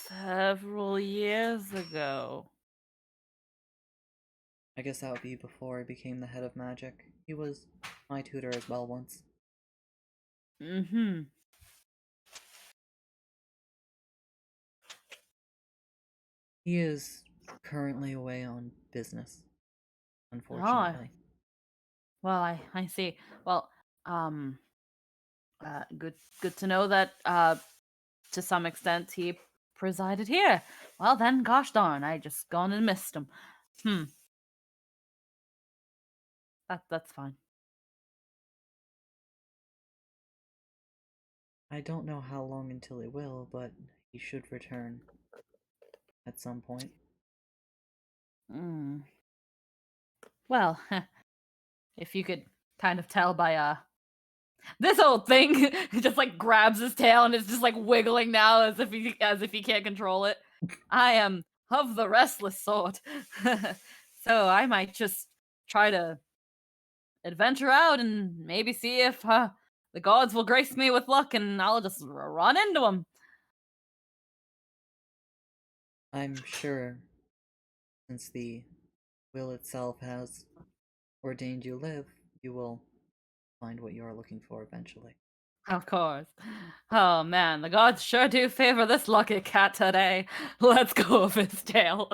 Several years ago. I guess that would be before I became the head of magic. He was my tutor as well once. Mm-hmm. He is currently away on business, Oh, unfortunately. well, I see. Well, um, good to know that to some extent he presided here. Well then, gosh darn, I just gone and missed him. That's fine. I don't know how long until he will, but he should return at some point. Mm. Well, if you could kind of tell by this old thing just like grabs his tail and is just like wiggling now as if he can't control it. I am of the restless sort. So I might just try to adventure out and maybe see if the gods will grace me with luck and I'll just run into them. I'm sure, since the will itself has ordained you live, you will find what you are looking for eventually. Of course. Oh man, the gods sure do favor this lucky cat today. Let's go of his tail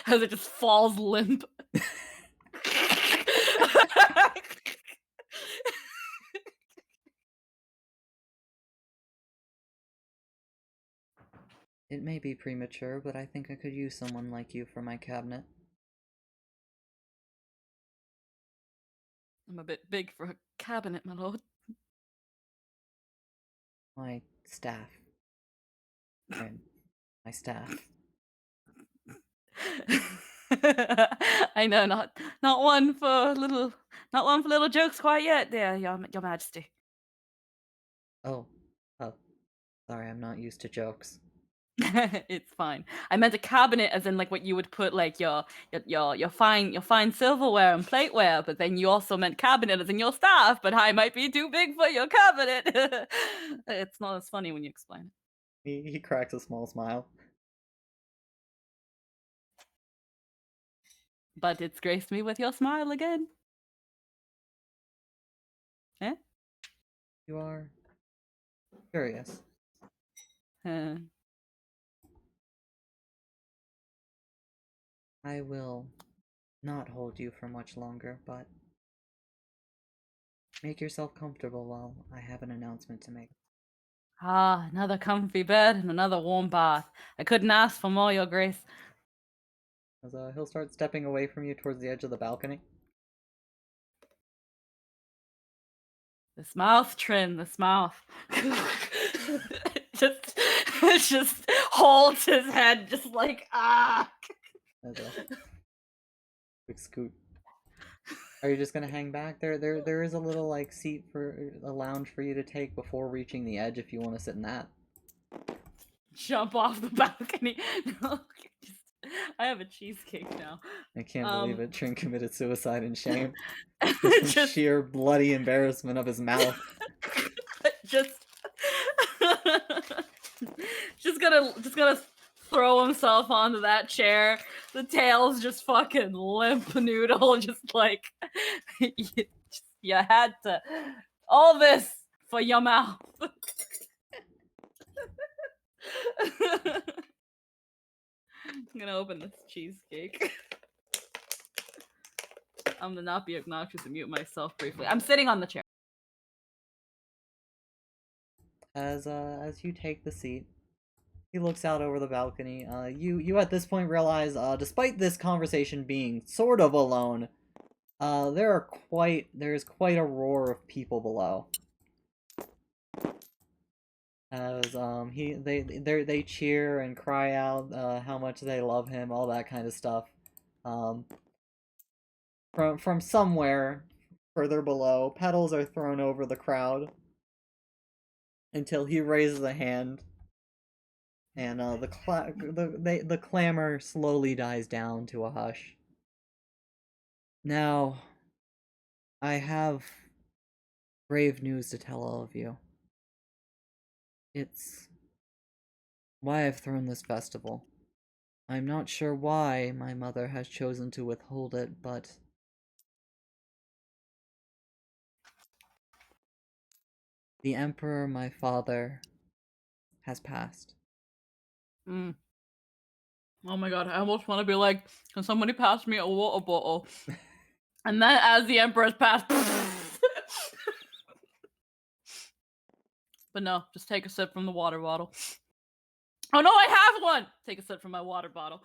as it just falls limp. It may be premature, but I think I could use someone like you for my cabinet. I'm a bit big for a cabinet, my lord. My staff. And my staff. I know, not one for little jokes quite yet, there, your Majesty. Oh. Oh. Sorry, I'm not used to jokes. It's fine. I meant a cabinet as in like what you would put like your fine silverware and plateware, but then you also meant cabinet as in your staff, but I might be too big for your cabinet. It's not as funny when you explain it. He cracks a small smile. But it's graced me with your smile again. Eh? You are curious. Uh, I will not hold you for much longer, but make yourself comfortable while I have an announcement to make. another comfy bed and another warm bath. I couldn't ask for more, your grace. As he'll start stepping away from you towards the edge of the balcony. This mouth, Trin, this mouth. just holds his head, just like, ah. As a quick scoot. Are you just gonna hang back? There is a little like seat for a lounge for you to take before reaching the edge if you want to sit in that. Jump off the balcony. No, I have a cheesecake now. I can't believe it. Trin committed suicide in shame. Just Sheer bloody embarrassment of his mouth. just gonna throw himself onto that chair. The tail's just fucking limp noodle, just like you had to. All this for your mouth. I'm gonna open this cheesecake. I'm gonna not be obnoxious and mute myself briefly. I'm sitting on the chair. As you take the seat, he looks out over the balcony. You at this point realize, despite this conversation being sort of alone, there's quite a roar of people below. As they cheer and cry out how much they love him, all that kind of stuff. From somewhere further below, petals are thrown over the crowd until he raises a hand, and the clamor slowly dies down to a hush. Now, I have grave news to tell all of you. It's why I've thrown this festival. I'm not sure why my mother has chosen to withhold it, but the Emperor, my father, has passed. Oh my god, I almost want to be like, can somebody pass me a water bottle? And then as the Emperor's passed. But no, just take a sip from the water bottle. Oh no, I have one! Take a sip from my water bottle.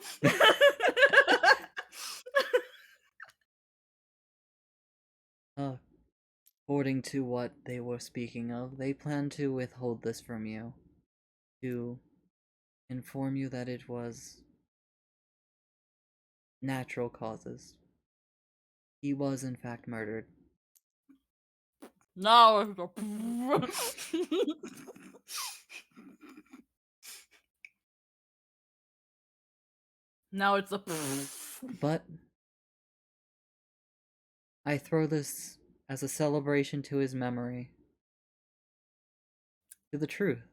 According to what they were speaking of, they plan to withhold this from you. To inform you that it was natural causes. He was in fact murdered. Now now it's a But I throw this as a celebration to his memory. To the truth.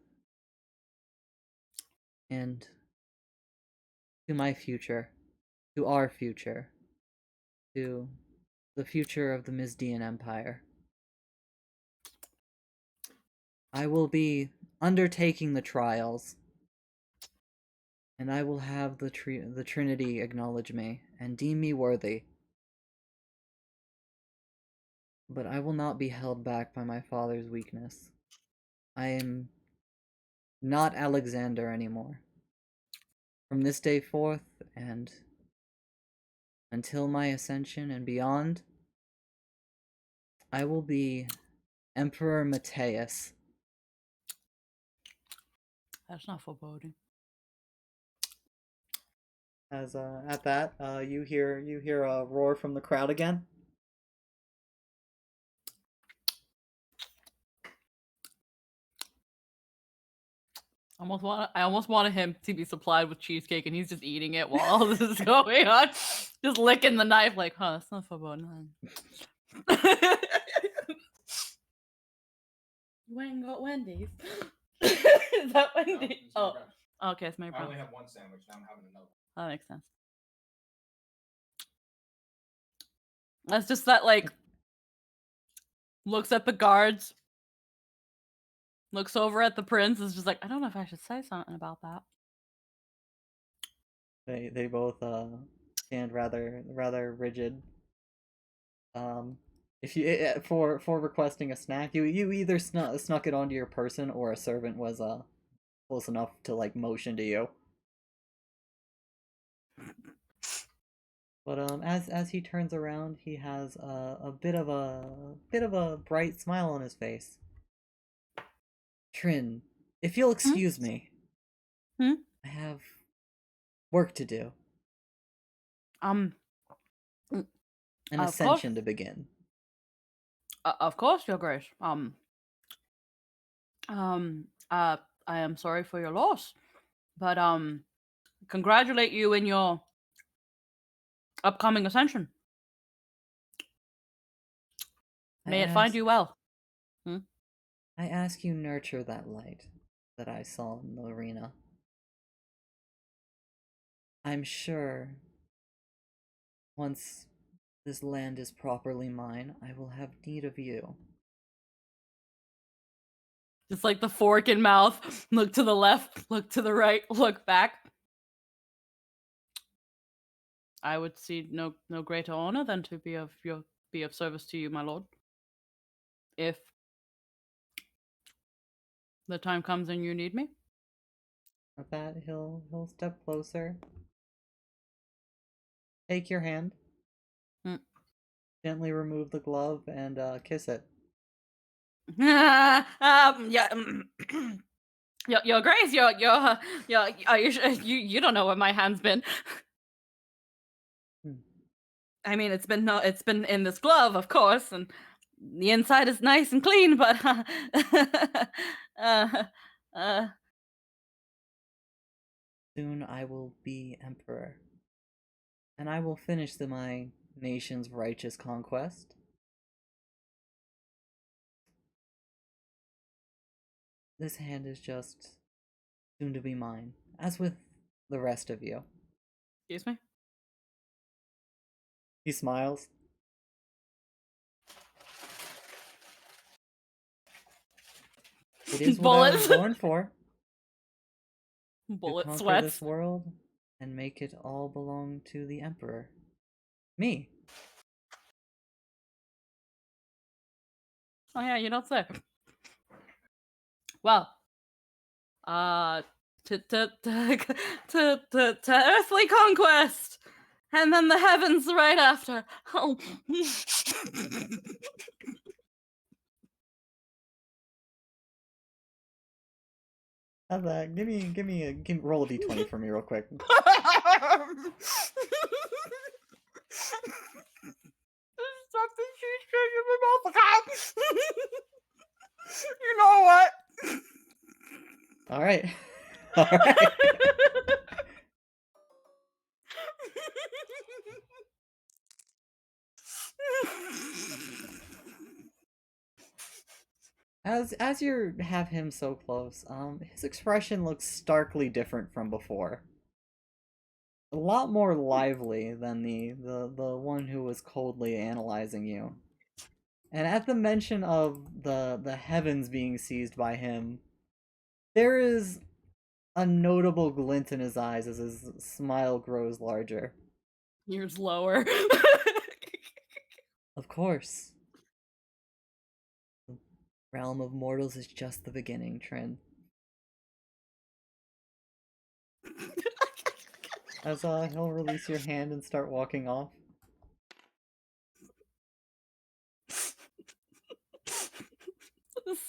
And to my future. To our future. To the future of the Mizdian Empire. I will be undertaking the trials, and I will have the Trinity acknowledge me and deem me worthy. But I will not be held back by my father's weakness. I am not Alexander anymore. From this day forth, and until my ascension and beyond, I will be Emperor Matthias. That's not foreboding. As at that, you hear a roar from the crowd again. I almost wanted him to be supplied with cheesecake, and he's just eating it while all this is going on, just licking the knife, like, huh, that's not foreboding. You went and got Wendy's. Is that Wendy's? Oh, okay, it's my I problem. only have one sandwich. Now I'm having another. That makes sense. That's just that, like, looks at the guards, looks over at the prince, is just like, I don't know if I should say something about that. They both stand rather rigid. If you for requesting a snack, you either snuck it onto your person, or a servant was close enough to like motion to you. But as he turns around, he has a bit of a bright smile on his face. Trin, if you'll excuse me, Hmm? I have work to do. Mm, An of course. ascension to begin. Of course, Your Grace. I am sorry for your loss, but congratulate you in your upcoming ascension. May it find you well. I ask you nurture that light that I saw in the arena. I'm sure once this land is properly mine, I will have need of you. Just like the fork in mouth. Look to the left, look to the right, look back. I would see no greater honor than to be of service to you, my lord. If the time comes and you need me. At that, he'll step closer, take your hand, gently remove the glove, and kiss it. Yeah. Your Grace, are you sure? You don't know where my hand's been. I mean, it's been in this glove, of course, and the inside is nice and clean, but Soon I will be emperor, and I will finish my nation's righteous conquest. This hand is just soon to be mine, as with the rest of you. Excuse me? He smiles. It is what I was Bullets. born for. Bullet to conquer sweats. this world and make it all belong to the Emperor. Me. Oh yeah, you don't say. Well, to earthly conquest, and then the heavens right after. Oh. How's that? Give me roll a d20 for me real quick. Something she's in my mouth. You know what? All right. All right. As you have him so close, his expression looks starkly different from before. A lot more lively than the one who was coldly analyzing you. And at the mention of the heavens being seized by him, there is a notable glint in his eyes as his smile grows larger. Yours lower. Of course. The realm of mortals is just the beginning, Trin. As he'll release your hand and start walking off.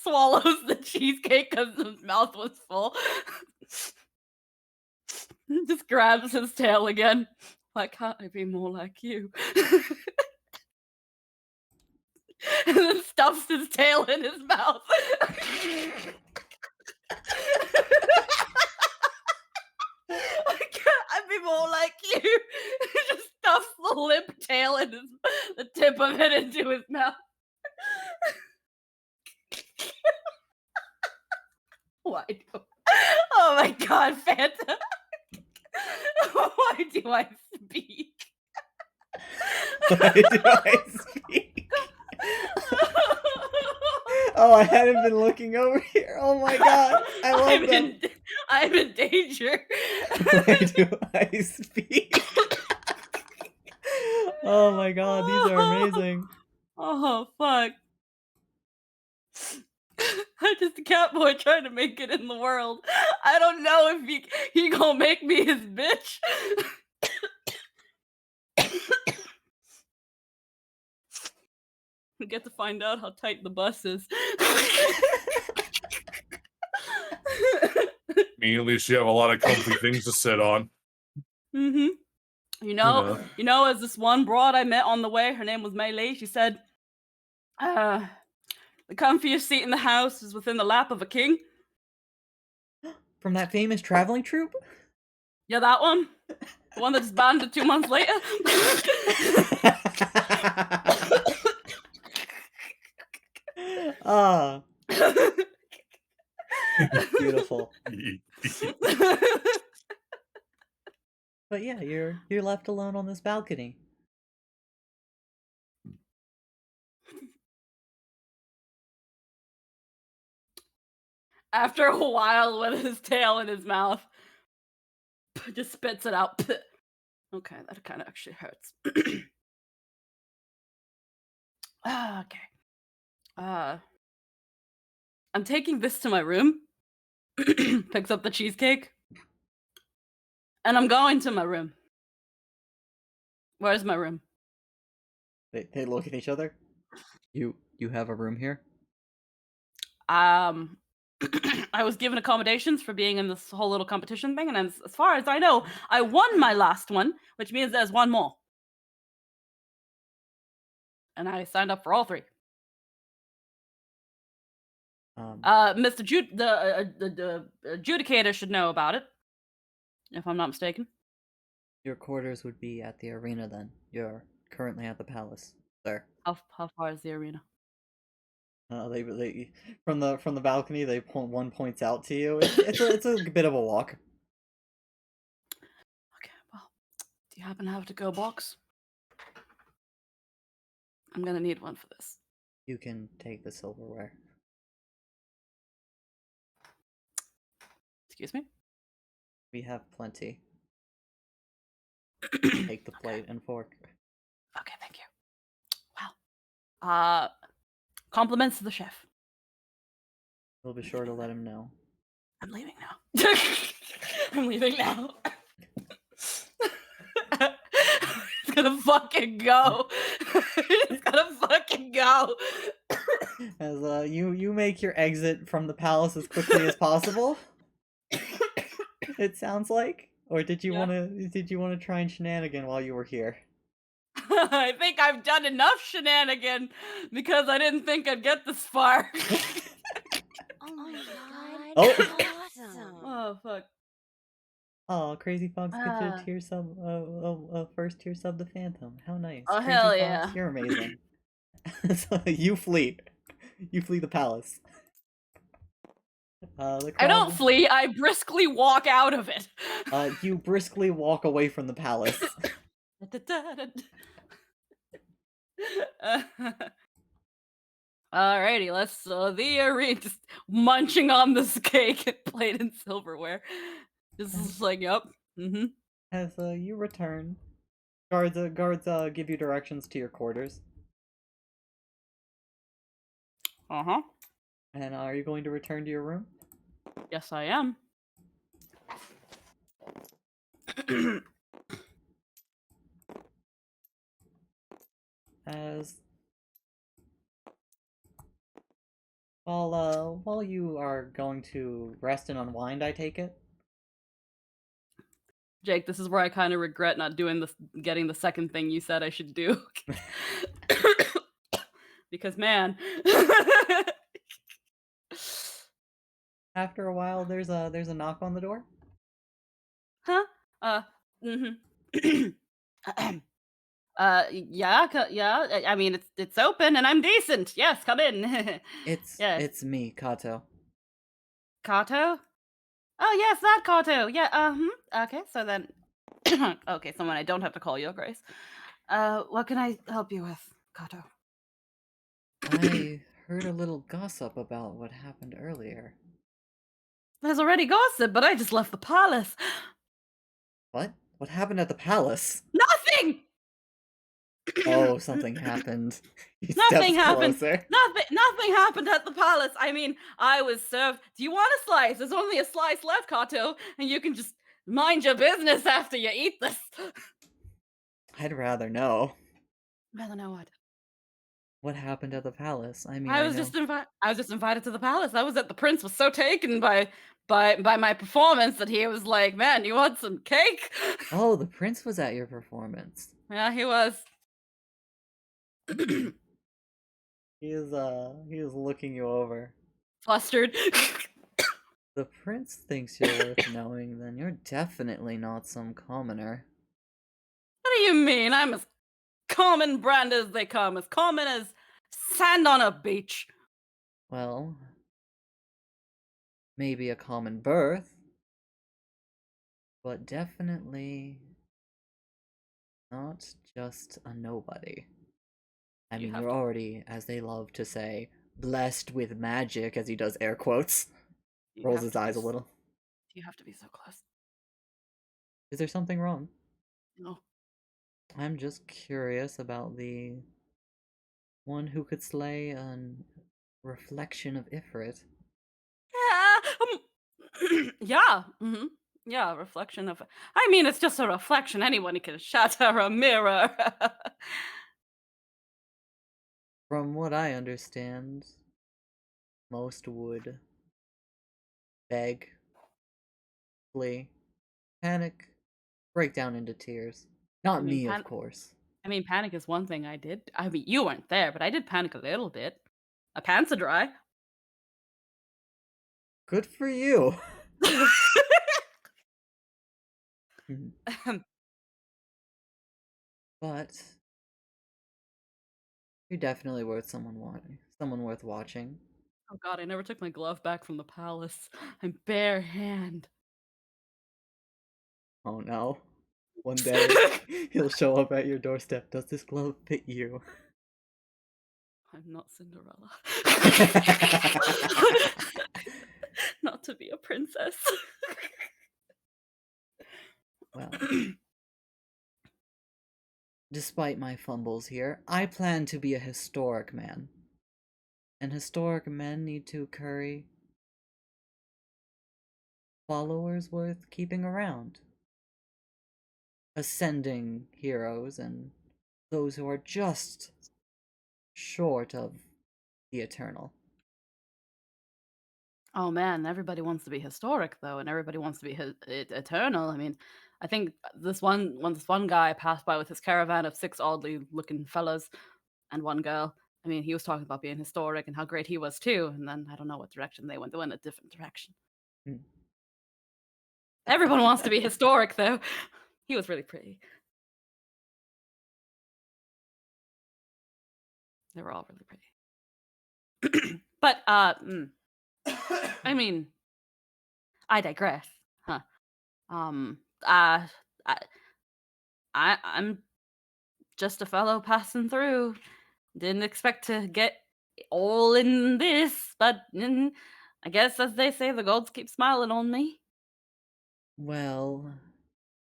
Swallows the cheesecake because his mouth was full. Just grabs his tail again. Why can't I be more like you? And then stuffs his tail in his mouth. Why can't I be more like you? Just stuffs the limp tail in the tip of it into his mouth. Why do? Oh my god, Fanta! Why do I speak? Why do I speak? Oh, I hadn't been looking over here. Oh my god, I love them. I'm in danger. Why do I speak? Oh my god, these are amazing. Oh fuck. I'm just a cat boy trying to make it in the world. I don't know if he gonna make me his bitch. We get to find out how tight the bus is. I mean, at least you have a lot of comfy things to sit on. Mm-hmm. You know, as this one broad I met on the way, her name was Mei Li, she said, the comfiest seat in the house is within the lap of a king. From that famous traveling troupe? Yeah, that one. The one that disbanded 2 months later. Ah. Beautiful. But yeah, you're left alone on this balcony. After a while, with his tail in his mouth, just spits it out. Okay, that kind of actually hurts. Okay. I'm taking this to my room. Picks up the cheesecake. And I'm going to my room. Where's my room? They look at each other. You have a room here? I was given accommodations for being in this whole little competition thing, and as far as I know, I won my last one, which means there's one more. And I signed up for all 3. Mr. The adjudicator should know about it, if I'm not mistaken. Your quarters would be at the arena then. You're currently at the palace, sir. How far is the arena? They from the balcony. One points out to you. It's a bit of a walk. Okay, well, do you happen to have a to-go box? I'm gonna need one for this. You can take the silverware. Excuse me? We have plenty. Take the plate and fork. Okay, thank you. Wow. Compliments to the chef. We'll be sure to let him know. I'm leaving now. I'm leaving now. He's gonna fucking go. He's gonna fucking go. As you make your exit from the palace as quickly as possible. It sounds like. Or did you wanna try and shenanigan while you were here? I think I've done enough shenanigan because I didn't think I'd get this far. Oh my god. Oh. Awesome. Oh fuck. Oh, Crazy Fox get your tier sub, first tier sub to Phantom. How nice. Oh, Crazy hell Fox, yeah. you're amazing. So you flee. You flee the palace. I don't flee, I briskly walk out of it. You briskly walk away from the palace. Alrighty, let's the arena just munching on this cake, plate and silverware. This is like, yep. Mm-hmm. As you return, guards give you directions to your quarters. Uh-huh. And are you going to return to your room? Yes, I am. As while you are going to rest and unwind, I take it. Jake, this is where I kind of regret not doing this, getting the second thing you said I should do. Because man. After a while, there's a knock on the door. Huh? Mm-hmm. Yeah, yeah. I mean, it's open and I'm decent. Yes, come in. Yes. It's me, Kato. Kato? Oh, yes, that Kato. Yeah, okay, so then okay, someone I don't have to call you, Grace. What can I help you with, Kato? I heard a little gossip about what happened earlier. There's already gossip, but I just left the palace. What? What happened at the palace? Nothing! Oh, something happened. He Nothing steps happened. closer. Nothing happened at the palace. I mean, I was served. Do you want a slice? There's only a slice left, Kato, and you can just mind your business after you eat this. I'd rather know. Rather know what? What happened at the palace? I mean, I I was know. just invited to the palace. I was at the prince was so taken by my performance that he was like, "Man, you want some cake?" Oh, the prince was at your performance. Yeah, he was. He is looking you over. Flustered. The prince thinks you're worth knowing, then you're definitely not some commoner. What do you mean? I'm as common brand as they come, as common as sand on a beach. Well, maybe a common birth, but definitely not just a nobody. I You mean, have you're to- already, as they love to say, blessed with magic, as he does air quotes. You Rolls have his to be eyes a s- little. You have to be so close. Is there something wrong? No. I'm just curious about the one who could slay a reflection of Ifrit. Yeah. Yeah. Mm-hmm. Yeah. Reflection of. I mean, it's just a reflection. Anyone can shatter a mirror. From what I understand, most would beg, flee, panic, break down into tears. Not I mean, me, of course. I mean, panic is one thing I did. I mean, you weren't there, but I did panic a little bit. My pants are dry. Good for you. Hmm. But you're definitely worth someone worth watching. Oh god, I never took my glove back from the palace. I'm bare hand. Oh no. One day he'll show up at your doorstep. Does this glove fit you? I'm not Cinderella. Not to be a princess. Well, despite my fumbles here, I plan to be a historic man. And historic men need to carry followers worth keeping around. Ascending heroes and those who are just short of the eternal. Oh man, everybody wants to be historic though, and everybody wants to be eternal. I mean, I think this one guy passed by with his caravan of 6 oddly looking fellas and one girl. I mean, he was talking about being historic and how great he was too, and then I don't know what direction they went. They went a different direction. Hmm. Everyone wants to be historic though. He was really pretty. They were all really pretty. But I mean, I digress. Huh. Um uh I, I'm just a fellow passing through. Didn't expect to get all in this, but I guess as they say, the gods keep smiling on me. Well,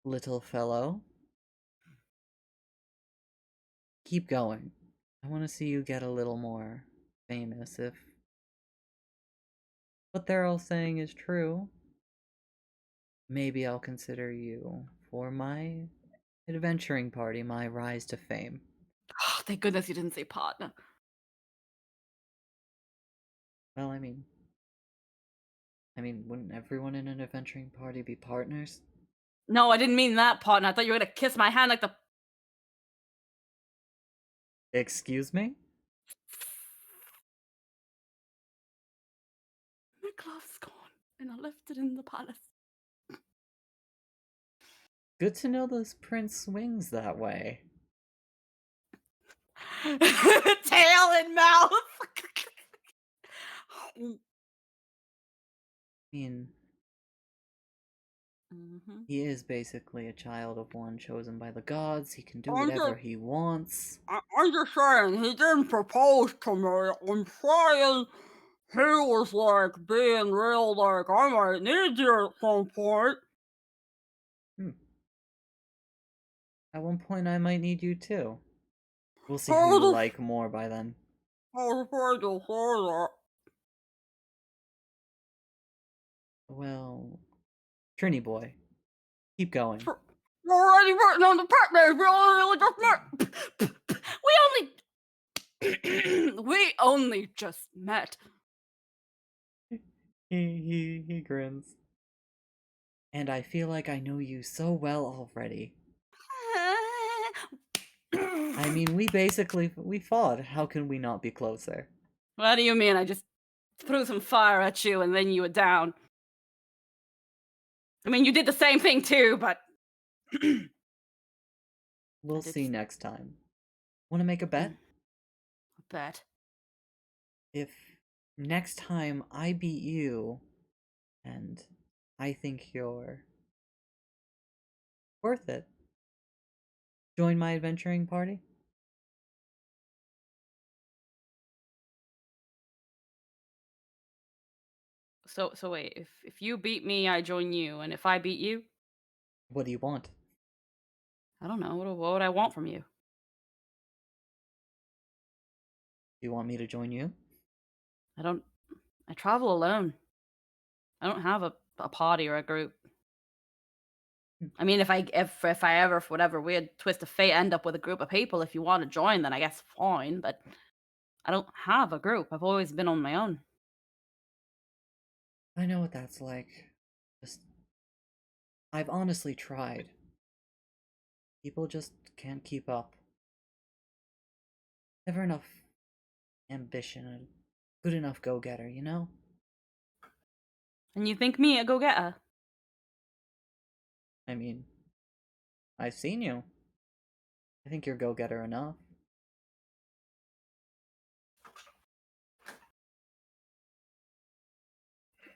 little fellow, keep going. I want to see you get a little more famous if what they're all saying is true. Maybe I'll consider you for my adventuring party, my rise to fame. Oh, thank goodness you didn't say partner. Well, I mean, wouldn't everyone in an adventuring party be partners? No, I didn't mean that partner. I thought you were gonna kiss my hand like the. Excuse me? My glove's gone, and I left it in the palace. Good to know this prince swings that way. Tail and mouth. I mean, Mhm. he is basically a child of one chosen by the gods. He can do I'm whatever just- he wants. I'm just saying, he didn't propose to me. I'm saying he was like being real, like, I might need you at some point. At one point, I might need you too. We'll see How who you the- like more by then. I was afraid to say that. Well, Trini boy, keep going. You're already written on the pet name. We only just met. We only just met. He grins. And I feel like I know you so well already. I mean, we fought. How can we not be closer? What do you mean? I just threw some fire at you and then you were down. I mean, you did the same thing too, but. We'll did see s- next time. Want to make a bet? Bet. If next time I beat you, and I think you're worth it, join my adventuring party? So wait, if you beat me, I join you, and if I beat you, What do you want? I don't know. What would I want from you? Do you want me to join you? I don't. I travel alone. I don't have a party or a group. I mean, if I ever, for whatever weird twist of fate, end up with a group of people, if you want to join, then I guess fine. But I don't have a group. I've always been on my own. I know what that's like. Just, I've honestly tried. People just can't keep up. Never enough ambition and good enough go-getter, you know? And you think me a go-getter? I mean, I've seen you. I think you're go-getter enough.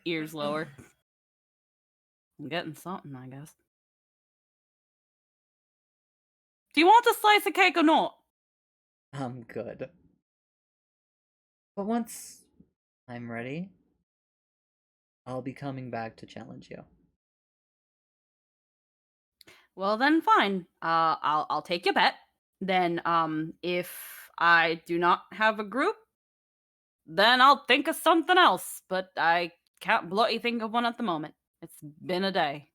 Ears lower. I'm getting something, I guess. Do you want a slice of cake or not? I'm good. But once I'm ready, I'll be coming back to challenge you. Well, then fine. I'll take your bet. Then, if I do not have a group, then I'll think of something else. But I can't bloody think of one at the moment. It's been a day.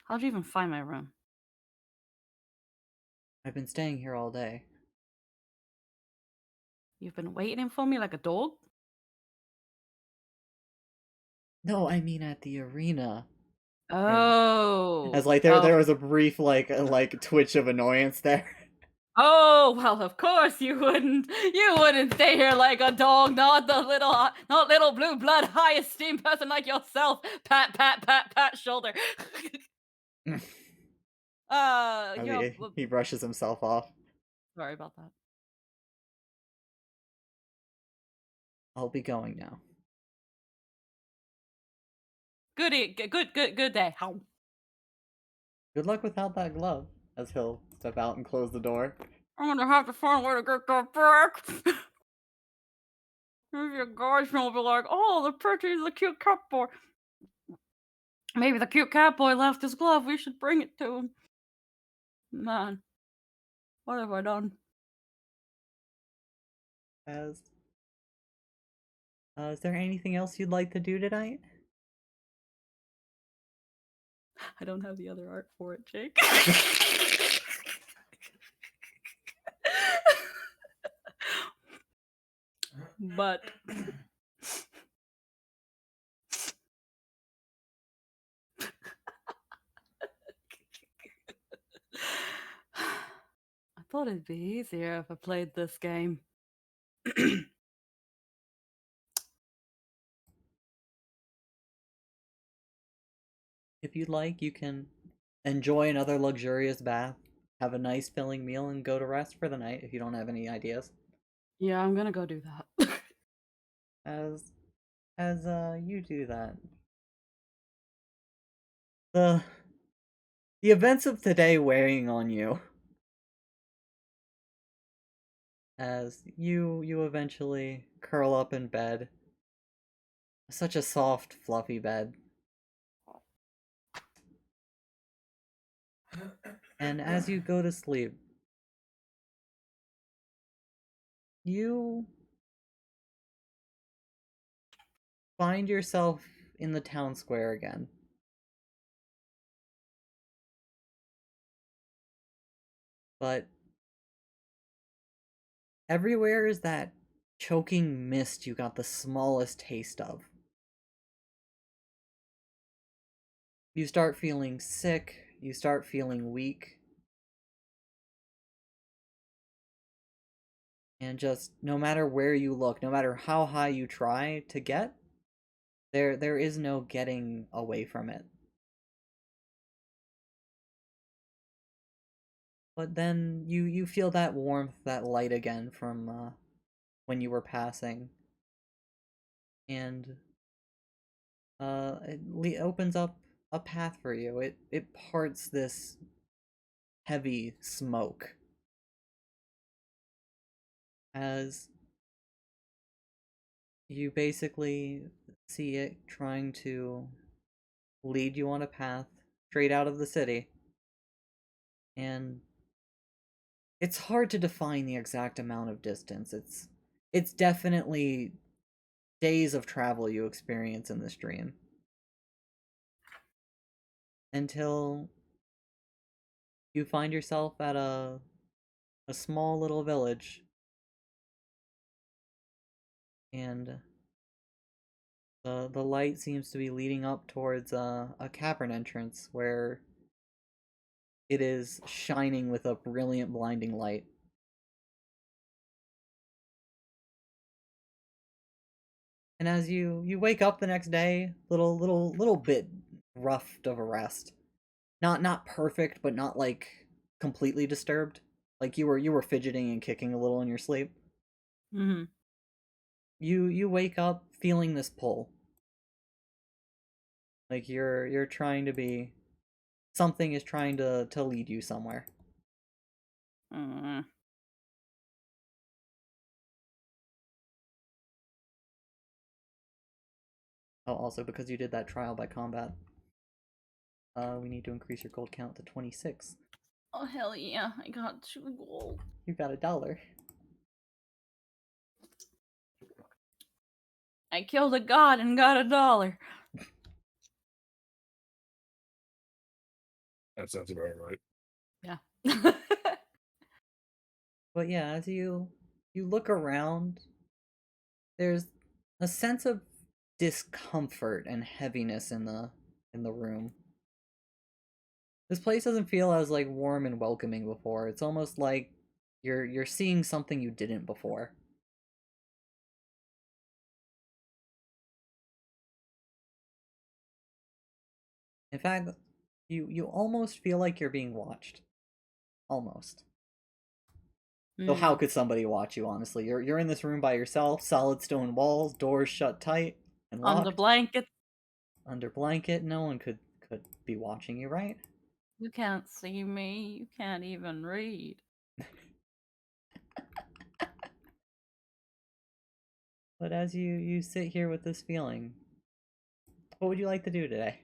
How'd you even find my room? I've been staying here all day. You've been waiting for me like a dog? No, I mean at the arena. Oh. As like Oh. there was a brief like twitch of annoyance there. Oh, well, of course you wouldn't. You wouldn't stay here like a dog, not little blue blood, high esteemed person like yourself. Pat, pat, pat, pat, shoulder. I yeah, mean, he brushes himself off. sorry about that. I'll be going now. Good day. How? Good luck without that glove, as he'll step out and close the door. I'm gonna have to find a way to get that back. Maybe a guy's will be like, "Oh, the cute cat boy. Maybe the cute cat boy left his glove. We should bring it to him." Man, what have I done? As is there anything else you'd like to do tonight? I don't have the other art for it, Jake. But I thought it'd be easier if I played this game. If you'd like, you can enjoy another luxurious bath, have a nice filling meal, and go to rest for the night if you don't have any ideas. Yeah, I'm gonna go do that. As you do that, the the events of today weighing on you, as you eventually curl up in bed, such a soft, fluffy bed, and as you go to sleep, you find yourself in the town square again. But everywhere is that choking mist you got the smallest taste of. You start feeling sick, you start feeling weak. And just no matter where you look, no matter how high you try to get, there is no getting away from it. But then you feel that warmth, that light again from when you were passing. And it opens up a path for you. It parts this heavy smoke as you basically see it trying to lead you on a path straight out of the city. And it's hard to define the exact amount of distance. It's definitely days of travel you experience in this dream. Until you find yourself at a small little village. And the light seems to be leading up towards a cavern entrance where it is shining with a brilliant blinding light. And as you wake up the next day, little bit roughed of a rest. Not perfect, but not like completely disturbed. Like you were fidgeting and kicking a little in your sleep. Mm-hmm. You wake up feeling this pull. Like you're trying to be something is trying to lead you somewhere. Mm. Oh, also because you did that trial by combat, we need to increase your gold count to 26. Oh hell yeah! I got 2 gold. You got $1. I killed a god and got $1. That sounds about right. Yeah. But yeah, as you look around, there's a sense of discomfort and heaviness in the room. This place doesn't feel as like warm and welcoming before. It's almost like you're seeing something you didn't before. In fact, you almost feel like you're being watched. Almost. So how could somebody watch you, honestly? You're in this room by yourself, solid stone walls, doors shut tight and On locked. the blanket? Under blanket, no one could be watching you, right? You can't see me. You can't even read. But as you sit here with this feeling, what would you like to do today?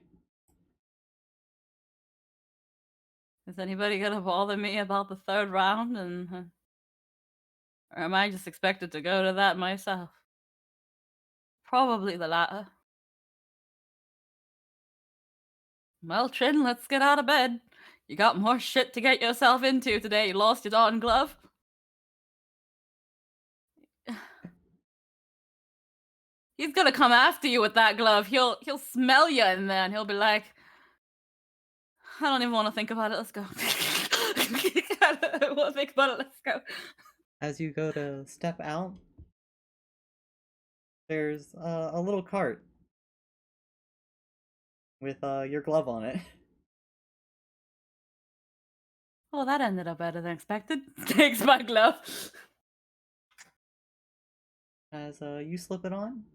Is anybody gonna bother me about the third round? Or am I just expected to go to that myself? Probably the latter. Well, Trin, let's get out of bed. You got more shit to get yourself into today. You lost your darn glove. He's gonna come after you with that glove. He'll smell you in there, and he'll be like, "I don't even want to think about it. Let's go." I don't want to think about it. Let's go. As you go to step out, there's a little cart with your glove on it. Oh, that ended up better than expected. Takes my glove. As you slip it on,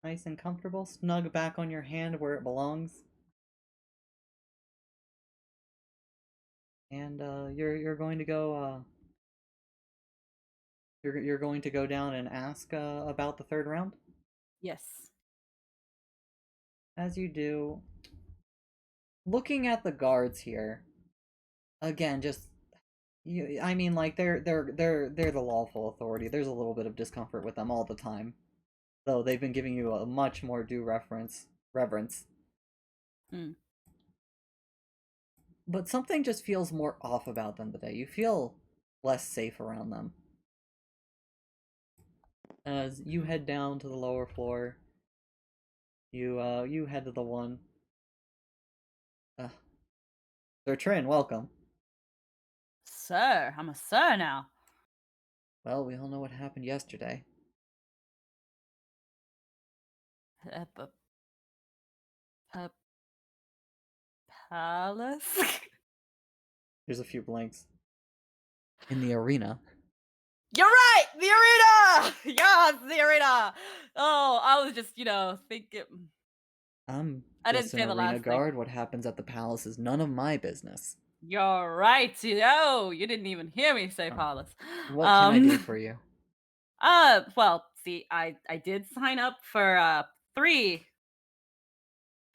nice and comfortable, snug back on your hand where it belongs. And you're going to go you're going to go down and ask about the third round. Yes. As you do, looking at the guards here, again, just I mean, like they're the lawful authority. There's a little bit of discomfort with them all the time, though they've been giving you a much more due reverence. Hmm. But something just feels more off about them today. You feel less safe around them. As you head down to the lower floor, you head to the one. Sir Trin, welcome. Sir, I'm a sir now. Well, we all know what happened yesterday. At the palace? There's a few blanks. In the arena. You're right! The arena! Yes, the arena! Oh, I was just, thinking. I'm I didn't just say an the arena last thing. guard. What happens at the palace is none of my business. You're right. You didn't even hear me say Oh. palace. What can I do for you? Well, see, I did sign up for three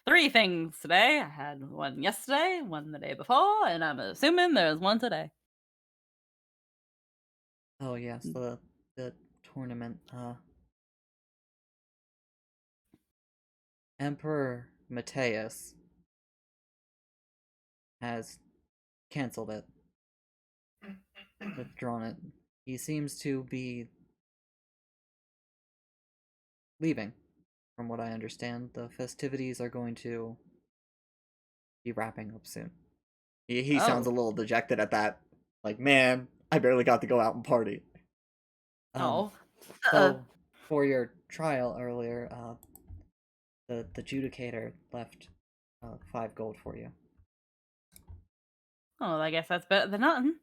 things today. I had one yesterday, one the day before, and I'm assuming there's one today. Oh yes, the tournament. Emperor Mateus has canceled it. Withdrawn it. He seems to be leaving, from what I understand. The festivities are going to be wrapping up soon. He sounds a Oh. little dejected at that. Like, man, I barely got to go out and party. Oh. So, for your trial earlier, the judicator left 5 gold for you. Oh, I guess that's better than nothing.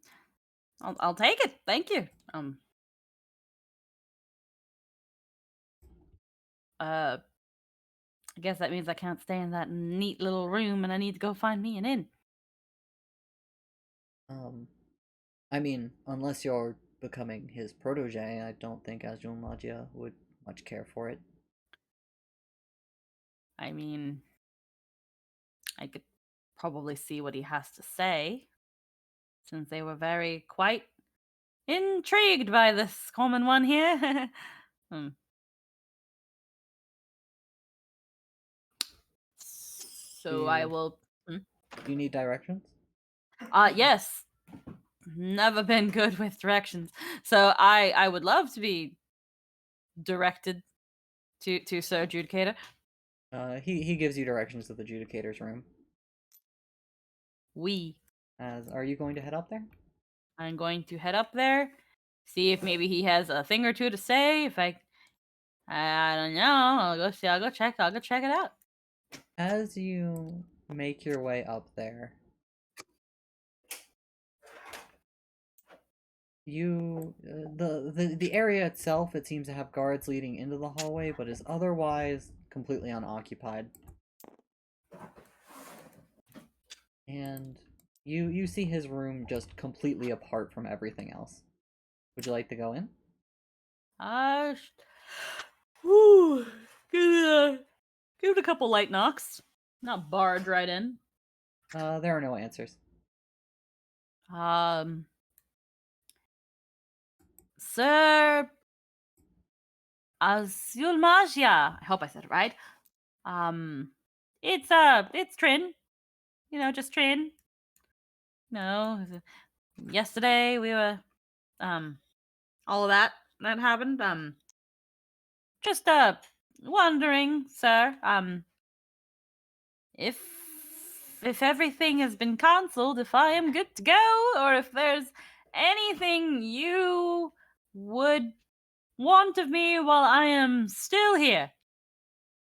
I'll take it. Thank you. I guess that means I can't stay in that neat little room, and I need to go find me an inn. I mean, unless you're becoming his protege, I don't think Azul Magia would much care for it. I mean, I could probably see what he has to say, since they were quite intrigued by this common one here. So I will. Do you need directions? Yes. Never been good with directions, so I would love to be directed to Sir Judicator. He gives you directions to the Judicator's room. Are you going to head up there? I'm going to head up there, see if maybe he has a thing or two to say. If I don't know, I'll go see. I'll go check it out. As you make your way up there, the area itself, it seems to have guards leading into the hallway, but is otherwise completely unoccupied. And you see his room just completely apart from everything else. Would you like to go in? Whew, give it a couple light knocks. Not barge right in. There are no answers. Sir Azulmagia. I hope I said it right. It's Trin. You know, just Trin. No, yesterday we were, all of that happened. Just, wondering, sir, if everything has been cancelled, if I am good to go, or if there's anything you would want of me while I am still here.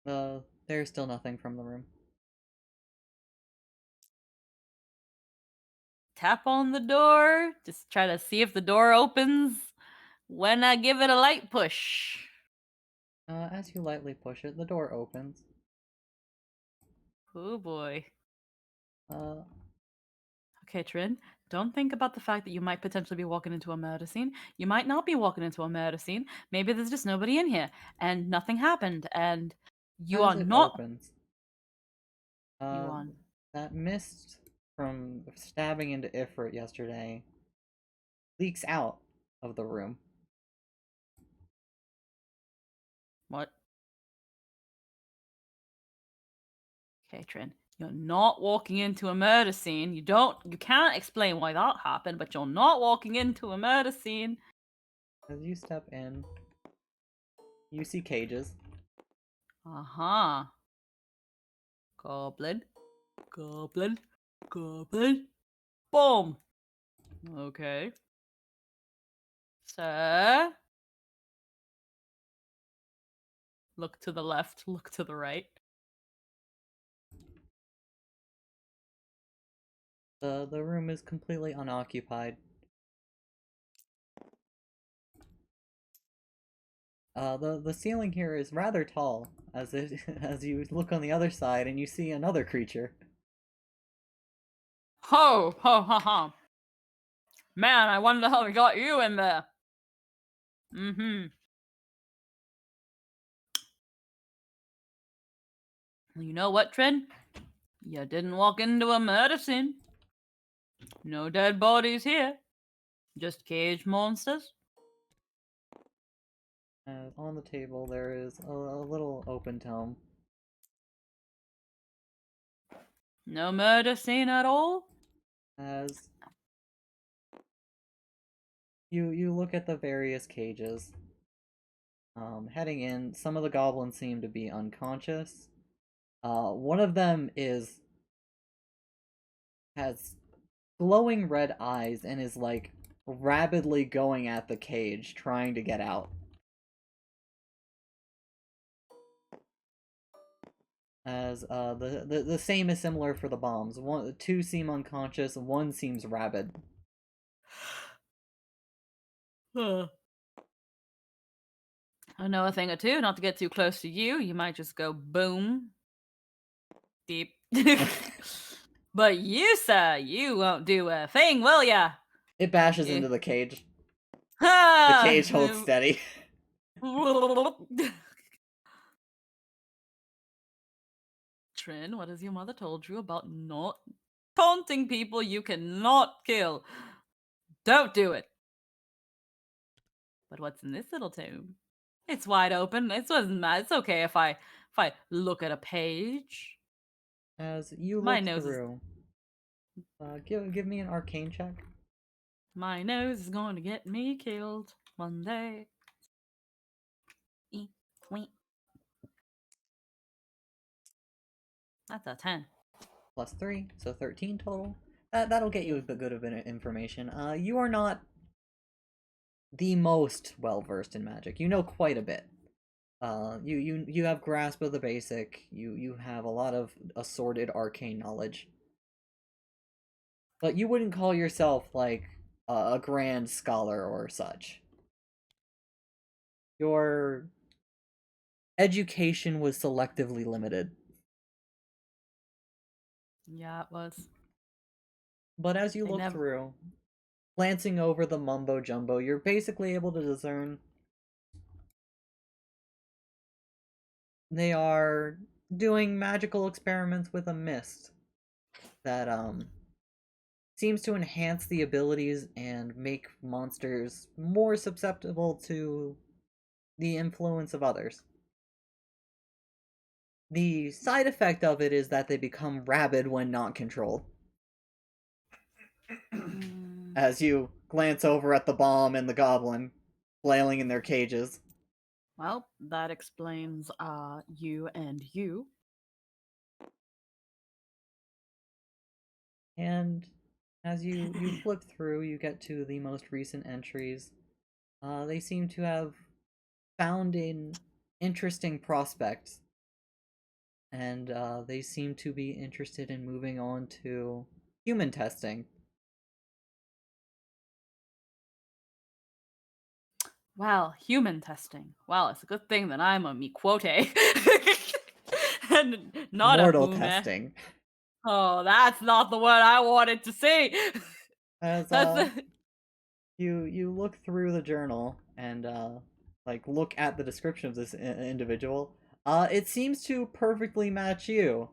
There's still nothing from the room. Tap on the door, just try to see if the door opens when I give it a light push. As you lightly push it, the door opens. Oh boy. Uh, Okay, Trin, don't think about the fact that you might potentially be walking into a murder scene. You might not be walking into a murder scene. Maybe there's just nobody in here and nothing happened and you as are it not. opens, You are. that mist from stabbing into Ifrit yesterday leaks out of the room. What? Okay, Trin. You're not walking into a murder scene. You can't explain why that happened, but you're not walking into a murder scene. As you step in, you see cages. Uh-huh. Goblin. Goblin. Goblin. Boom. Okay. Sir? Look to the left, look to the right. The room is completely unoccupied. The ceiling here is rather tall, as as you look on the other side and you see another creature. Ho! Ho ha ha! Man, I wonder how we got you in there. Mm-hmm. You know what, Trin? You didn't walk into a murder scene. No dead bodies here. Just cage monsters. On the table there is a little open tome. No murder scene at all? As you look at the various cages, heading in, some of the goblins seem to be unconscious. One of them has glowing red eyes and is like rabidly going at the cage, trying to get out. As the same is similar for the bombs. Two seem unconscious, one seems rabid. I know a thing or two, not to get too close to you. You might just go boom. Deep. But you, sir, you won't do a thing, will ya? It bashes Yeah. into the cage. The The cage holds steady. Trin, what has your mother told you about not taunting people you cannot kill? Don't do it. But what's in this little tome? It's wide open. It's okay if I look at a page. As you My look nose through, give me an arcane check. My nose is going to get me killed one day. Wait. That's a 10. Plus 3, so 13 total. That'll get you a bit good of information. You are not the most well-versed in magic. You know quite a bit. You have grasp of the basic. You have a lot of assorted arcane knowledge. But you wouldn't call yourself, like, a grand scholar or such. Your education was selectively limited. Yeah, it was. But as you They look never- through, glancing over the mumbo jumbo, you're basically able to discern They are doing magical experiments with a mist that seems to enhance the abilities and make monsters more susceptible to the influence of others. The side effect of it is that they become rabid when not controlled. As you glance over at the bomb and the goblin flailing in their cages. Well, that explains you and you. And as you flip through, you get to the most recent entries. They seem to have found an interesting prospect, and they seem to be interested in moving on to human testing. Well, human testing. Well, it's a good thing that I'm a Miquote. and not Mortal a Hume. testing. Oh, that's not the word I wanted to say. As That's you look through the journal and like look at the description of this individual, it seems to perfectly match you.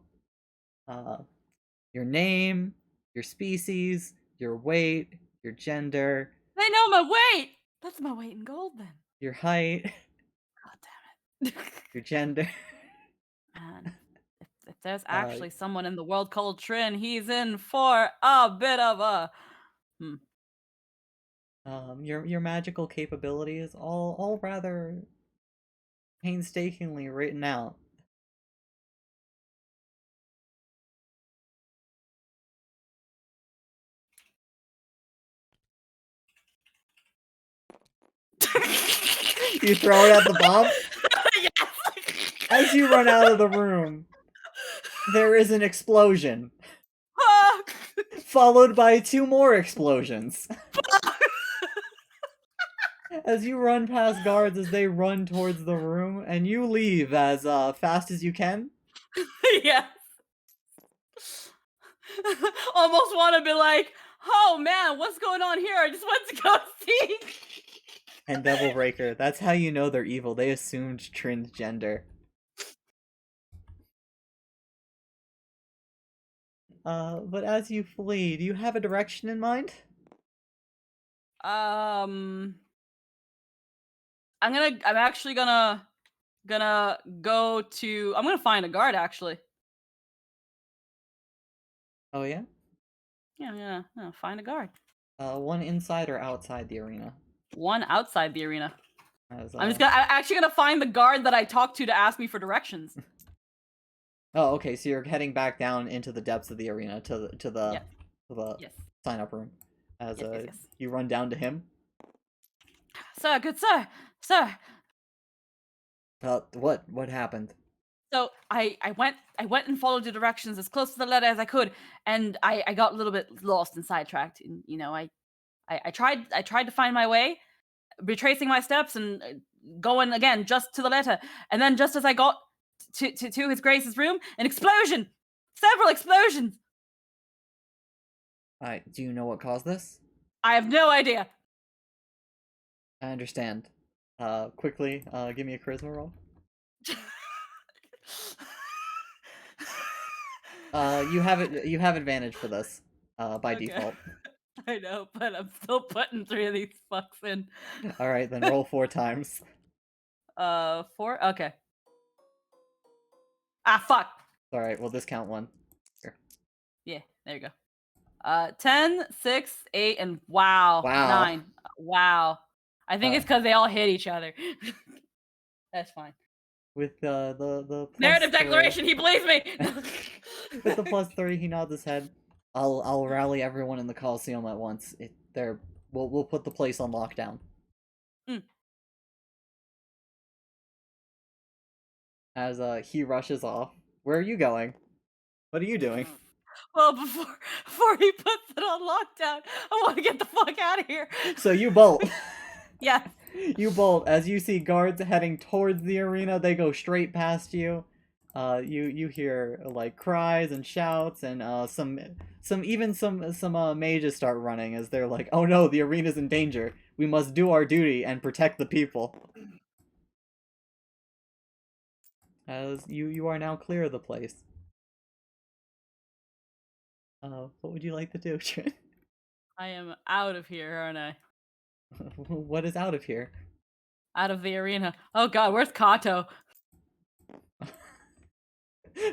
Your name, your species, your weight, your gender, They know my weight. That's my weight in gold then. your height, God damn it. your gender. Man, if there's actually someone in the world called Trin, he's in for a bit of a Your magical capabilities, all rather painstakingly written out. You throw it at the bomb? yes. As you run out of the room, there is an explosion, followed by 2 more explosions. As you run past guards as they run towards the room, and you leave as fast as you can. yes. Almost want to be like, oh man, what's going on here? I just went to go see. And Devil Breaker, that's how you know they're evil. They assumed Trin's gender. But as you flee, do you have a direction in mind? I'm actually gonna go to. I'm gonna find a guard actually. Oh yeah? Yeah, find a guard. One inside or outside the arena? One outside the arena. As, I'm actually gonna find the guard that I talked to ask me for directions. Oh, okay. So you're heading back down into the depths of the arena to the Yes. sign up room. As Yes. you run down to him. Sir, good sir, sir. What happened? So I went and followed the directions as close to the letter as I could, and I got a little bit lost and sidetracked. And I tried to find my way, retracing my steps and going again just to the letter. And then just as I got to His Grace's room, an explosion, several explosions. Do you know what caused this? I have no idea. I understand. Quickly, give me a charisma roll. You have advantage for this, by Okay. default. I know, but I'm still putting 3 of these fucks in. Alright, then roll 4 times. 4? Okay. Ah, fuck! Alright, we'll discount 1. Here. Yeah, there you go. 10, 6, 8, and wow. Wow. 9. Wow. I think it's because they all hit each other. That's fine. With the plus Narrative 3 declaration, he believes me! With the plus 3, he nods his head. I'll rally everyone in the Coliseum at once. We'll put the place on lockdown. As he rushes off. Where are you going? What are you doing? Well, before he puts it on lockdown, I want to get the fuck out of here. So you bolt. Yeah. You bolt. As you see guards heading towards the arena, they go straight past you. You hear like cries and shouts, and some mages start running as they're like, "Oh no, the arena's in danger. We must do our duty and protect the people." as you are now clear of the place. What would you like to do, Trin? I am out of here, aren't I? What is out of here? Out of the arena. Oh god, where's Kato?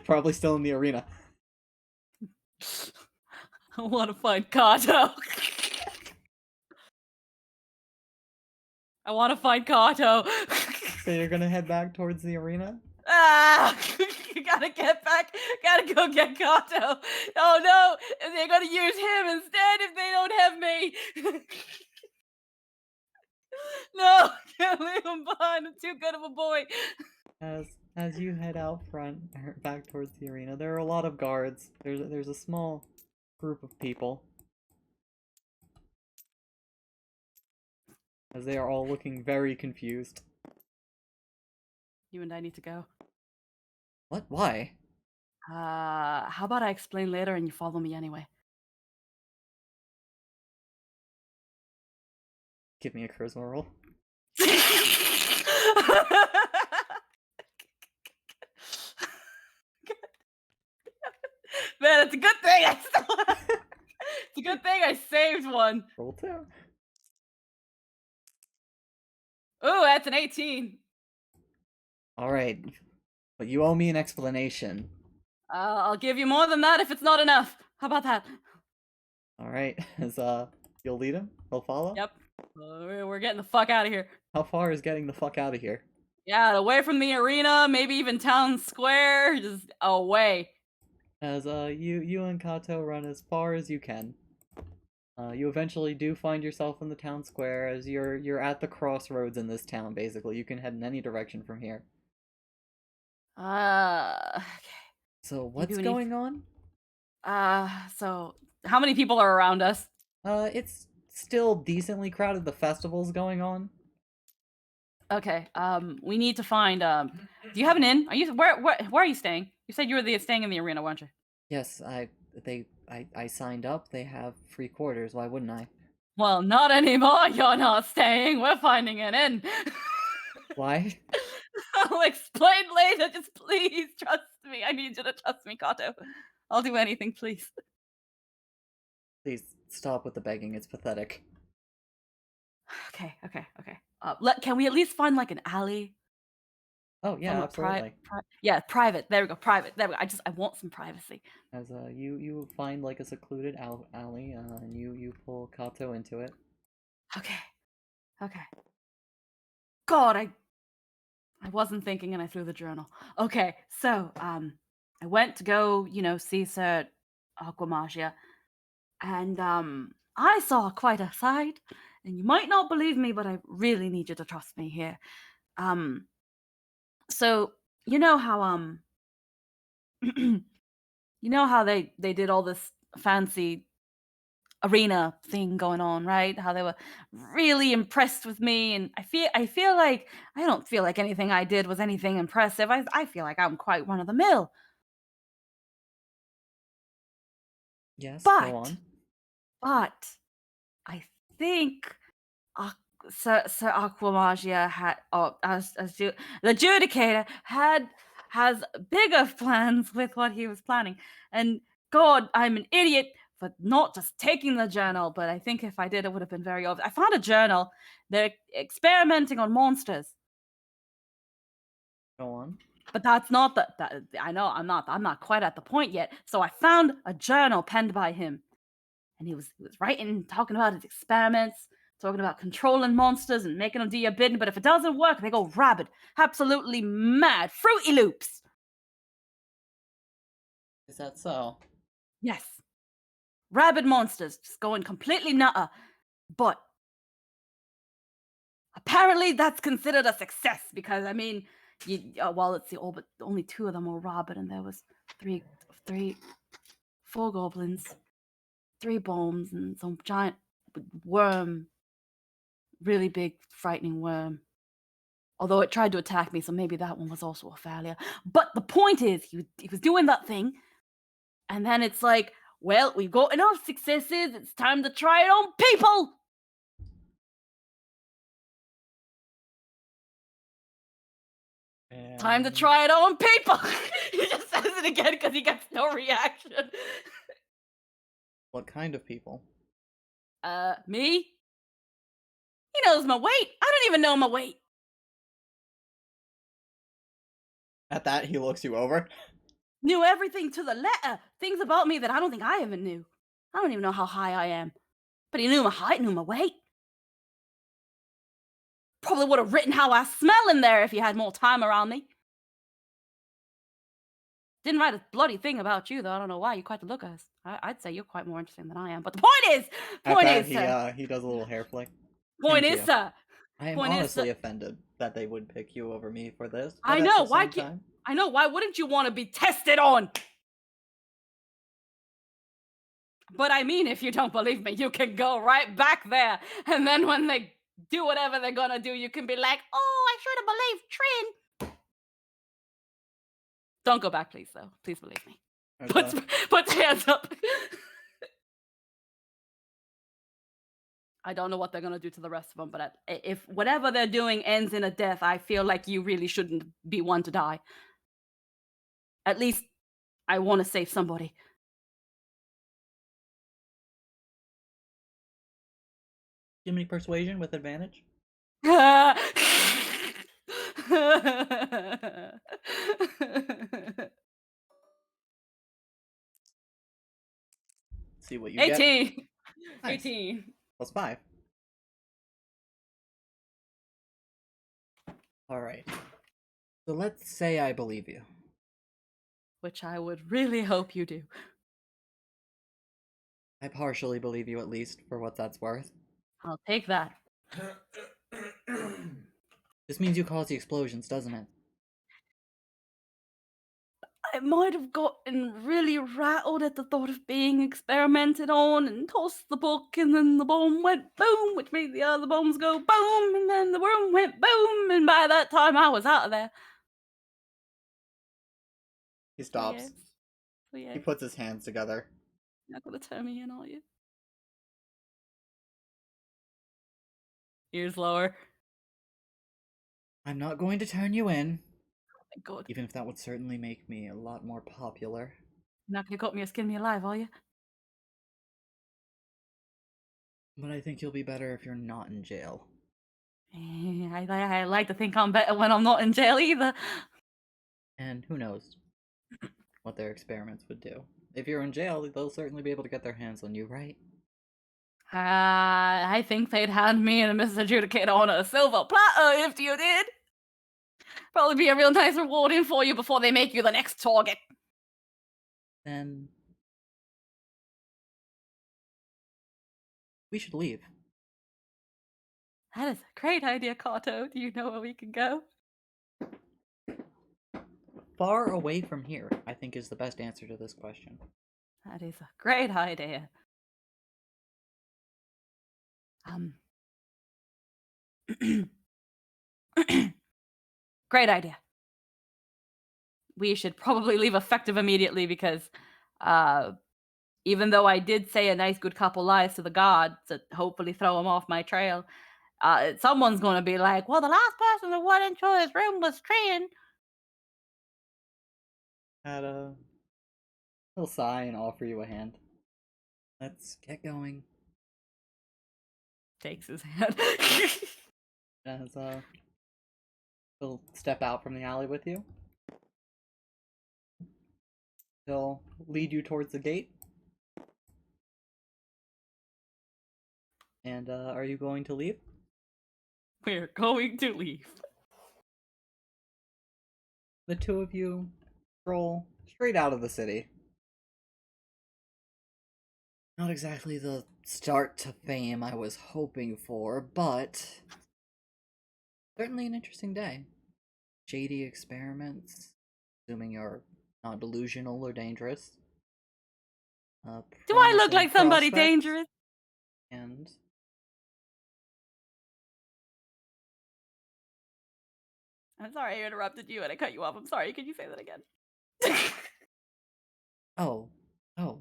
Probably still in the arena. I want to find Kato. I want to find Kato. So you're gonna head back towards the arena? Ah! You gotta get back. Gotta go get Kato. Oh no! They're gonna use him instead if they don't have me. No! Can't leave him behind. I'm too good of a boy. As you head out front, or back towards the arena, there are a lot of guards. There's a small group of people, as they are all looking very confused. You and I need to go. What? Why? How about I explain later and you follow me anyway? Give me a charisma roll. Man, it's a good thing it's a good thing I saved one. Roll 2. Ooh, that's an 18. Alright. But you owe me an explanation. I'll give you more than that if it's not enough. How about that? Alright, as you'll lead him? He'll follow? Yep. We're getting the fuck out of here. How far is getting the fuck out of here? Yeah, away from the arena, maybe even town square, just away. As you and Kato run as far as you can. You eventually do find yourself in the town square, as you're at the crossroads in this town, basically. You can head in any direction from here. Okay. So what's we need- going on? So how many people are around us? It's still decently crowded. The festival's going on. Okay. We need to find. Do you have an inn? Are you where are you staying? You said you were staying in the arena, weren't you? Yes, I signed up. They have free quarters. Why wouldn't I? Well, not anymore. You're not staying. We're finding an inn. Why? I'll explain later. Just please trust me. I need you to trust me, Kato. I'll do anything, please. Please stop with the begging. It's pathetic. Okay. Can we at least find like an alley? Oh yeah, Somewhat absolutely. Yeah, private. There we go. Private. There we go. I want some privacy. As you find like a secluded alley, and you pull Kato into it. Okay. God, I wasn't thinking and I threw the journal. Okay, so I went to go, see Sir Aquamagia, and I saw quite a sight. And you might not believe me, but I really need you to trust me here. So you know how they did all this fancy arena thing going on, right? How they were really impressed with me, and I feel like I don't feel like anything I did was anything impressive. I feel like I'm quite run of the mill. Yes, But go on. But I think Sir Aquamagia had, the Judicator has bigger plans with what he was planning. And God, I'm an idiot for not just taking the journal, but I think if I did, it would have been very obvious. I found a journal. They're experimenting on monsters. Go on. But that's not I know I'm not quite at the point yet. So I found a journal penned by him. And he was writing, talking about his experiments, talking about controlling monsters and making them do your bidding. But if it doesn't work, they go rabid, absolutely mad, Fruity Loops. Is that so? Yes, rabid monsters, just going completely nutter. But apparently, that's considered a success because I mean, let's see, but only 2 of them were rabid, and there was 4 goblins. 3 bombs and some giant worm, really big, frightening worm. Although it tried to attack me, so maybe that one was also a failure. But the point is, he was doing that thing, and then it's like, well, we've got enough successes. It's time to try it on people. Time to And try it on people. He just says it again because he gets no reaction. what kind of people? Me? He knows my weight. I don't even know my weight. At that, he looks you over. Knew everything to the letter. Things about me that I don't think I even knew. I don't even know how high I am. But he knew my height, knew my weight. Probably would have written how I smell in there if he had more time around me. Didn't write a bloody thing about you, though. I don't know why. You quite the lookers. I'd say you're quite more interesting than I am. But the point is, At that, he does a little hair flick. point Thank is, you. sir. I am Point is, honestly sir. offended that they would pick you over me for this. I but at know. the Why same can't? time, I know. Why wouldn't you want to be tested on? But I mean, if you don't believe me, you can go right back there, and then when they do whatever they're gonna do, you can be like, "Oh, I should have believed Trin." Don't go back, please, though. Please believe me. okay. Put hands up. I don't know what they're gonna do to the rest of them, but if whatever they're doing ends in a death, I feel like you really shouldn't be one to die. At least, I want to save somebody. Give me persuasion with advantage. See what you get. 18. Nice. 18. Plus 5. Alright. So let's say I believe you. Which I would really hope you do. I partially believe you at least, for what that's worth. I'll take that. This means you caused the explosions, doesn't it? I might have gotten really rattled at the thought of being experimented on and tossed the book, and then the bomb went boom, which made the other bombs go boom, and then the room went boom, and by that time I was out of there. He stops. So yeah, He puts his hands together. you're not gonna turn me in, are you? Ears lower. I'm not going to turn you in, Thank God. even if that would certainly make me a lot more popular. You're not gonna cut me or skin me alive, are you? But I think you'll be better if you're not in jail. I like to think I'm better when I'm not in jail either. And who knows what their experiments would do. If you're in jail, they'll certainly be able to get their hands on you, right? I think they'd hand me and Mrs. Adjudicator on a silver platter if you did. Probably be a real nice rewarding for you before they make you the next target. Then we should leave. That is a great idea, Kato. Do you know where we can go? Far away from here, I think, is the best answer to this question. That is a great idea. Great idea. We should probably leave effective immediately because even though I did say a nice good couple lies to the guard to hopefully throw him off my trail, someone's going to be like, well, the last person that went into his room was Trin. He'll sigh and offer you a hand. Let's get going. Takes his hand. As he'll step out from the alley with you. He'll lead you towards the gate. And are you going to leave? We're going to leave. The two of you stroll straight out of the city. Not exactly the start to fame I was hoping for, but certainly an interesting day. Shady experiments, assuming you're not delusional or dangerous. Do I look Promising like somebody prospects, dangerous? And I'm sorry I interrupted you and I cut you off. I'm sorry. Can you say that again? oh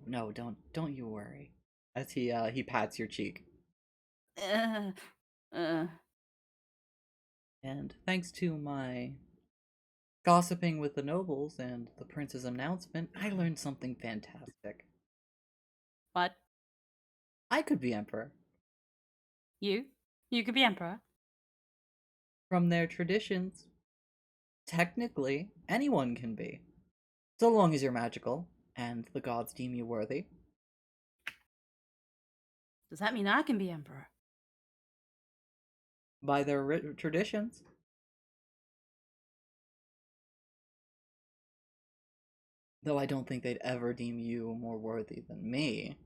no, don't you worry. As he pats your cheek. uh, And thanks to my Gossiping with the nobles and the prince's announcement, I learned something fantastic. What? I could be emperor. You? You could be emperor. From their traditions, technically, anyone can be. So long as you're magical, and the gods deem you worthy. Does that mean I can be emperor? By their traditions. Though I don't think they'd ever deem you more worthy than me.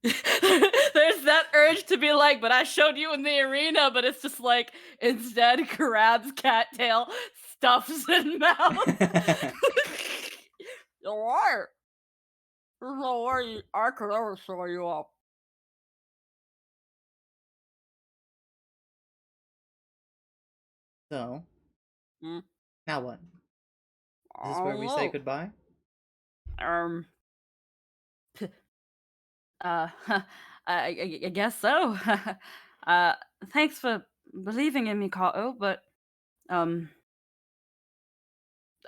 There's that urge to be like, but I showed you in the arena, but it's just like instead grabs cattail, stuffs in mouth. You're right. There's no way I could ever show you up. So, Hmm? now what? Is this I where don't we say know. goodbye? Um, uh, I guess so. uh, thanks for believing in me, Kato, but um,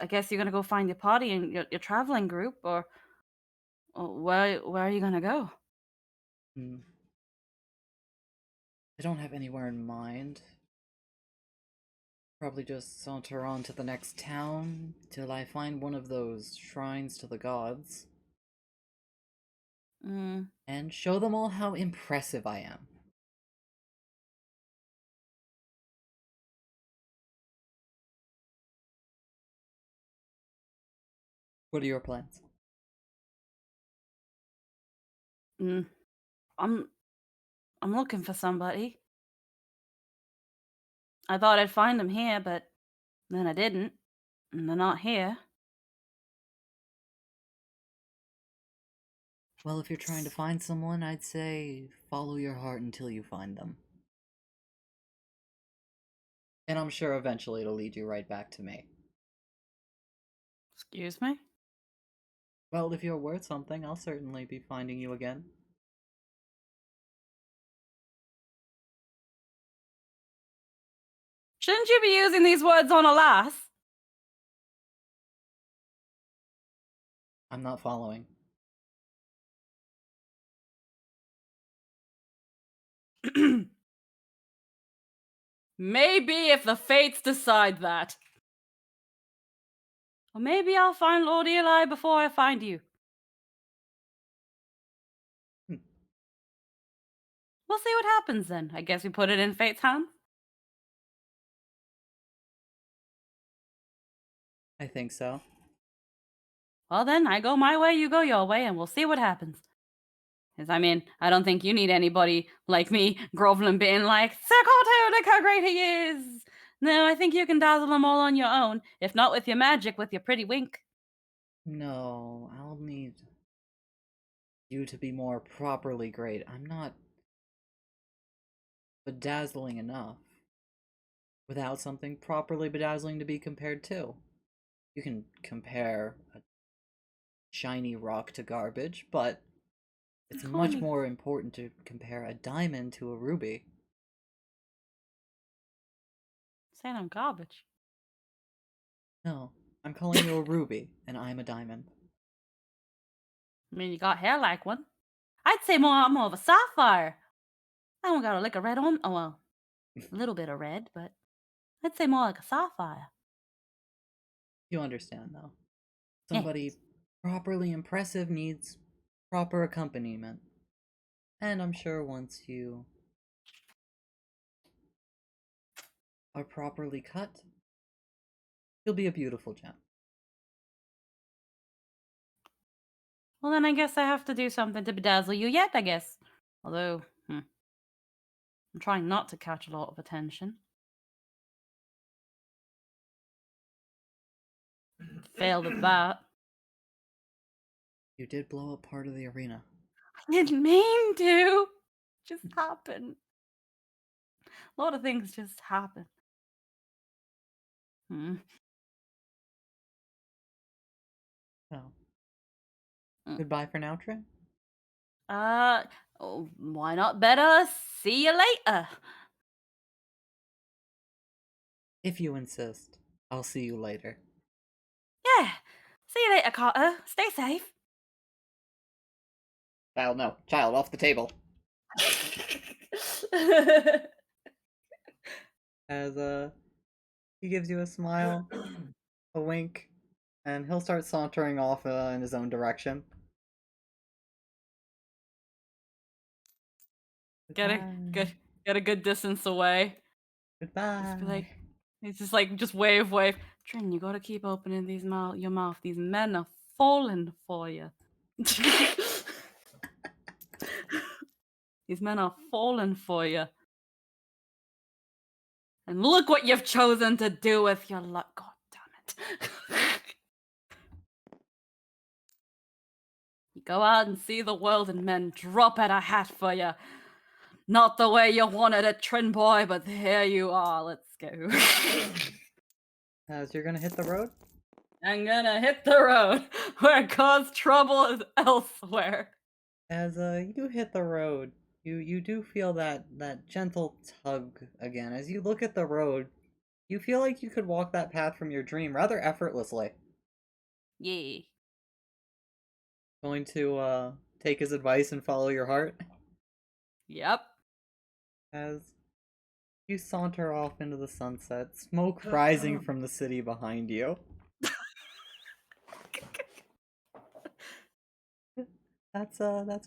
I guess you're gonna go find your party and your traveling group, or where are you gonna go? Hmm. I don't have anywhere in mind. Probably just saunter on to the next town till I find one of those shrines to the gods Mm, and show them all how impressive I am. What are your plans? mm, I'm I'm looking for somebody. I thought I'd find them here, but then I didn't, and they're not here. Well, if you're trying to find someone, I'd say follow your heart until you find them. And I'm sure eventually it'll lead you right back to me. Excuse me? Well, if you're worth something, I'll certainly be finding you again. Shouldn't you be using these words on a lass? I'm not following. Maybe if the fates decide that. Or maybe I'll find Lord Eli before I find you. Hmm. We'll see what happens then. I guess we put it in fate's hands. I think so. Well then, I go my way, you go your way, and we'll see what happens. 'Cause, I mean, I don't think you need anybody like me groveling being like, Sir Corto, look how great he is! No, I think you can dazzle them all on your own, if not with your magic, with your pretty wink. No, I'll need you to be more properly great. I'm not bedazzling enough without something properly bedazzling to be compared to. You can compare a shiny rock to garbage, but it's I'm much calling more important to compare a diamond to a ruby. saying I'm garbage. No, I'm calling you a ruby, and I'm a diamond. I mean, you got hair like one. I'd say I'm more of a sapphire. I don't got a lick of red on. Oh, well, a little bit of red, but I'd say more like a sapphire. You understand, though. Yeah. Somebody properly impressive needs proper accompaniment. And I'm sure once you are properly cut, you'll be a beautiful gem. Well, then I guess I have to do something to bedazzle you yet, I guess. Although, I'm trying not to catch a lot of attention. Failed at that. You did blow up part of the arena. I didn't mean to. Just happened. A lot of things just happen. Hmm. So, Mm. goodbye for now, Trey. Oh, why not better? See you later. If you insist. I'll see you later. Yeah. See you later, Carter. Stay safe. Child, no. Child, off the table. As he gives you a smile, a wink, and he'll start sauntering off in his own direction. Get a Goodbye. get a good distance away. Goodbye. Just be like, it's just like just wave. Trin, you gotta keep opening your mouth. These men are falling for you. These men are falling for you. And look what you've chosen to do with your luck. God damn it. You go out and see the world and men drop at a hat for you. Not the way you wanted it, Trin boy, but here you are. Let's go. As you're gonna hit the road? I'm gonna hit the road where cause trouble is elsewhere. As you hit the road, you do feel that gentle tug again. As you look at the road, you feel like you could walk that path from your dream rather effortlessly. Yeah. Going to take his advice and follow your heart? Yep. As you saunter off into the sunset, smoke rising from the city behind you. That's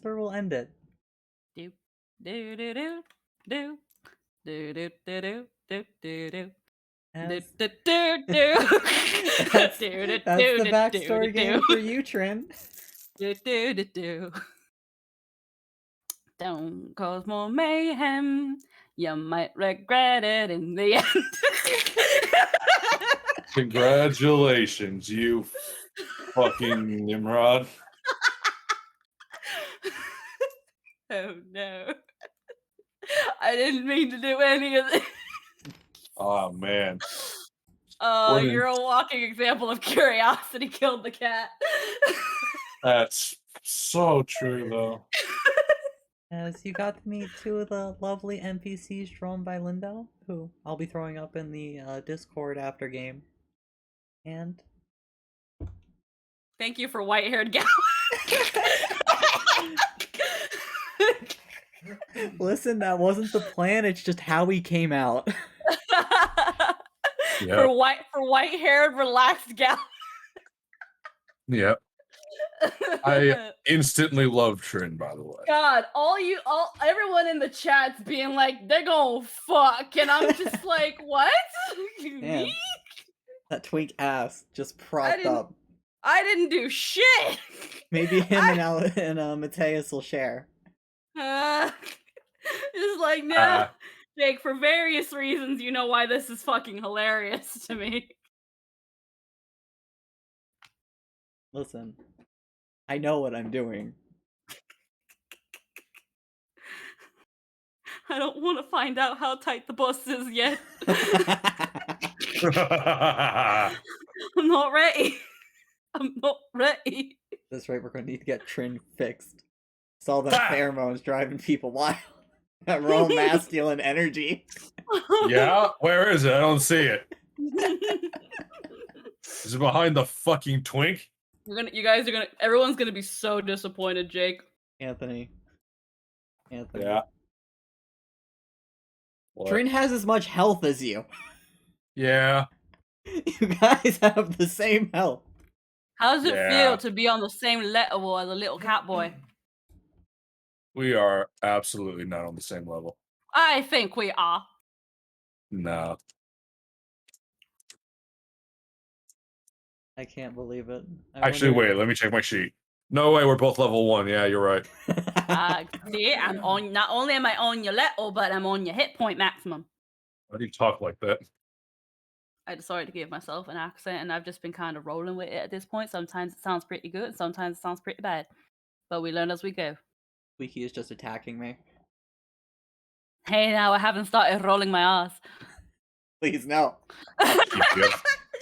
where we'll end it. Do do do do do do do do do do do do. As Do, do, do. that's Do, do, the do, do, backstory do, game do. for you, Trin. Do, do, do, do. Don't cause more mayhem. You might regret it in the end. Congratulations, you fucking Nimrod. Oh no. I didn't mean to do any of this. Oh man. Oh, What an- you're a walking example of curiosity killed the cat. That's so true though. As you got to meet two of the lovely NPCs drawn by Lindo, who I'll be throwing up in the Discord after game. And Thank you for white-haired gal. listen, that wasn't the plan, it's just how he came out. Yeah. For white-haired relaxed gal. Yeah. I instantly love Trin, by the way. God, everyone in the chat's being like, they're gonna fuck, and I'm just like, what? Man, Me? that twink ass just propped didn't- up. I didn't do shit. Maybe him and Mateus will share. Just like, no. Jake, for various reasons, you know why this is fucking hilarious to me. Listen, I know what I'm doing. I don't want to find out how tight the bus is yet. I'm not ready. I'm not ready. That's right, we're gonna need to get Trin fixed. It's all the pheromones driving people wild. That raw masculine energy. Yeah? Where is it? I don't see it. Is it behind the fucking twink? Everyone's gonna be so disappointed, Jake. Anthony. Yeah. What? Trin has as much health as you. Yeah. You guys have the same health. How does it Yeah. feel to be on the same level as a little cat boy? We are absolutely not on the same level. I think we are. No. I can't believe it. Actually, wait, let me check my sheet. No way, we're both level 1. Yeah, you're right. See, I'm on. Not only am I on your level, but I'm on your hit point maximum. Why do you talk like that? I decided to give myself an accent, and I've just been kind of rolling with it at this point. Sometimes it sounds pretty good, and sometimes it sounds pretty bad. But we learn as we go. Squeaky is just attacking me. Hey, now I haven't started rolling my ass. Please, no.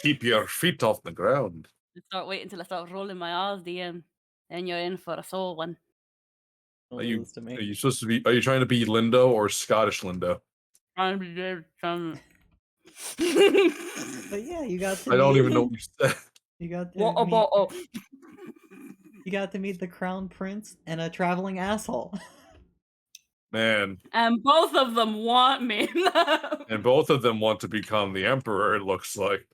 Keep your feet off the ground. Start waiting until I start rolling my ass, DM. Then you're in for a sore one. Are you, Lose to me. are you supposed to be? Are you trying to be Lindo or Scottish Lindo? Trying to be good, trying to- But yeah, you got to I don't meet, even know what you said. you got to What meet, about? you got to meet the crown prince and a traveling asshole. Man, And both of them want me. and both of them want to become the emperor, it looks like.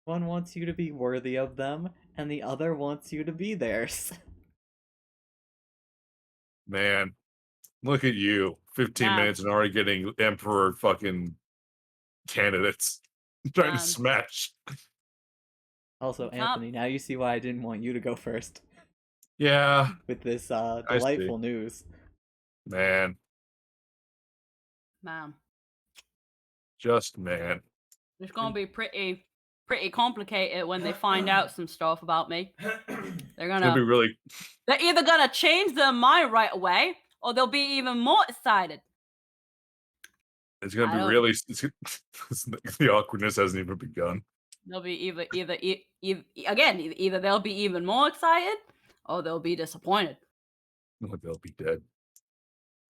One wants you to be worthy of them, and the other wants you to be theirs. Man, look at you. 15 Nah. minutes and already getting emperor fucking candidates. Trying to Um, smash. Also, Top- Anthony, now you see why I didn't want you to go first Yeah, with this see. delightful news. man. Man, Just man. it's gonna be pretty complicated when they find out some stuff about me. They're It's gonna be gonna really they're either gonna change their mind right away, or they'll be even more excited. it's gonna I be don't- really the awkwardness hasn't even begun. They'll be either they'll be even more excited, or they'll be disappointed. They'll be dead.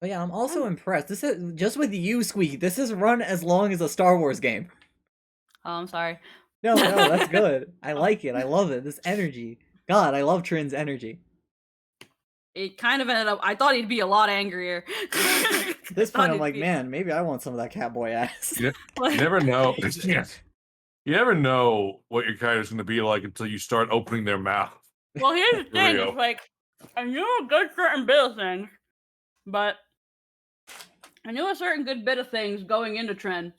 But yeah, I'm also impressed. This is just with you, Squeaky. This has run as long as a Star Wars game. Oh, I'm sorry. No, that's good. I like it. I love it. This energy. God, I love Trin's energy. It kind of ended up. I thought he'd be a lot angrier. At this point, I'm like, man, maybe I want some of that catboy ass. Yeah. You never know. You never know what your character's gonna be like until you start opening their mouth. Well, here's the thing: real. it's like I knew a good certain bit of things, but I knew a certain good bit of things going into Trin,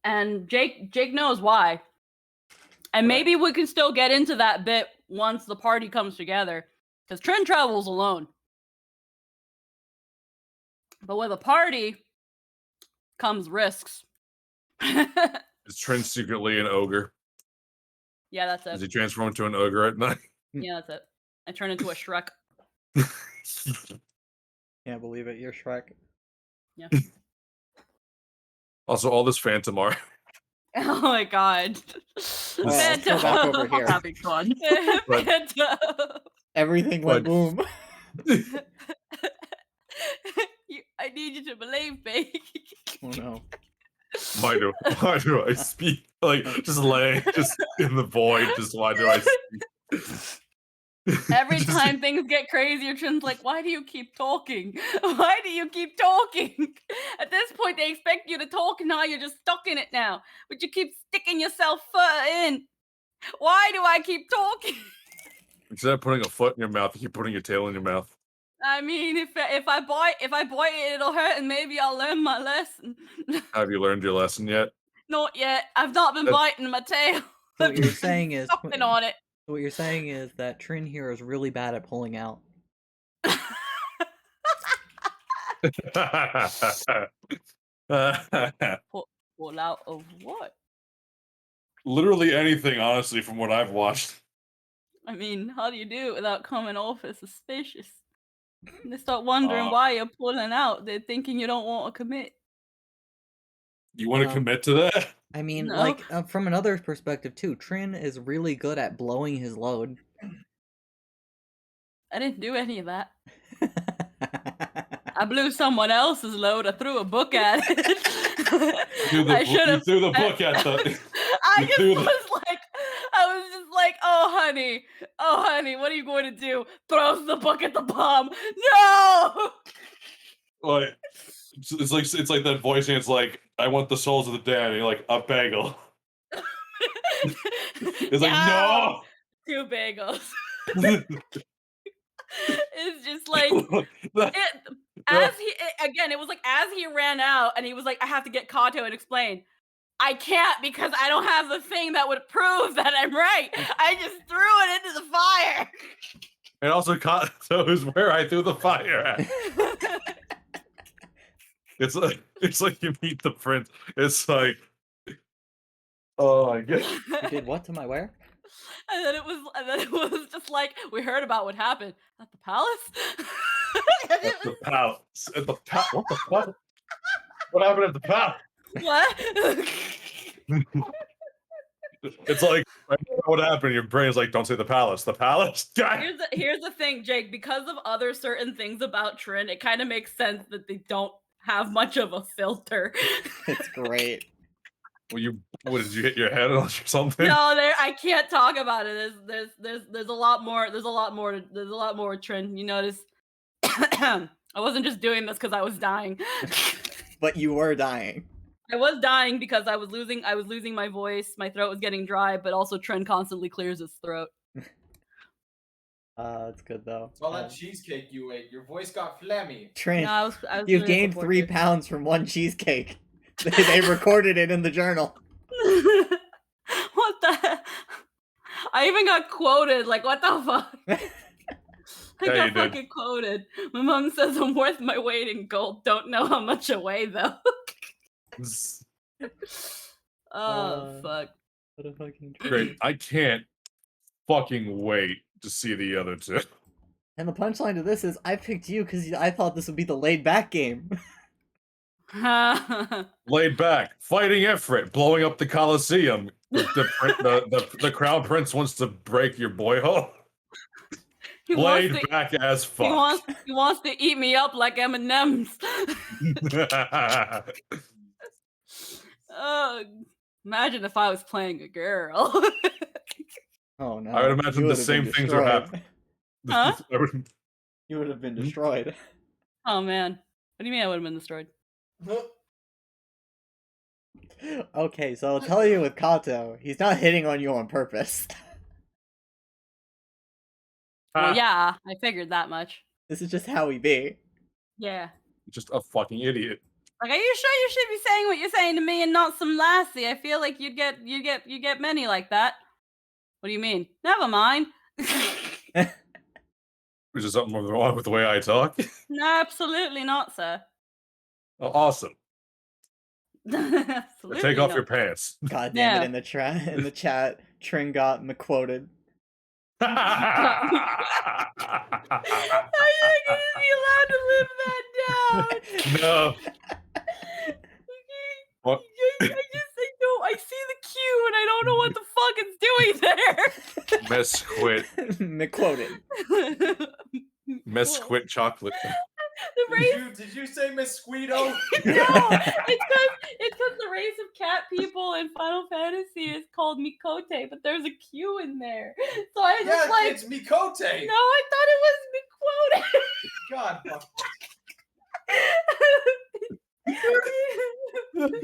and Jake knows why. And maybe we can still get into that bit once the party comes together, because Trin travels alone. But with a party comes risks. Is Trent secretly an ogre? Yeah, that's Does it. he transform into an ogre at night? Yeah, that's it. I turn into a Shrek. Can't believe it. You're Shrek. Also, all this phantom art. Oh my god. Well, let's go back over here. Having fun. But- Phantom. Everything went But- boom. I need you to believe me. Oh no. Why do I speak like just laying just in the void? Just why do I speak? Every Just- time things get crazier, Trin's like, why do you keep talking? Why do you keep talking? At this point, they expect you to talk, and now you're just stuck in it now. But you keep sticking yourself further in. Why do I keep talking? Instead of putting a foot in your mouth, you keep putting your tail in your mouth. I mean, if I bite it, it'll hurt, and maybe I'll learn my lesson. Have you learned your lesson yet? Not yet. I've not been That- biting my tail. So what you're saying is Sucking on it. what you're saying is that Trin here is really bad at pulling out. Pull out of what? Literally anything, honestly, from what I've watched. I mean, how do you do it without coming off as suspicious? They start wondering Uh, why you're pulling out. They're thinking you don't want to commit. You want to Um, commit to that? I mean, No. like from another perspective too, Trin is really good at blowing his load. I didn't do any of that. I blew someone else's load. I threw a book at it. I should You have. threw the book at the. I you just threw was the- like, I was just like, oh honey, what are you going to do? Throws the book at the bomb. No. Like, it's like that voice, and it's like, I want the souls of the dead. And you're like, a bagel. It's like, no. 2 bagels. It's just like it was like as he ran out and he was like, I have to get Kato and explain. I can't because I don't have the thing that would prove that I'm right. I just threw it into the fire. And also, Kato is where I threw the fire at. It's like you meet the prince. It's like, oh my god. You did what to my where? And then it was just like, we heard about what happened at the palace. At the palace. At the palace. What the fuck? What happened at the palace? What? It's like, I don't know what happened. Your brain's like, don't say the palace. The palace? God. Here's the thing, Jake. Because of other certain things about Trin, it kind of makes sense that they don't have much of a filter. It's great. What did you hit your head on or something? No, I can't talk about it. There's a lot more. There's a lot more. Trend. You notice? I wasn't just doing this because I was dying. But you were dying. I was dying because I was losing my voice. My throat was getting dry, but also Trent constantly clears his throat. It's good though. It's all that cheesecake you ate. Your voice got phlegmy. Trent, No, I was you doing it gained before 3 you. pounds from one cheesecake. They recorded it in the journal. What the? I even got quoted. Like, what the fuck? I Yeah, got you did. fucking quoted. My mom says I'm worth my weight in gold. Don't know how much I weigh though. Oh fuck. What a fucking Great. I can't fucking wait to see the other two. And the punchline to this is, I picked you because I thought this would be the laid back game. Laid back, fighting Ifrit, blowing up the Colosseum. The Crown Prince wants to break your boy hole. He wants Laid to- back as fuck. He wants to eat me up like M&M's. Imagine if I was playing a girl. Oh no. I would imagine You the would've been same things are destroyed. happening. Huh? You would have been Hmm? destroyed. Oh man. What do you mean I would have been destroyed? Okay, so I'll tell you with Kato, he's not hitting on you on purpose. Well, yeah, I figured that much. This is just how he be. Yeah. Just a fucking idiot. Like, are you sure you should be saying what you're saying to me and not some lassie? I feel like you'd get many like that. What do you mean? Never mind. Is there something wrong with the way I talk? No, absolutely not, sir. Oh, awesome. Absolutely Take off not. your pants. God damn Yeah. it! In the chat, Trin got McQuoted. How are you gonna be allowed to live that down? No. What? I see the Q and I don't know what the fuck it's doing there. Mesquit. McQuoted. Mesquit chocolate. The race Did you say Miss Squeedo? No, it's because the race of cat people in Final Fantasy is called Mikote, but there's a Q in there. So I just like it's Mikote. no, I thought it was Mikote. God, fuck. And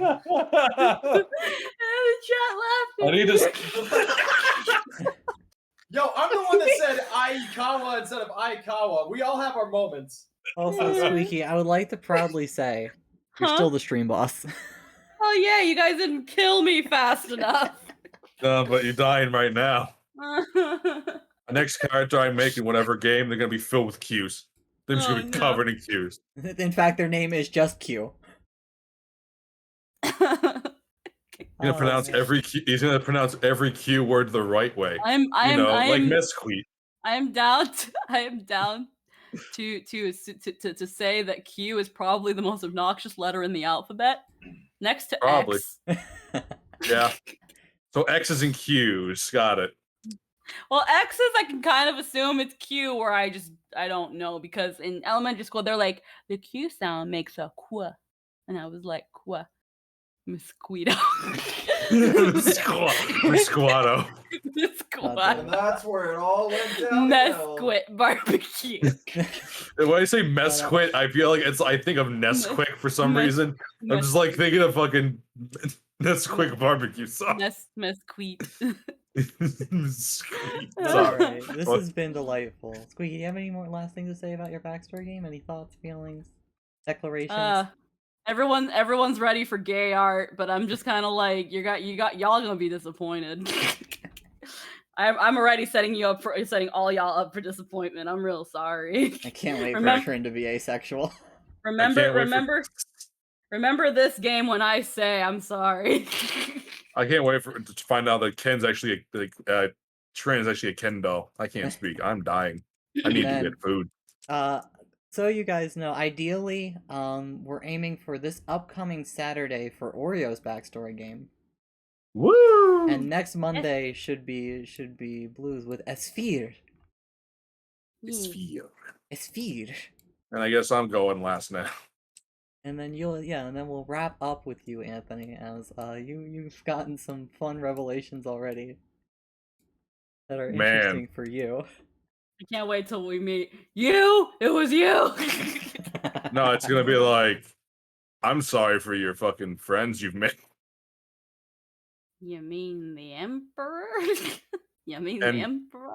the chat laughed. I need to. Yo, I'm the one that said Aikawa instead of Aikawa. We all have our moments. Also, Squeaky, I would like to proudly say you're Huh? still the stream boss. Oh yeah, you guys didn't kill me fast enough. No, but you're dying right now. The next character I make in whatever game, they're gonna be filled with Qs. They're just gonna Oh, be no. covered in Qs. In fact, their name is just Q. He's gonna Oh, pronounce man. every Q. He's gonna pronounce every Q word the right way. Like Mesquite. I am down. I am down to say that Q is probably the most obnoxious letter in the alphabet, next to Probably. X. Yeah. So X's and Q's. Got it. Well, X's I can kind of assume it's Q, where I don't know, because in elementary school they're like the Q sound makes a qua, and I was like qua, mosquito. Squatto. And that's where it all went downhill. Mesquit barbecue. When I say Mesquit, I feel like I think of Nesquik for some Mes- reason. I'm just like thinking of fucking Nesquik barbecue sauce. Mesquite. Sweet. All Sorry. right, this What? has been delightful. Squeaky, do you have any more last things to say about your backstory game? Any thoughts, feelings, declarations? Everyone's ready for gay art, but I'm just kind of like y'all gonna be disappointed. I'm already setting all y'all up for disappointment. I'm real sorry. I can't wait Remem- for Trin to be asexual. Remember this game when I say I'm sorry. I can't wait to find out that Ken's actually Trin is actually a Ken doll. I can't speak. I'm dying. I need to Man. get food. So you guys know, ideally, we're aiming for this upcoming Saturday for Oreo's backstory game, Woo! and next Monday should be Blues with Esfir. Sphere. Esfir. And I guess I'm going last now. And then and then we'll wrap up with you, Anthony, as you've gotten some fun revelations already that are Man. interesting for you. I can't wait till we meet you. It was you. No, it's gonna be like, I'm sorry for your fucking friends you've made. You mean the emperor? You mean And- the emperor?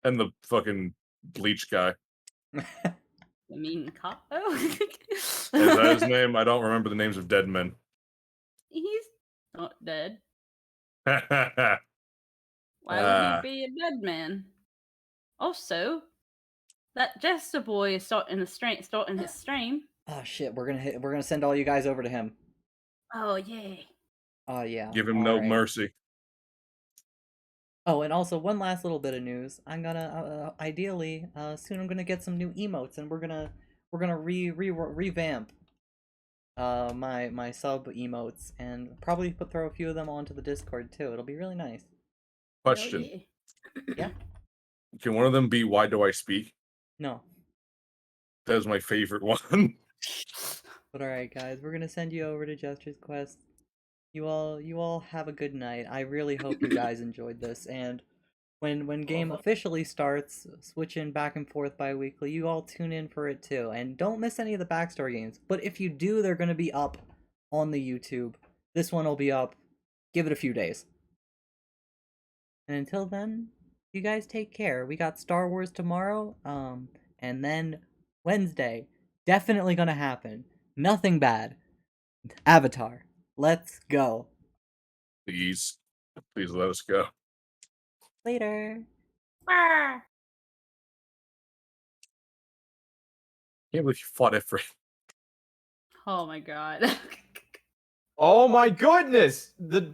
And the fucking bleach guy. You mean Kato? Is that his name? I don't remember the names of dead men. He's not dead. That's Why would he be a dead man? Also, that Jester boy is starting his stream. Oh shit, we're gonna send all you guys over to him. Oh yeah. Oh yeah. Give him no alright. mercy. Oh, and also one last little bit of news. I'm gonna ideally soon I'm gonna get some new emotes, and we're gonna revamp my sub emotes, and probably throw a few of them onto the Discord too. It'll be really nice. Question. Yeah. Can one of them be why do I speak? No, That was my favorite one. but all right, guys, we're gonna send you over to Jester's Quest. You all have a good night. I really hope you guys enjoyed this, and when game officially starts, switching back and forth bi-weekly, you all tune in for it too, and don't miss any of the backstory games. But if you do, they're gonna be up on the YouTube. This one will be up. Give it a few days. And until then, you guys take care. We got Star Wars tomorrow, and then Wednesday, definitely gonna happen. Nothing bad. Avatar. Let's go. Please let us go. Later. Can't believe you fought Ifrit. Oh my god. Oh my goodness! The